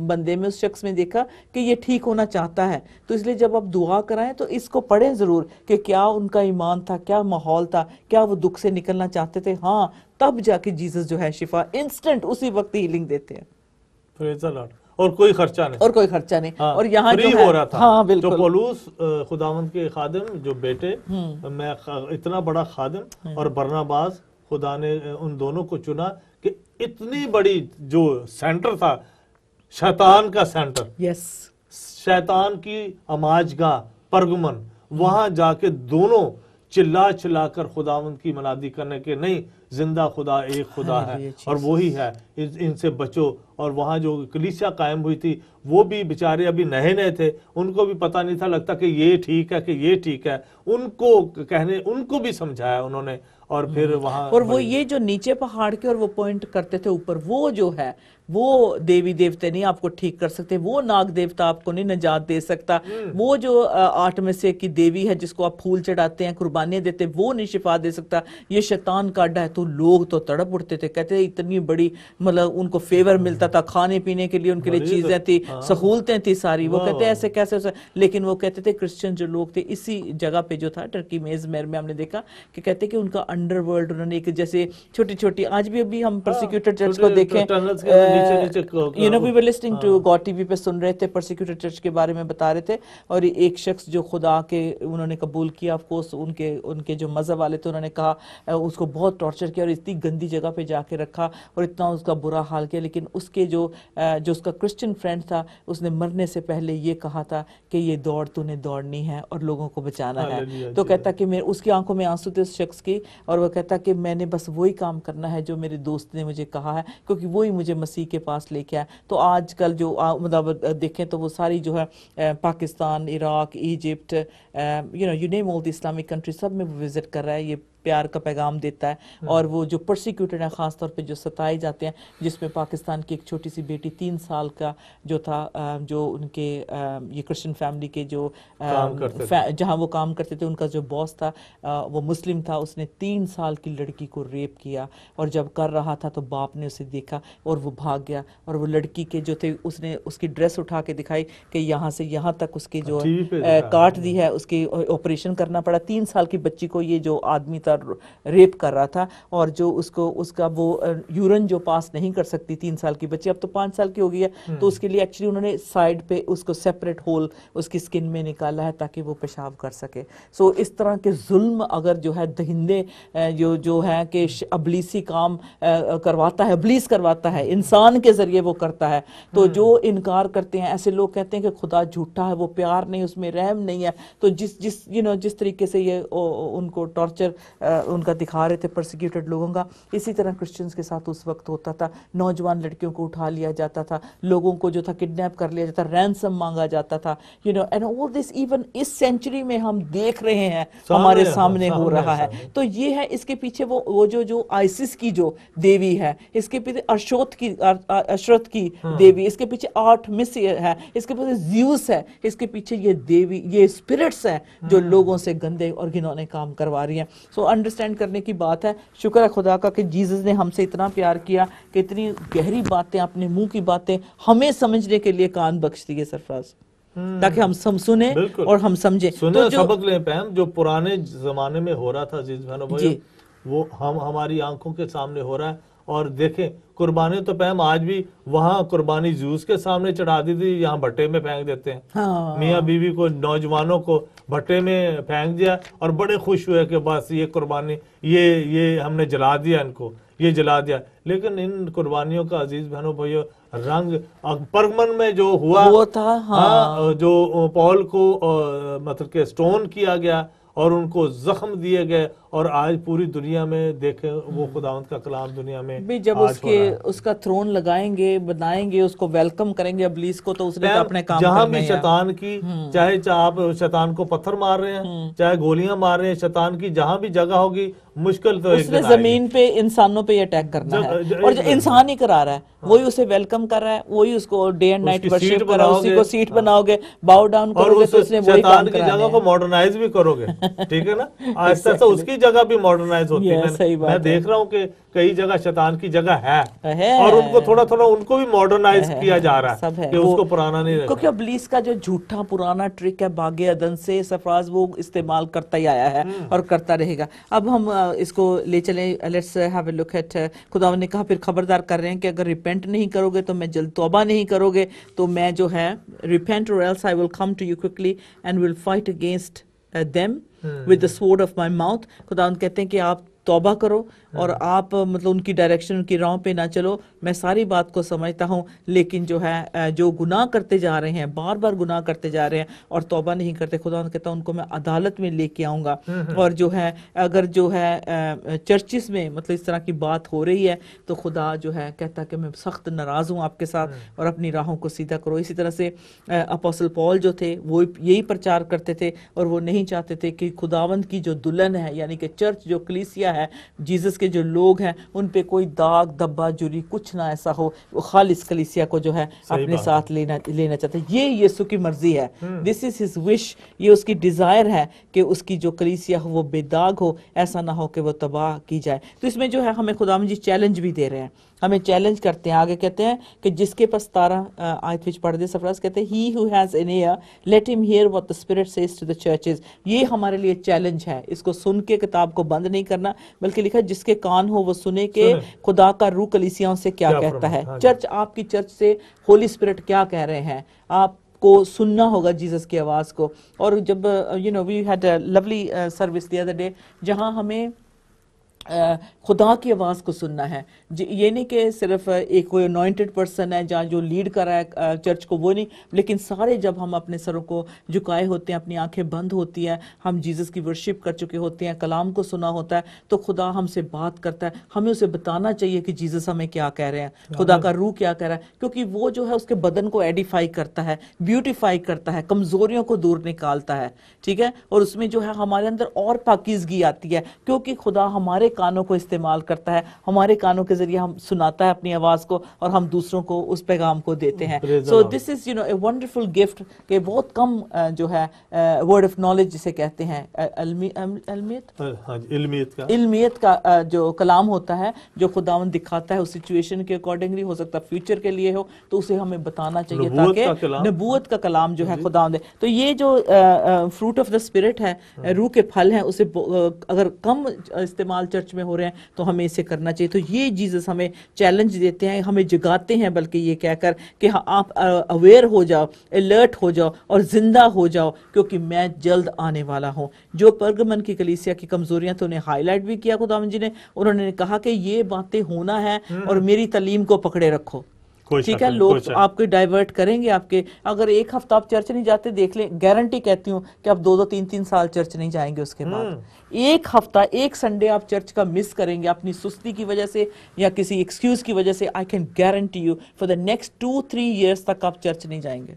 [SPEAKER 1] بندے میں، اس شخص میں دیکھا کہ یہ ٹھیک ہونا چاہتا ہے، تو اس لیے جب آپ دعا کرائیں تو اس کو پڑھیں ضرور کہ کیا ان کا ایمان تھا، کیا ماحول تھا، کیا وہ دکھ سے نکلنا چاہتے تھے۔ ہاں، تب جا کے جیسس جو ہے شفا انسٹنٹ اسی وقت ہیلنگ دیتے ہیں،
[SPEAKER 2] پریز دی لارڈ، اور کوئی خرچہ نہیں،
[SPEAKER 1] اور کوئی خرچہ نہیں، اور یہاں جو
[SPEAKER 2] ہو رہا تھا۔
[SPEAKER 1] ہاں بالکل،
[SPEAKER 2] جو پولوس خداوند کے خادم جو بیٹے، میں اتنا بڑا خادم، اور برناباس خدا نے ان دونوں کو چنا کہ اتنی بڑی جو سینٹر تھا، شیطان کا سینٹر،
[SPEAKER 1] یس،
[SPEAKER 2] شیطان کی اماج گاہ پرگمن، وہاں جا کے دونوں چلا چلا کر خداوند کی منادی کرنے کے، نہیں، زندہ خدا ایک خدا ہے اور وہی ہے، ان سے بچو۔ اور وہاں جو کلیسیا قائم ہوئی تھی وہ بھی بیچارے ابھی نئے نئے تھے، ان کو بھی پتہ نہیں تھا لگتا کہ یہ ٹھیک ہے کہ یہ ٹھیک ہے، ان کو کہنے، ان کو بھی سمجھایا انہوں نے، اور پھر وہاں،
[SPEAKER 1] اور وہ یہ جو نیچے پہاڑ کے اور وہ پوائنٹ کرتے تھے اوپر، وہ جو ہے وہ دیوی دیوتے نہیں آپ کو ٹھیک کر سکتے، وہ ناگ دیوتا آپ کو نہیں نجات دے سکتا، وہ جو 8 میں سے کی دیوی ہے جس کو آپ پھول چڑھاتے ہیں، قربانیاں دیتے ہیں، وہ نہیں شفا دے سکتا، یہ شیطان کا اڈا ہے۔ تو لوگ تو تڑپ اٹھتے تھے، کہتے ہیں اتنی بڑی مطلب ان کو فیور ملتا تھا، کھانے پینے کے لیے ان کے لیے چیزیں تھی، سہولتیں تھی ساری، وہ کہتے ہیں ایسے کیسے، لیکن وہ کہتے تھے کرسچن جو لوگ تھے اسی جگہ پہ جو تھا ٹرکی میں، ازمیر میں، ہم نے دیکھا کہ کہتے کہ ان کا انڈر ورلڈ انہوں نے ایک جیسے چھوٹی چھوٹی، آج بھی ابھی ہم پرسیکیوٹڈ چرچ کو دیکھیں، we were listening to God TV پہ سن رہے تھے، پرسیکیوٹڈ چرچ کے بارے میں بتا رہے تھے، اور ایک شخص جو خدا کے انہوں نے قبول کیا، آف کورس ان کے جو مذہب والے تھے انہوں نے کہا اس کو بہت ٹارچر کیا اور اتنی گندی جگہ پہ جا کے رکھا اور اتنا اس کا برا حال کیا، لیکن اس کے جو اس کا کرسچن فرینڈ تھا، اس نے مرنے سے پہلے یہ کہا تھا کہ یہ دوڑ تو نے دوڑنی ہے اور لوگوں کو بچانا ہے۔ تو کہتا کہ اس کی آنکھوں میں آنسو تھے اس شخص کی، اور وہ کہتا کہ میں نے بس وہی کام کرنا ہے جو میرے دوست نے مجھے کہا ہے، کیونکہ وہی مجھے مسیح کے پاس لے کے آیا۔ تو آج کل جو مطلب دیکھیں تو وہ ساری جو ہے Pakistan, Iraq, Egypt, you name all the Islamic country, سب میں وہ وزٹ کر رہا ہے، یہ پیار کا پیغام دیتا ہے، اور وہ جو پرسیکیوٹڈ ہیں خاص طور پہ جو ستائے جاتے ہیں، جس میں پاکستان کی ایک چھوٹی سی بیٹی 3 سال کا جو تھا، جو ان کے یہ کرسچن فیملی کے جو جہاں وہ کام کرتے تھے، ان کا جو باس تھا وہ مسلم تھا، اس نے 3 سال کی لڑکی کو ریپ کیا، اور جب کر رہا تھا تو باپ نے اسے دیکھا اور وہ بھاگ گیا، اور وہ لڑکی کے جو تھے اس نے اس کی ڈریس اٹھا کے دکھائی کہ یہاں سے یہاں تک اس کی جو کاٹ دی ہے، اس کی آپریشن کرنا پڑا۔ 3 سال کی بچی کو یہ جو آدمی تھا ریپ کر رہا تھا، اور جو اس کا وہ یورن جو پاس نہیں کر سکتی 3 سال کی بچی، اب تو 5 سال کی ہو گئی ہے، تو اس کے لیے ایکچولی انہوں نے سائڈ پہ اس کو سیپریٹ ہول اس کی سکن میں نکالا ہے تاکہ وہ پیشاب کر سکے۔ سو اس طرح کے ظلم اگر جو ہے دہندے جو ہے کہ ابلیسی کام کرواتا ہے، ابلیس کرواتا ہے، انسان کے ذریعے وہ کرتا ہے، تو جو انکار کرتے ہیں، ایسے لوگ کہتے ہیں کہ خدا جھوٹا ہے، وہ پیار نہیں، اس میں رحم نہیں ہے، تو جس طریقے سے یہ ان کو ٹارچر ان کا دکھا رہے تھے پرسیکیوٹڈ لوگوں کا. اسی طرح کرسچنز کے ساتھ اس وقت ہوتا تھا. نوجوان لڑکیوں کو اٹھا لیا جاتا تھا, لوگوں کو جو تھا کڈنیپ کر لیا جاتا, رینسم مانگا جاتا تھا, اینڈ آل دس ایون اس سینچری میں ہم دیکھ رہے ہیں ہمارے سامنے ہو رہا ہے. تو یہ ہے اس کے پیچھے وہ جو آئسس کی جو دیوی ہے, اس کے پیچھے اشرت کی دیوی, اس کے پیچھے آرٹمس ہے, اس کے پیچھے زیوس ہے, اس کے پیچھے یہ دیوی, یہ اسپرٹس ہیں جو لوگوں سے گندے اور گھنونے کام کروا رہی ہیں. سو انڈرسٹینڈ کرنے کی بات ہے. شکر ہے خدا کا کہ جیزس نے ہم سے اتنا پیار کیا کہ اتنی گہری باتیں, اپنے منہ کی باتیں ہمیں سمجھنے کے لیے کان بخش دیے سرفراز, تاکہ ہم سنیں اور ہم سمجھیں.
[SPEAKER 2] تو سبق لیں پہم, جو پرانے زمانے میں ہو رہا تھا عزیز بہنوں بھائیو, وہ ہماری آنکھوں کے سامنے ہو رہا ہے. اور دیکھیں قربانی تو پہم آج بھی وہاں قربانی زیوس کے سامنے چڑھا دی تھی, یہاں بھٹے میں پھینک دیتے ہیں. میاں بیوی کو, نوجوانوں کو بھٹے میں پھینک دیا اور بڑے خوش ہوئے کہ بس یہ قربانی, یہ ہم نے جلا دیا, ان کو یہ جلا دیا. لیکن ان قربانیوں کا عزیز بہنوں بھائیو رنگ پرگمن میں جو ہوا
[SPEAKER 1] وہ تھا,
[SPEAKER 2] جو پال کو مطلب کہ سٹون کیا گیا اور ان کو زخم دیے گئے, اور آج پوری دنیا میں دیکھیں وہ خداوند کا کلام دنیا میں
[SPEAKER 1] بھی جب اس کا تھرون لگائیں گے, بنائیں گے, اس کو ویلکم کریں گے ابلیس کو, تو اس نے تو اپنے کام
[SPEAKER 2] جہاں بھی شیطان کی, چاہے آپ شیطان کو پتھر مار رہے ہیں, چاہے گولیاں مار رہے ہیں, شیطان کی جہاں بھی جگہ ہوگی مشکل تو
[SPEAKER 1] اس نے زمین پہ انسانوں پہ اٹیک کرنا ہے, اور جو انسان ہی کرا رہا ہے وہی اسے ویلکم کر رہا ہے, وہی اس کو ڈے اینڈ نائٹ ورشپ کر رہا ہے, اسی کو سیٹ بناؤ گے, باؤ ڈاؤن کرو گے, تو اس نے وہی کام
[SPEAKER 2] کی جگہ کو ماڈرنائز بھی کرو گے, ٹھیک ہے نا, آہستہ آہستہ اس کی جگہ بھی ماڈرنائز ہوتی ہے. میں دیکھ رہا ہوں کہ کئی جگہ شیطان کی جگہ ہے, اور ان کو تھوڑا تھوڑا ان کو بھی ماڈرنائز کیا جا رہا ہے کہ اس کو پرانا نہیں رہے,
[SPEAKER 1] کیونکہ ابلیس کا جو جھوٹا پرانا ٹرک ہے باغ عدن سے سرفراز, وہ استعمال کرتا ہی آیا ہے اور کرتا رہے گا. اب ہم اس کو لے چلیں, let's have a look at. خدا نے کہا پھر خبردار کر رہے ہیں کہ اگر ریپینٹ نہیں کرو گے تو میں جلد توبہ نہیں کرو گے تو میں جو ہے ریپینٹ اور else I will come to you quickly and will fight against them with the sword of my mouth. خداوند کہتے ہیں کہ آپ توبہ کرو اور آپ مطلب ان کی ڈائریکشن, ان کی راہ پہ نہ چلو. میں ساری بات کو سمجھتا ہوں, لیکن جو ہے جو گناہ کرتے جا رہے ہیں, بار بار گناہ کرتے جا رہے ہیں اور توبہ نہیں کرتے, خدا کہتا ہے ان کو میں عدالت میں لے کے آؤں گا. اور جو ہے اگر جو ہے چرچز میں مطلب اس طرح کی بات ہو رہی ہے تو خدا جو ہے کہتا ہے کہ میں سخت ناراض ہوں آپ کے ساتھ, اور اپنی راہوں کو سیدھا کرو. اسی طرح سے اپوسل پال جو تھے وہ یہی پرچار کرتے تھے, اور وہ نہیں چاہتے تھے کہ خداوند کی جو دلہن ہے, یعنی کہ چرچ جو کلیسیا ہے, جیزس کے جو لوگ ہیں, ان پہ کوئی داغ دبا جری کچھ نہ ایسا ہو. وہ خالص کلیسیا کو جو ہے اپنے ساتھ لینا چاہتے ہیں. یہ یسوع کی مرضی ہے, دس از ہز وش, یہ اس کی ڈیزائر ہے کہ اس کی جو کلیسیا ہو وہ بے داغ ہو, ایسا نہ ہو کہ وہ تباہ کی جائے. تو اس میں جو ہے ہمیں خداوند جی چیلنج بھی دے رہے ہیں, ہمیں چیلنج کرتے ہیں. آگے کہتے ہیں کہ جس کے پاس 17 آیت وچ پڑھ دے سرفراز, کہتے ہیں he who has an ear let him hear what the spirit says to the churches. یہ ہمارے لیے چیلنج ہے, اس کو سن کے کتاب کو بند نہیں کرنا, بلکہ لکھا جس کے کان ہو وہ سنے کہ خدا کا روح کلیسیاں سے کیا کہتا ہے. چرچ, آپ کی چرچ سے ہولی اسپرٹ کیا کہہ رہے ہیں, آپ کو سننا ہوگا جیزس کی آواز کو. اور جب we had a lovely service the other day, جہاں ہمیں خدا کی آواز کو سننا ہے. یہ نہیں کہ صرف ایک کوئی انوائنٹڈ پرسن ہے جہاں جو لیڈ کر رہا ہے چرچ کو, وہ نہیں, لیکن سارے جب ہم اپنے سروں کو جھکائے ہوتے ہیں, اپنی آنکھیں بند ہوتی ہیں, ہم جیزس کی ورشپ کر چکے ہوتے ہیں, کلام کو سنا ہوتا ہے, تو خدا ہم سے بات کرتا ہے. ہمیں اسے بتانا چاہیے کہ جیزس ہمیں کیا کہہ رہے ہیں, خدا کا روح کیا کہہ رہا ہے, کیونکہ وہ جو ہے اس کے بدن کو ایڈیفائی کرتا ہے, بیوٹیفائی کرتا ہے, کمزوریوں کو دور نکالتا ہے, ٹھیک ہے, اور اس میں جو ہے ہمارے اندر اور پاکیزگی آتی ہے, کیونکہ خدا ہمارے کانوں کو استعمال کرتا ہے, ہمارے کانوں کے ذریعے ہم سناتا ہے اپنی آواز کو, اور ہم دوسروں کو اس پیغام کو دیتے ہیں. سو دس از اے ونڈرفل گفٹ کہ بہت کم جو ہے ورڈ آف نالج جسے کہتے ہیں, علمیت کا جو کلام ہوتا ہے, جو خداوند دکھاتا ہے اس سچویشن کے اکارڈنگلی, ہو سکتا ہے فیوچر کے لیے ہو, تو اسے ہمیں بتانا چاہیے تاکہ نبوت کا کلام جو ہے خداوند. تو یہ جو فروٹ آف دا اسپرٹ ہے, روح کے پھل ہیں, اسے اگر کم استعمال چرچ میں ہو رہے ہیں تو ہمیں اسے کرنا چاہیے. تو یہ جیزس ہمیں چیلنج دیتے ہیں, ہمیں جگاتے ہیں بلکہ یہ کہہ کر کہ آپ اویئر ہو جاؤ, الرٹ ہو جاؤ اور زندہ ہو جاؤ, کیونکہ میں جلد آنے والا ہوں. جو پرگمن کی کلیسیا کی کمزوریاں تو انہیں ہائی لائٹ بھی کیا خداوند جی نے, انہوں نے کہا کہ یہ باتیں ہونا ہے اور میری تعلیم کو پکڑے رکھو. ٹھیک ہے, لوگ آپ کو ڈائیورٹ کریں گے آپ کے. اگر ایک ہفتہ آپ چرچ نہیں جاتے, دیکھ لیں, گارنٹی کہتی ہوں کہ آپ 2-3 سال چرچ نہیں جائیں گے. اس کے بعد ایک ہفتہ, ایک سنڈے آپ چرچ کا مس کریں گے اپنی سستی کی وجہ سے یا کسی ایکسکیوز کی وجہ سے, I can guarantee you for the next 2-3 years تک آپ چرچ نہیں جائیں گے.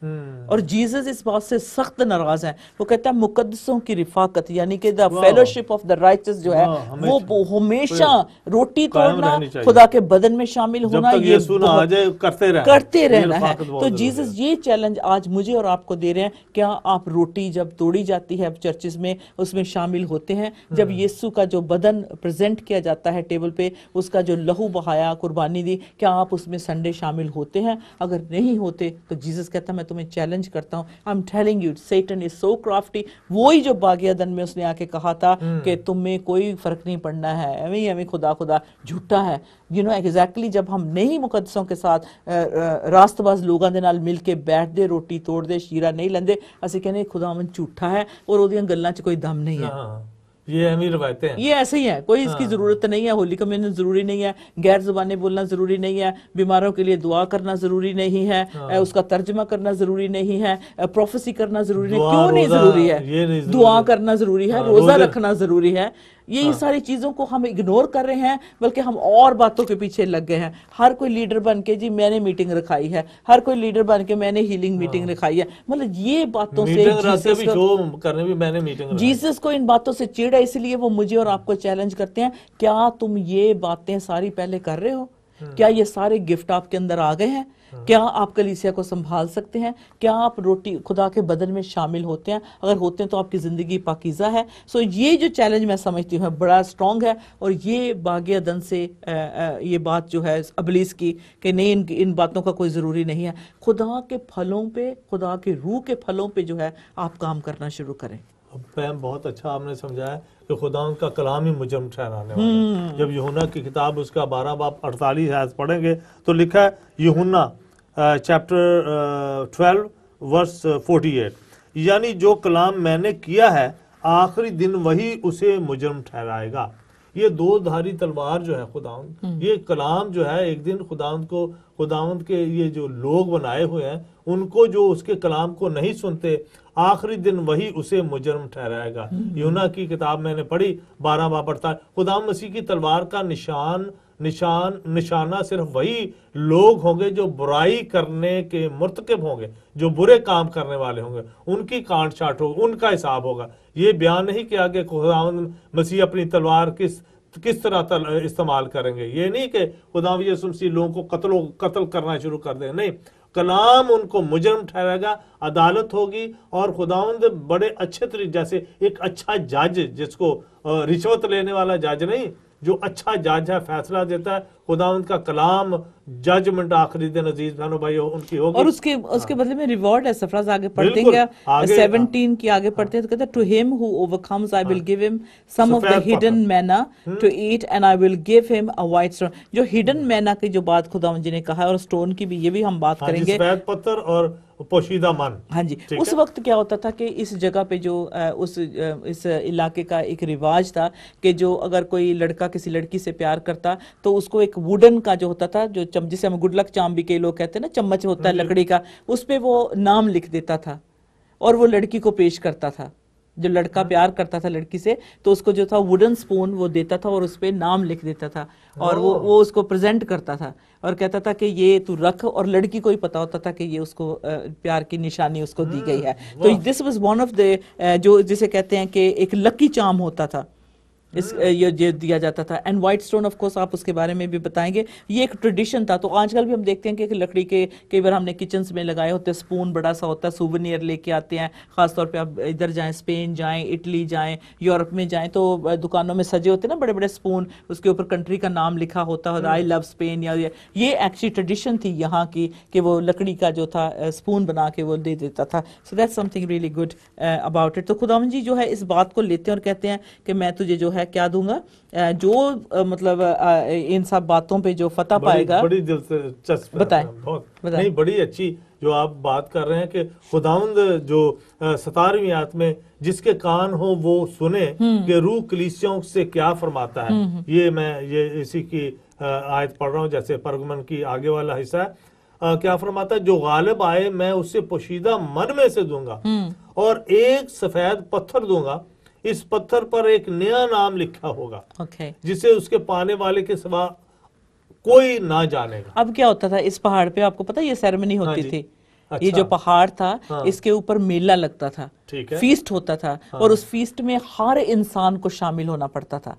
[SPEAKER 1] اور جیزس اس بات سے سخت ناراض ہیں. وہ کہتا ہے مقدسوں کی رفاقت, یعنی کہ دا فیلوشپ آف دا رائچس جو ہے وہ ہمیشہ روٹی توڑنا, خدا کے بدن میں شامل ہونا, یہ کرتے رہنا ہے. تو جیزس یہ چیلنج آج مجھے اور آپ کو دے رہے ہیں. کیا آپ روٹی جب توڑی جاتی ہے چرچز میں اس میں شامل ہوتے ہیں؟ جب یسوع کا جو بدن پریزنٹ کیا جاتا ہے ٹیبل پہ, اس کا جو لہو بہایا, قربانی دی, کیا آپ اس میں سنڈے شامل ہوتے ہیں؟ اگر نہیں ہوتے تو جیزس کہتا ہے میں تمہیں چیلنج کرتا ہوں, I'm telling you Satan is so crafty. وہی جو باغ عدن میں اس نے آ کے کہا تھا کہ تم میں کوئی فرق نہیں پڑنا ہے, ایویں خدا جھوٹا ہے. ایگزیکٹلی جب ہم نہیں مقدسوں کے ساتھ راست باز لوگوں دے نال مل کے بیٹھ دے, روٹی توڑ دے, شیرہ نہیں لیندے, اسی کہنے خداوند جھوٹا ہے اور اودیاں گلاں چ کوئی دم نہیں ہے.
[SPEAKER 2] یہ اہمی روایتیں ہیں,
[SPEAKER 1] یہ ایسے ہی ہے, کوئی اس کی ضرورت نہیں ہے. ہولی کمیونین ضروری نہیں ہے, غیر زبانیں بولنا ضروری نہیں ہے, بیماروں کے لیے دعا کرنا ضروری نہیں ہے, اس کا ترجمہ کرنا ضروری نہیں ہے, پروفیسی کرنا ضروری نہیں. کیوں نہیں ضروری ہے؟ دعا کرنا ضروری ہے, روزہ رکھنا ضروری ہے. یہ ساری چیزوں کو ہم اگنور کر رہے ہیں, بلکہ ہم اور باتوں کے پیچھے لگ گئے ہیں. ہر کوئی لیڈر بن کے جی میں نے میٹنگ رکھائی ہے, ہر کوئی لیڈر بن کے میں نے ہیلنگ میٹنگ رکھائی ہے. مطلب یہ باتوں سے جیسس کو ان باتوں سے چڑ ہے, اس لیے وہ مجھے اور آپ کو چیلنج کرتے ہیں. کیا تم یہ باتیں ساری پہلے کر رہے ہو؟ کیا یہ سارے گفٹ آپ کے اندر آ گئے ہیں؟ کیا آپ کلیسیا کو سنبھال سکتے ہیں؟ کیا آپ روٹی خدا کے بدن میں شامل ہوتے ہیں؟ اگر ہوتے ہیں تو آپ کی زندگی پاکیزہ ہے. سو یہ جو چیلنج میں سمجھتی ہوں بڑا سٹرونگ ہے, اور یہ باغ عدن سے یہ بات جو ہے ابلیس کی کہ نہیں ان باتوں کا کوئی ضروری نہیں ہے. خدا کے پھلوں پہ, خدا کے روح کے پھلوں پہ جو ہے آپ کام کرنا شروع کریں.
[SPEAKER 2] بہت اچھا آپ نے سمجھایا کہ خدا ان کا کلام ہی مجرم ٹھہرانے والا ہے. جب یوحنا کی کتاب اس کا 12 باب 48 آیت پڑھیں گے تو لکھا ہے, یوحنا چیپٹر 12 ورس 48, یعنی جو کلام میں نے کیا ہے آخری دن وہی اسے مجرم ٹھہرائے گا. یہ 2 دھاری تلوار جو ہے خداوند, یہ کلام جو ہے ایک دن خداوند کے یہ جو لوگ بنائے ہوئے ہیں ان کو جو اس کے کلام کو نہیں سنتے, آخری دن وہی اسے مجرم ٹھہرائے گا. یوحنا کی کتاب میں نے پڑھی 12 باب 48. خداوند مسیح کی تلوار کا نشانہ صرف وہی لوگ ہوں گے جو برائی کرنے کے مرتکب ہوں گے, جو برے کام کرنے والے ہوں گے, ان کی کانٹ چھانٹ ہوگی, ان کا حساب ہوگا. یہ بیان نہیں کیا کہ خداوند مسیح اپنی تلوار کس طرح استعمال کریں گے. یہ نہیں کہ خداوند یسوع مسیح لوگوں کو قتل کرنا شروع کر دیں, نہیں. کلام ان کو مجرم ٹھہرائے گا, عدالت ہوگی, اور خداوند بڑے اچھے طریقے, جیسے ایک اچھا جج جس کو رشوت لینے والا جج نہیں, جو اچھا جج ہے, فیصلہ دیتا ہے, خداوند کا کلام ججمنٹ آخری دن عزیز بہنوں بھائیو ان کی ہوگی,
[SPEAKER 1] اور اس کے بدلے میں ریوارڈ ہے. سفراز آگے پڑھتے ہیں, 17 کی آگے پڑھتے ہیں تو کہتا ہے to him who overcomes I will give him some of the hidden manna to eat and I will give him a white stone. جو hidden manna کی جو بات خداوند جی نے کہا ہے, اور سٹون کی بھی, یہ بھی ہم بات کریں گے,
[SPEAKER 2] سفید پتھر اور پوشیدہ من.
[SPEAKER 1] ہاں جی, اس وقت کیا ہوتا تھا کہ اس جگہ پہ جو اس علاقے کا ایک رواج تھا کہ جو اگر کوئی لڑکا کسی لڑکی سے پیار کرتا تو اس کو ایک ووڈن کا جو ہوتا تھا, جو جسے ہم گڈ لک چام بھی کئی لوگ کہتے ہیں نا, چمچ ہوتا ہے لکڑی کا, اس پہ وہ نام لکھ دیتا تھا اور وہ لڑکی کو پیش کرتا تھا. جو لڑکا پیار کرتا تھا لڑکی سے تو اس کو جو تھا ووڈن سپون وہ دیتا تھا اور اس پہ نام لکھ دیتا تھا, اور وہ اس کو پریزنٹ کرتا تھا اور کہتا تھا کہ یہ تو رکھ, اور لڑکی کو ہی پتا ہوتا تھا کہ یہ اس کو پیار کی نشانی اس کو دی گئی ہے. تو this was one of the, جو جسے کہتے ہیں کہ ایک لکی چام ہوتا تھا, یہ دیا جاتا تھا. And white stone of course آپ اس کے بارے میں بھی بتائیں گے, یہ ایک ٹریڈیشن تھا. تو آج کل بھی ہم دیکھتے ہیں کہ لکڑی کے کئی بار ہم نے کچنز میں لگائے ہوتے, سپون بڑا سا ہوتا ہے, سوونیئر لے کے آتے ہیں. خاص طور پہ آپ ادھر جائیں, اسپین جائیں, اٹلی جائیں, یورپ میں جائیں, تو دکانوں میں سجے ہوتے ہیں نا بڑے بڑے سپون, اس کے اوپر کنٹری کا نام لکھا ہوتا ہے, آئی لو اسپین. یا یہ ایکچولی ٹریڈیشن تھی یہاں کی کہ وہ لکڑی کا جو تھا سپون بنا کے وہ دے دیتا تھا. So that's some thing really good about it. تو خداوند جی جو ہے اس بات کو لیتے ہیں اور کہتے ہیں کہ میں تجھے جو ہے کیا دوں گا, جو مطلب ان سب باتوں پہ جو فتح پائے گا.
[SPEAKER 2] بڑی دلچسپ
[SPEAKER 1] بتائیں,
[SPEAKER 2] نہیں بڑی اچھی جو آپ بات کر رہے ہیں کہ خداوند جو 17ویں آیت میں جس کے کان ہو وہ سنے کہ روح کلیسیوں سے کیا فرماتا ہے. یہ اسی کی آیت پڑھ رہا ہوں جیسے پرگمن کی آگے والا حصہ ہے، کیا فرماتا ہے؟ جو غالب آئے میں اسے پوشیدہ من میں سے دوں گا اور ایک سفید پتھر دوں گا، اس پتھر پر ایک نیا نام لکھا ہوگا جسے اس کے پانے والے کے سوا کوئی نہ جانے گا۔
[SPEAKER 1] اب کیا ہوتا تھا اس پہاڑ پہ، آپ کو پتا یہ سیرمنی ہوتی تھی، یہ جو پہاڑ تھا اس کے اوپر میلہ لگتا تھا، فیسٹ ہوتا تھا، اور اس فیسٹ میں ہر انسان کو شامل ہونا پڑتا تھا،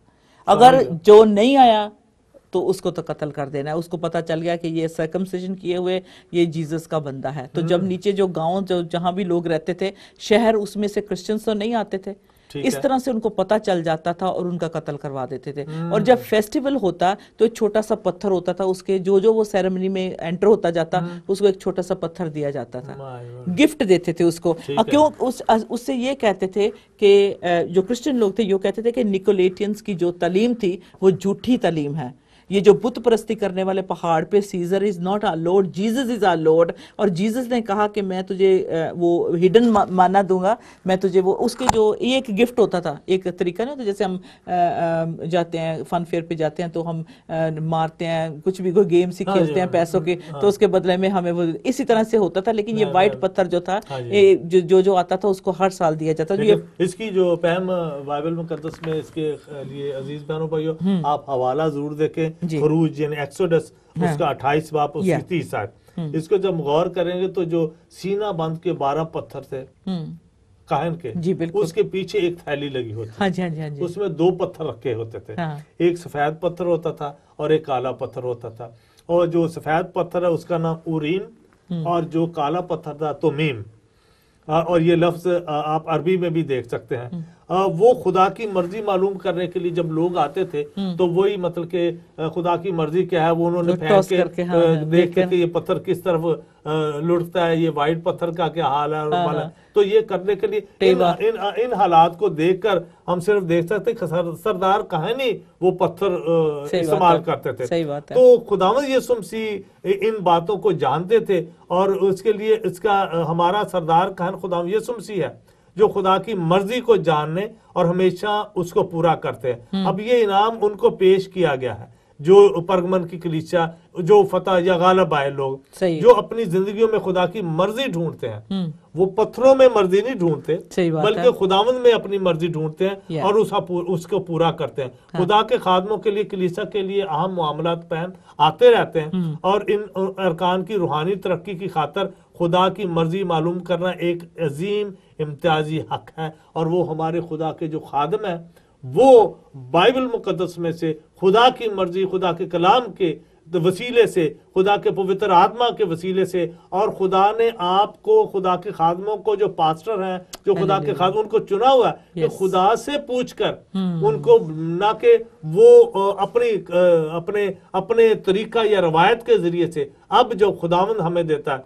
[SPEAKER 1] اگر جو نہیں آیا تو اس کو تو قتل کر دینا ہے۔ اس کو پتا چل گیا کہ یہ سرکمسیجن کیے ہوئے یہ جیزس کا بندہ ہے، تو جب نیچے جو گاؤں جہاں بھی لوگ رہتے تھے شہر، اس میں سے کرسچنز تو نہیں آتے تھے، اس طرح سے ان کو پتا چل جاتا تھا اور ان کا قتل کروا دیتے تھے۔ اور جب فیسٹیول ہوتا تو ایک چھوٹا سا پتھر ہوتا تھا، اس کے جو وہ سیرمنی میں انٹر ہوتا جاتا اس کو ایک چھوٹا سا پتھر دیا جاتا تھا، گفٹ دیتے تھے اس کو۔ کیوں؟ اس سے یہ کہتے تھے کہ جو کرسچن لوگ تھے یہ کہتے تھے کہ نیکولیٹینز کی جو تعلیم تھی وہ جھوٹی تعلیم ہے، یہ جو بت پرستی کرنے والے پہاڑ پہ Caesar is not our Lord, Jesus is our Lord, اور جیزس نے کہا کہ میں تجھے وہ ہڈن مانا دوں گا، میں تجھے وہ، اس کے جو یہ ایک گفٹ ہوتا تھا، ایک طریقہ نہیں ہوتا جیسے ہم جاتے ہیں فن فیئر پہ جاتے ہیں تو ہم مارتے ہیں کچھ بھی، کوئی گیمز ہی کھیلتے ہیں پیسوں کے، تو اس کے بدلے میں ہمیں وہ اسی طرح سے ہوتا تھا، لیکن یہ وائٹ پتھر جو تھا جو آتا تھا اس کو ہر سال دیا جاتا تھا۔
[SPEAKER 2] اس کی جو فہم بائبل مقدس میں اس کے لیے عزیز بہنوں بھائیوں آپ حوالہ ضرور دیکھیں، خروج یعنی ایکسوڈس اس کا 28 باب اس کی 30 آیت، اس کو جب غور کریں گے تو جو سینہ بند کے 12 پتھر تھے کاہن کے، اس کے پیچھے ایک تھیلی لگی ہوتی، اس میں 2 پتھر رکھے ہوتے تھے، ایک سفید پتھر ہوتا تھا اور ایک کالا پتھر ہوتا تھا، اور جو سفید پتھر ہے اس کا نام اوریم اور جو کالا پتھر تھا تومیم، اور یہ لفظ آپ عربی میں بھی دیکھ سکتے ہیں۔ وہ خدا کی مرضی معلوم کرنے کے لیے جب لوگ آتے تھے تو وہی مطلب کہ خدا کی مرضی کیا ہے وہ انہوں نے پھینک کے دیکھتے کہ یہ پتھر کس طرف لڑتا ہے، یہ وائٹ پتھر کا کیا حال ہے، تو یہ کرنے کے لیے ان حالات کو دیکھ کر ہم صرف دیکھ سکتے کہ سردار کہانی وہ پتھر استعمال کرتے تھے، تو خداوند یسوع مسیح ان باتوں کو جانتے تھے، اور اس کے لیے اس کا ہمارا سردار کہن خداوند یسوع مسیح ہے جو خدا کی مرضی کو جاننے اور ہمیشہ اس کو پورا کرتے ہیں۔ اب یہ انعام ان کو پیش کیا گیا ہے جو پرگمن کی کلیسیا، جو فتح یا غالب آئے لوگ جو اپنی زندگیوں میں خدا کی مرضی ڈھونڈتے ہیں، وہ پتھروں میں مرضی نہیں ڈھونڈتے بلکہ خداوند میں اپنی مرضی ڈھونڈتے ہیں اور اس کو پورا کرتے ہیں۔ خدا کے خادموں کے لیے کلیسیا کے لیے اہم معاملات پہن آتے رہتے ہیں، اور ان ارکان کی روحانی ترقی کی خاطر خدا کی مرضی معلوم کرنا ایک عظیم امتیازی حق ہے، اور وہ ہمارے خدا کے جو خادم ہیں وہ بائبل مقدس میں سے خدا کی مرضی، خدا کے کلام کے وسیلے سے، خدا کے پوتر آتما کے وسیلے سے، اور خدا نے آپ کو، خدا کے خادموں کو جو پاسٹر ہیں، جو خدا کے خادم ان کو چنا ہوا ہے کہ خدا سے پوچھ کر ان کو، نہ کہ وہ اپنے طریقہ یا روایت کے ذریعے سے، اب جو خداوند ہمیں دیتا ہے،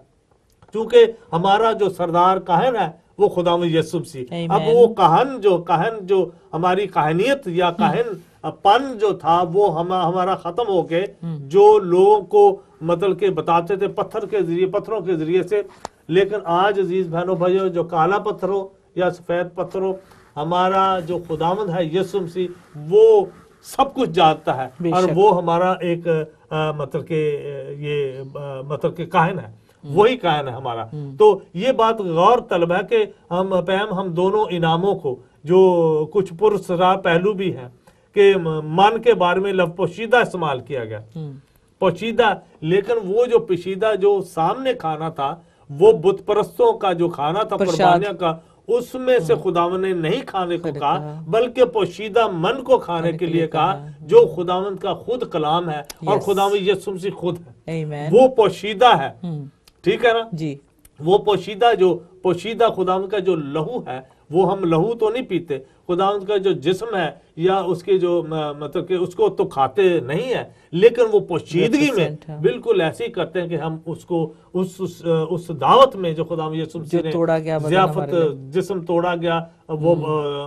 [SPEAKER 2] چونکہ ہمارا جو سردار کاہن ہے وہ خداوند یسوع مسیح، اب وہ کاہن جو ہماری کاہنیت یا کاہن پن جو تھا وہ ہمارا ختم ہو کے جو لوگوں کو مطلب کہ بتاتے تھے پتھروں کے ذریعے سے، لیکن آج عزیز بہنوں بھائیوں جو کالا پتھر ہو یا سفید پتھر ہو، ہمارا جو خداوند ہے یسوع مسیح وہ سب کچھ جانتا ہے، اور وہ ہمارا ایک مطلب کہ کاہن ہے، وہی کائن ہے ہمارا۔ تو یہ بات غور طلب ہے کہ ہم دونوں انعاموں کو، جو کچھ پرسرا پہلو بھی ہیں کہ من کے بارے میں لفظ پوشیدہ استعمال کیا گیا، پوشیدہ، لیکن وہ جو پوشیدہ جو سامنے کھانا تھا وہ بت پرستوں کا جو کھانا تھا قربانیاں کا، اس میں سے خداوند نے نہیں کھانے کو کہا بلکہ پوشیدہ من کو کھانے کے لیے کہا، جو خداوند کا خود کلام ہے اور خداوند یسوع مسیح خود ہے، وہ پوشیدہ ہے، ٹھیک ہے نا جی۔ وہ پوشیدہ خداوند کا جو لہو ہے، وہ ہم لہو تو نہیں پیتے، خداوند کا جو جسم ہے یا اس کے جو مطلب کہ اس کو تو کھاتے نہیں ہے، لیکن وہ پوشیدگی میں بالکل ایسے ہی کرتے ہیں کہ ہم اس کو اس دعوت میں جو خداوند یسوع مسیح نے ضیافت جسم توڑا گیا، وہ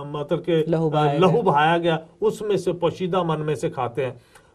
[SPEAKER 2] مطلب کہ لہو بہایا گیا، اس میں سے پوشیدہ من میں سے کھاتے ہیں۔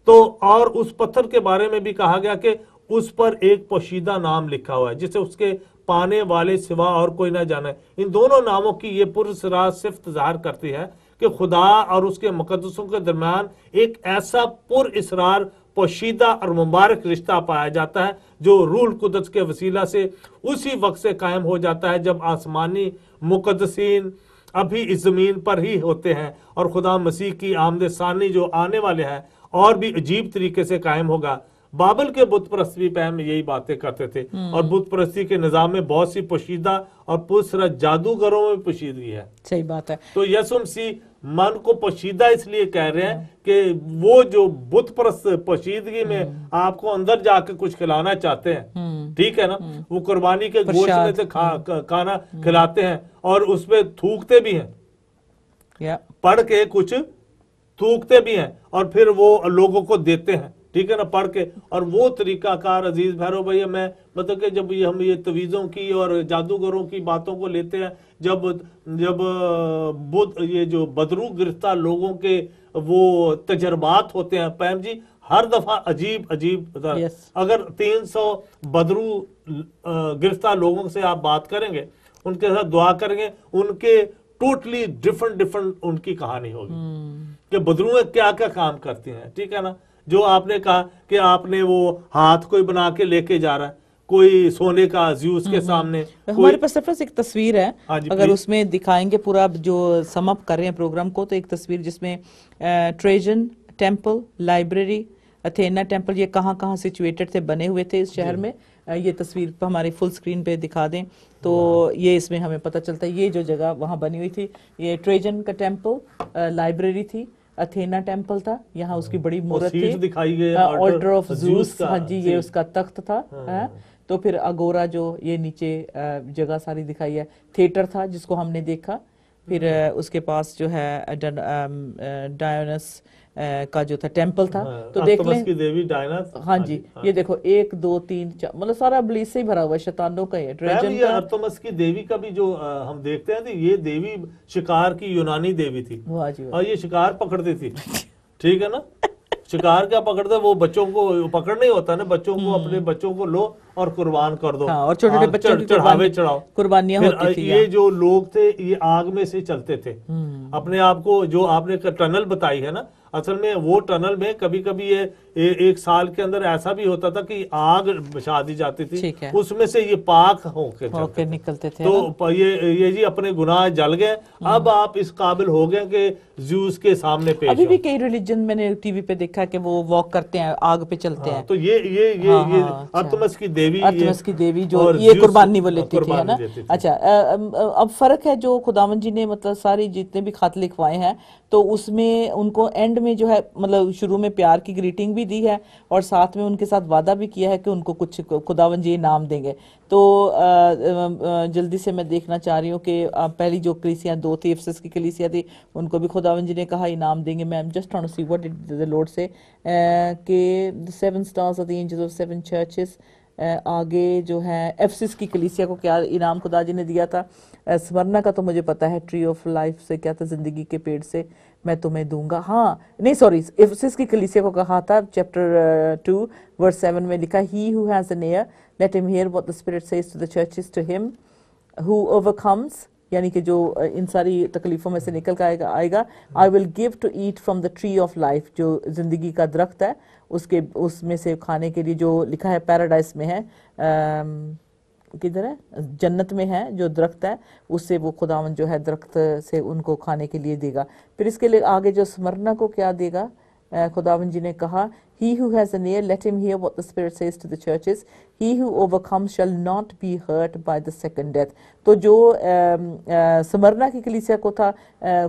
[SPEAKER 2] تو اور اس پتھر کے بارے میں بھی کہا گیا کہ اس پر ایک پوشیدہ نام لکھا ہوا ہے جسے اس کے پانے والے سوا اور کوئی نہ جانے۔ ان دونوں ناموں کی یہ پرسرا صفت ظاہر کرتی ہے کہ خدا اور اس کے مقدسوں کے درمیان ایک ایسا پر اسرار پوشیدہ اور مبارک رشتہ پایا جاتا ہے جو روح القدس کے وسیلہ سے اسی وقت سے قائم ہو جاتا ہے جب آسمانی مقدسین ابھی اس زمین پر ہی ہوتے ہیں اور خدا مسیح کی آمد ثانی جو آنے والے ہیں اور بھی عجیب طریقے سے قائم ہوگا۔ بابل کے بت پرست بھی پہم یہی باتیں کرتے تھے، اور بت پرستی کے نظام میں بہت سی پوشیدہ اور پرسرت جادوگروں میں پوشیدگی ہے۔
[SPEAKER 1] صحیح بات ہے۔
[SPEAKER 2] تو یسوع مسیح من کو پوشیدہ اس لیے کہہ رہے ہیں کہ وہ جو بت پرست پوشیدگی میں آپ کو اندر جا کے کچھ کھلانا چاہتے ہیں، ٹھیک ہے نا، وہ قربانی کے گوشت میں سے کھانا کھلاتے ہیں اور اس پہ تھوکتے بھی ہیں، پڑھ کے کچھ تھوکتے بھی ہیں اور پھر وہ لوگوں کو دیتے ہیں، ٹھیک ہے نا، پڑھ کے۔ اور وہ طریقہ کار عزیز بھیرو بھائی، میں مطلب کہ جب ہم یہ تویزوں کی اور جادوگروں کی باتوں کو لیتے ہیں، جب یہ جو بدرو گرفتہ لوگوں کے وہ تجربات ہوتے ہیں پیم جی، ہر دفعہ عجیب اگر 300 بدرو گرفتہ لوگوں سے آپ بات کریں گے، ان کے ساتھ دعا کریں گے، ان کے ٹوٹلی ڈیفرنٹ ان کی کہانی ہوگی کہ بدرویں کیا کیا کام کرتی ہیں، ٹھیک ہے نا۔ جو آپ نے کہا کہ آپ نے وہ ہاتھ کوئی بنا کے لے کے جا رہا ہے، کوئی سونے کا زیوس کے سامنے،
[SPEAKER 1] ہمارے پاس صرف ایک تصویر ہے، اگر اس میں دکھائیں گے پورا جو سم اپ کر رہے ہیں پروگرام کو، تو ایک تصویر جس میں ٹریجن ٹیمپل، لائبریری، اتھینا ٹیمپل، یہ کہاں کہاں سچویٹڈ تھے، بنے ہوئے تھے اس شہر میں۔ یہ تصویر ہماری فل سکرین پہ دکھا دیں تو یہ اس میں ہمیں پتہ چلتا ہے یہ جو جگہ وہاں بنی ہوئی تھی، یہ ٹریجن کا ٹیمپل، لائبریری تھی، اتھینا ٹیمپل تھا، یہاں اس کی بڑی مورت تھی، آلٹر آف زیوس، ہاں جی، یہ اس کا تخت تھا۔ تو پھر اگورا جو یہ نیچے جگہ ساری دکھائی ہے، تھیٹر تھا جس کو ہم نے دیکھا، پھر اس کے پاس جو ہے ڈائونس کا جو تھا ٹیمپل تھا، تو دیکھ لیں ہاں جی، یہ دیکھو 1 2 3 4 مطلب سارا ابلیس سے ہی بھرا ہوا ہے، شیطانوں کا ہے۔
[SPEAKER 2] یہ ارتمس کی دیوی کا بھی جو ہم دیکھتے ہیں، یہ دیوی شکار کی یونانی دیوی تھی، اور یہ شکار پکڑتی تھی، ٹھیک ہے نا۔ شکار کیا پکڑتا ہے، وہ بچوں کو پکڑنا ہی ہوتا ہے نا، بچوں کو، اپنے بچوں کو لو اور قربان کر دو،
[SPEAKER 1] اور چھوٹے چھوٹے بچوں کی
[SPEAKER 2] چڑھاوے چڑھاؤ،
[SPEAKER 1] قربانیاں ہوتی تھی۔
[SPEAKER 2] یہ جو لوگ تھے یہ آگ میں سے چلتے تھے، اپنے آپ کو، جو آپ نے ٹنل بتائی ہے نا، اصل میں وہ ٹنل میں کبھی کبھی یہ 1 سال کے اندر ایسا بھی ہوتا تھا کہ آگ بچھا دی جاتی تھی، اس میں سے یہ پاک ہو کے
[SPEAKER 1] نکلتے تھے،
[SPEAKER 2] تو یہ جی اپنے گناہ جل گئے، اب آپ اس قابل ہو گئے کہ زیوس کے سامنے پیش ہو۔
[SPEAKER 1] ابھی بھی کئی ریلیجن میں نے ٹی وی پہ دیکھا کہ وہ واک کرتے ہیں، آگ پہ چلتے ہیں،
[SPEAKER 2] تو یہ ارتمس کی دیوی
[SPEAKER 1] جو یہ قربانی وہ لیتی تھی، ہے نا۔ اچھا، اب فرق ہے جو خداوند جی نے مطلب ساری جتنے بھی خط لکھوائے ہیں، تو اس میں ان کو اینڈ میں جو ہے مطلب شروع میں پیار کی گریٹنگ بھی دی ہے، اور ساتھ میں ان کے ساتھ وعدہ بھی کیا ہے کہ ان کو کچھ خداوند جی انعام دیں گے۔ تو جلدی سے میں دیکھنا چاہ رہی ہوں کہ پہلی جو کلیسیاں 2 تھی، افسس کی کلیسیا تھی، ان کو بھی خداوند جی نے کہا انعام دیں گے۔ میں just trying to see what did the Lord سے، کہ the 7 stars of the angels of 7 churches، آگے جو ہے ایفسس کی کلیسیا کو کیا انعام خدا جی نے دیا تھا۔ سمرنا کا تو مجھے پتا ہے، ٹری آف لائف سے کیا تھا، زندگی کے پیڑ سے میں تمہیں دوں گا، ہاں نہیں سوری، ایفسس کی کلیسیا کو کہا تھا چیپٹر 2 ورس 7 میں لکھا، he who has an ear let him hear what the Spirit says to the churches, to him who overcomes، یعنی کہ جو ان ساری تکلیفوں میں سے نکل کے آئے گا، I will give to eat from the tree of life، جو زندگی کا درخت ہے، اس میں سے کھانے کے لیے، جو لکھا ہے پیراڈائس میں ہے، کدھر ہے، جنت میں ہے جو درخت ہے، اس سے وہ خداوند جو ہے درخت سے ان کو کھانے کے لیے دے گا۔ پھر اس کے لیے آگے جو سمرنا کو کیا دے گا، خداوند جی نے کہا، he who has an ear let him hear what the Spirit says to the churches, he who overcomes shall not be hurt by the second death۔ تو جو سمرنا کی کلیسیا کو تھا،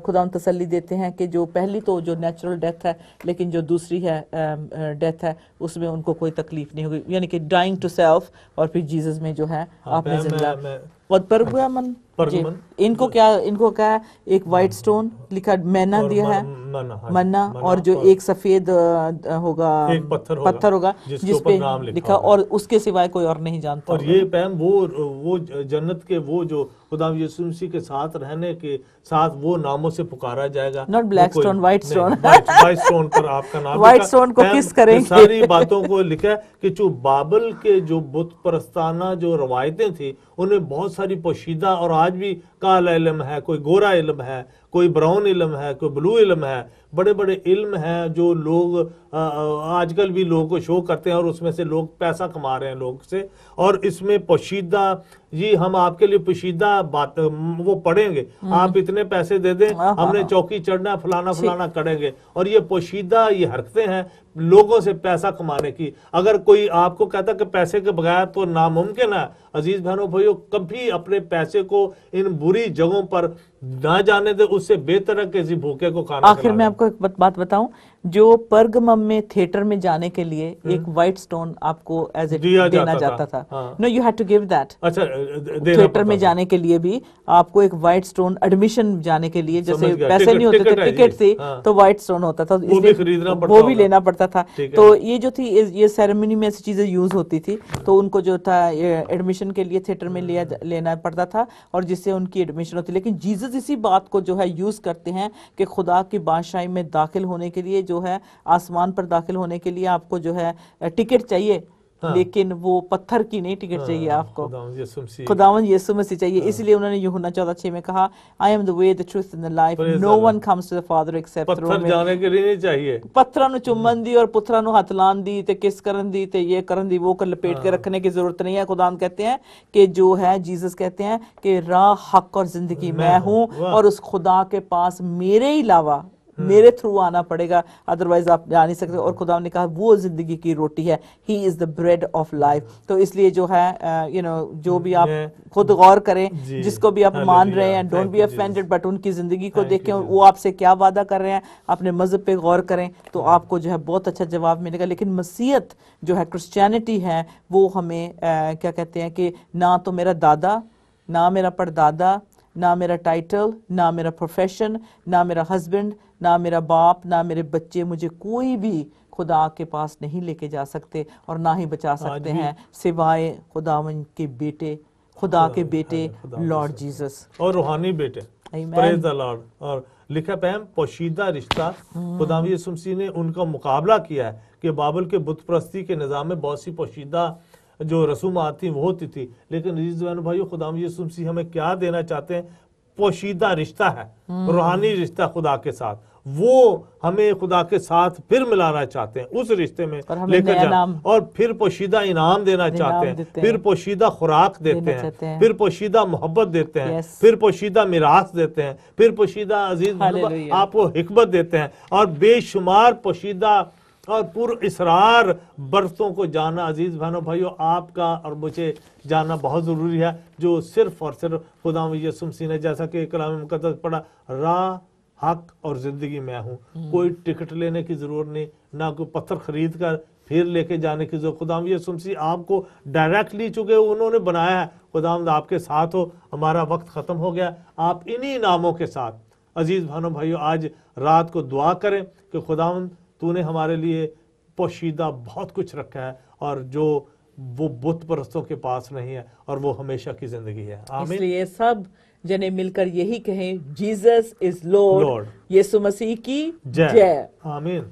[SPEAKER 1] خداوند تسلی دیتے ہیں کہ جو پہلی تو جو نیچرل ڈیتھ ہے، لیکن جو دوسری ہے ڈیتھ ہے، اس میں ان کو کوئی تکلیف نہیں ہوگی، یعنی کہ ڈائنگ ٹو سیلف، اور پھر جیزس میں جو ہے آپ نے زندہ پرگمن، ان کو کیا ایک وائٹ سٹون لکھا، مینا دیا ہے، منا، اور جو ایک سفید ہوگا پتھر ہوگا جس پہ لکھا، اور اس کے سوائے کوئی اور نہیں جانتا۔
[SPEAKER 2] اور یہ پہم وہ جنت کے وہ جو خدا یسوع مسیح کے ساتھ رہنے کے ساتھ وہ ناموں سے پکارا جائے گا،
[SPEAKER 1] not black stone, white stone,
[SPEAKER 2] white stone پر آپ کا نام،
[SPEAKER 1] وائٹ سٹون کو کس کریں گے،
[SPEAKER 2] ساری باتوں کو لکھا ہے کہ جو بابل کے جو بت پرستانہ جو روایتیں تھیں، انہیں بہت ساری پوشیدہ اور آج بھی کالا علم ہے، کوئی گورا علم ہے، کوئی براؤن علم ہے، کوئی بلو علم ہے، بڑے بڑے علم ہیں جو لوگ آج کل بھی لوگوں کو شو کرتے ہیں اور اس میں سے لوگ پیسہ کما رہے ہیں لوگ سے, اور اس میں پوشیدہ جی ہم آپ کے لیے پوشیدہ بات وہ پڑھیں گے, آپ اتنے پیسے دے دیں ہم نے چوکی چڑھنا فلانا فلانا کریں گے, اور یہ پوشیدہ یہ حرکتیں ہیں لوگوں سے پیسہ کمانے کی. اگر کوئی آپ کو کہتا کہ پیسے کے بغیر تو ناممکن ہے, عزیز بہنوں بھائیو کبھی اپنے پیسے کو ان بری جگہوں پر نہ جانے دے, اس سے بہتر ہے کہ کسی بھوکے کو کھانا
[SPEAKER 1] آخر میں آپ کو ایک بات بتاؤں, جو پرگمم میں تھیٹر میں جانے کے لیے ایک وائٹ سٹون آپ کو ایز اے دینا جاتا تھا, no you had to give that.
[SPEAKER 2] اچھا
[SPEAKER 1] تھیٹر میں جانے کے لیے بھی آپ کو ایک وائٹ سٹون, ایڈمیشن جانے کے لیے جیسے پیسے نہیں ہوتے تھے, ٹکٹ تھی تو وائٹ سٹون ہوتا تھا, وہ بھی لینا پڑتا تھا. تو یہ جو تھی یہ سیریمنی میں ایسی چیزیں یوز ہوتی تھی, تو ان کو جو تھا ایڈمیشن کے لیے تھیٹر میں لینا پڑتا تھا, اور جس سے ان کی ایڈمیشن ہوتی. لیکن جیزس اسی بات کو جو ہے یوز کرتے ہیں کہ خدا کی بادشاہی میں داخل ہونے کے لیے جو ہے, آسمان پر داخل ہونے کے لیے آپ کو جو ہے ٹکٹ چاہیے, لیکن وہ پتھر کی نہیں ٹکٹ چاہیے آپ کو, خداوند یسوع مسیح چاہیے. اس لیے انہوں نے یوحنا 14:6 میں کہا I am the way, the truth and the life, no one comes to the Father except through me.
[SPEAKER 2] پتھر جانے کے لیے نہیں چاہیے,
[SPEAKER 1] پتھراں نو چومن دی اور پتھراں نو ہاتھ لان دی تے کس کرن دی تے یہ کرن دی وہ کر لپیٹ کے رکھنے کی ضرورت نہیں ہے. خداوند کہتے ہیں کہ جو ہے جیزس کہتے ہیں کہ راہ حق اور زندگی میں ہوں, اور اس خدا کے پاس میرے علاوہ میرے تھرو آنا پڑے گا, ادروائز آپ جا نہیں سکتے. اور خدا نے کہا وہ زندگی کی روٹی ہے, ہی از دا بریڈ آف لائف. تو اس لیے جو ہے جو بھی آپ خود غور کریں, جس کو بھی آپ مان رہے ہیں, ڈونٹ بی افینڈڈ, بٹ ان کی زندگی کو دیکھیں وہ آپ سے کیا وعدہ کر رہے ہیں, اپنے مذہب پہ غور کریں تو آپ کو جو ہے بہت اچھا جواب ملے گا. لیکن مسیحیت جو ہے, کرسچینٹی ہے, وہ ہمیں کیا کہتے ہیں کہ نہ تو میرا دادا, نہ میرا پردادا, نہ میرا ٹائٹل, نہ میرا پروفیشن, نہ میرا ہسبینڈ, نہ میرا باپ, نہ میرے بچے مجھے کوئی بھی خدا کے پاس نہیں لے کے جا سکتے اور نہ ہی بچا سکتے ہیں سوائے خداوند کے بیٹے, خدا کے بیٹے لارڈ جیزس,
[SPEAKER 2] اور روحانی بیٹے. پریز دی لارڈ. اور لکھا پہم پوشیدہ رشتہ خداوند یسوع مسیح نے ان کا مقابلہ کیا ہے کہ بابل کے بت پرستی کے نظام میں بہت سی پوشیدہ جو رسومات تھیں وہ ہوتی تھی, لیکن عزیز بھائیو خداوند یسوع مسیح ہمیں کیا دینا چاہتے ہیں؟ پوشیدہ رشتہ ہے, روحانی رشتہ خدا کے ساتھ, وہ ہمیں خدا کے ساتھ پھر ملانا چاہتے ہیں, اس رشتے میں لے کر جانا, اور پھر پوشیدہ انعام دینا چاہتے ہیں, پھر پوشیدہ خوراک دیتے ہیں, پھر پوشیدہ محبت دیتے ہیں, پھر پوشیدہ میراث دیتے ہیں, پھر پوشیدہ عزیز آپ کو حکمت دیتے ہیں, اور بے شمار پوشیدہ اور پر اسرار برتوں کو جاننا عزیز بہنوں بھائیو آپ کا اور مجھے جاننا بہت ضروری ہے, جو صرف اور صرف خداوند یسوع مسیح نے, جیسا کہ کلام مقدس پڑھا, راہ حق اور زندگی میں ہوں. کوئی ٹکٹ لینے کی ضرورت نہیں, نہ کوئی پتھر خرید کر پھر لے کے جانے کی ضرورت. خداوند یسوع مسیح آپ کو ڈائریکٹلی چونکہ انہوں نے بنایا ہے. خداوند آپ کے ساتھ ہو. ہمارا وقت ختم ہو گیا, آپ انہی ناموں کے ساتھ عزیز بہنوں بھائیو آج رات کو دعا کریں کہ خداوند تو نے ہمارے لیے پوشیدہ بہت کچھ رکھا ہے, اور جو وہ بت پرستوں کے پاس نہیں ہے, اور وہ ہمیشہ کی زندگی ہے.
[SPEAKER 1] اس لیے سب جنے مل کر یہی کہیں, جیزس از لارڈ, یسوع مسیح کی جے.
[SPEAKER 2] آمین.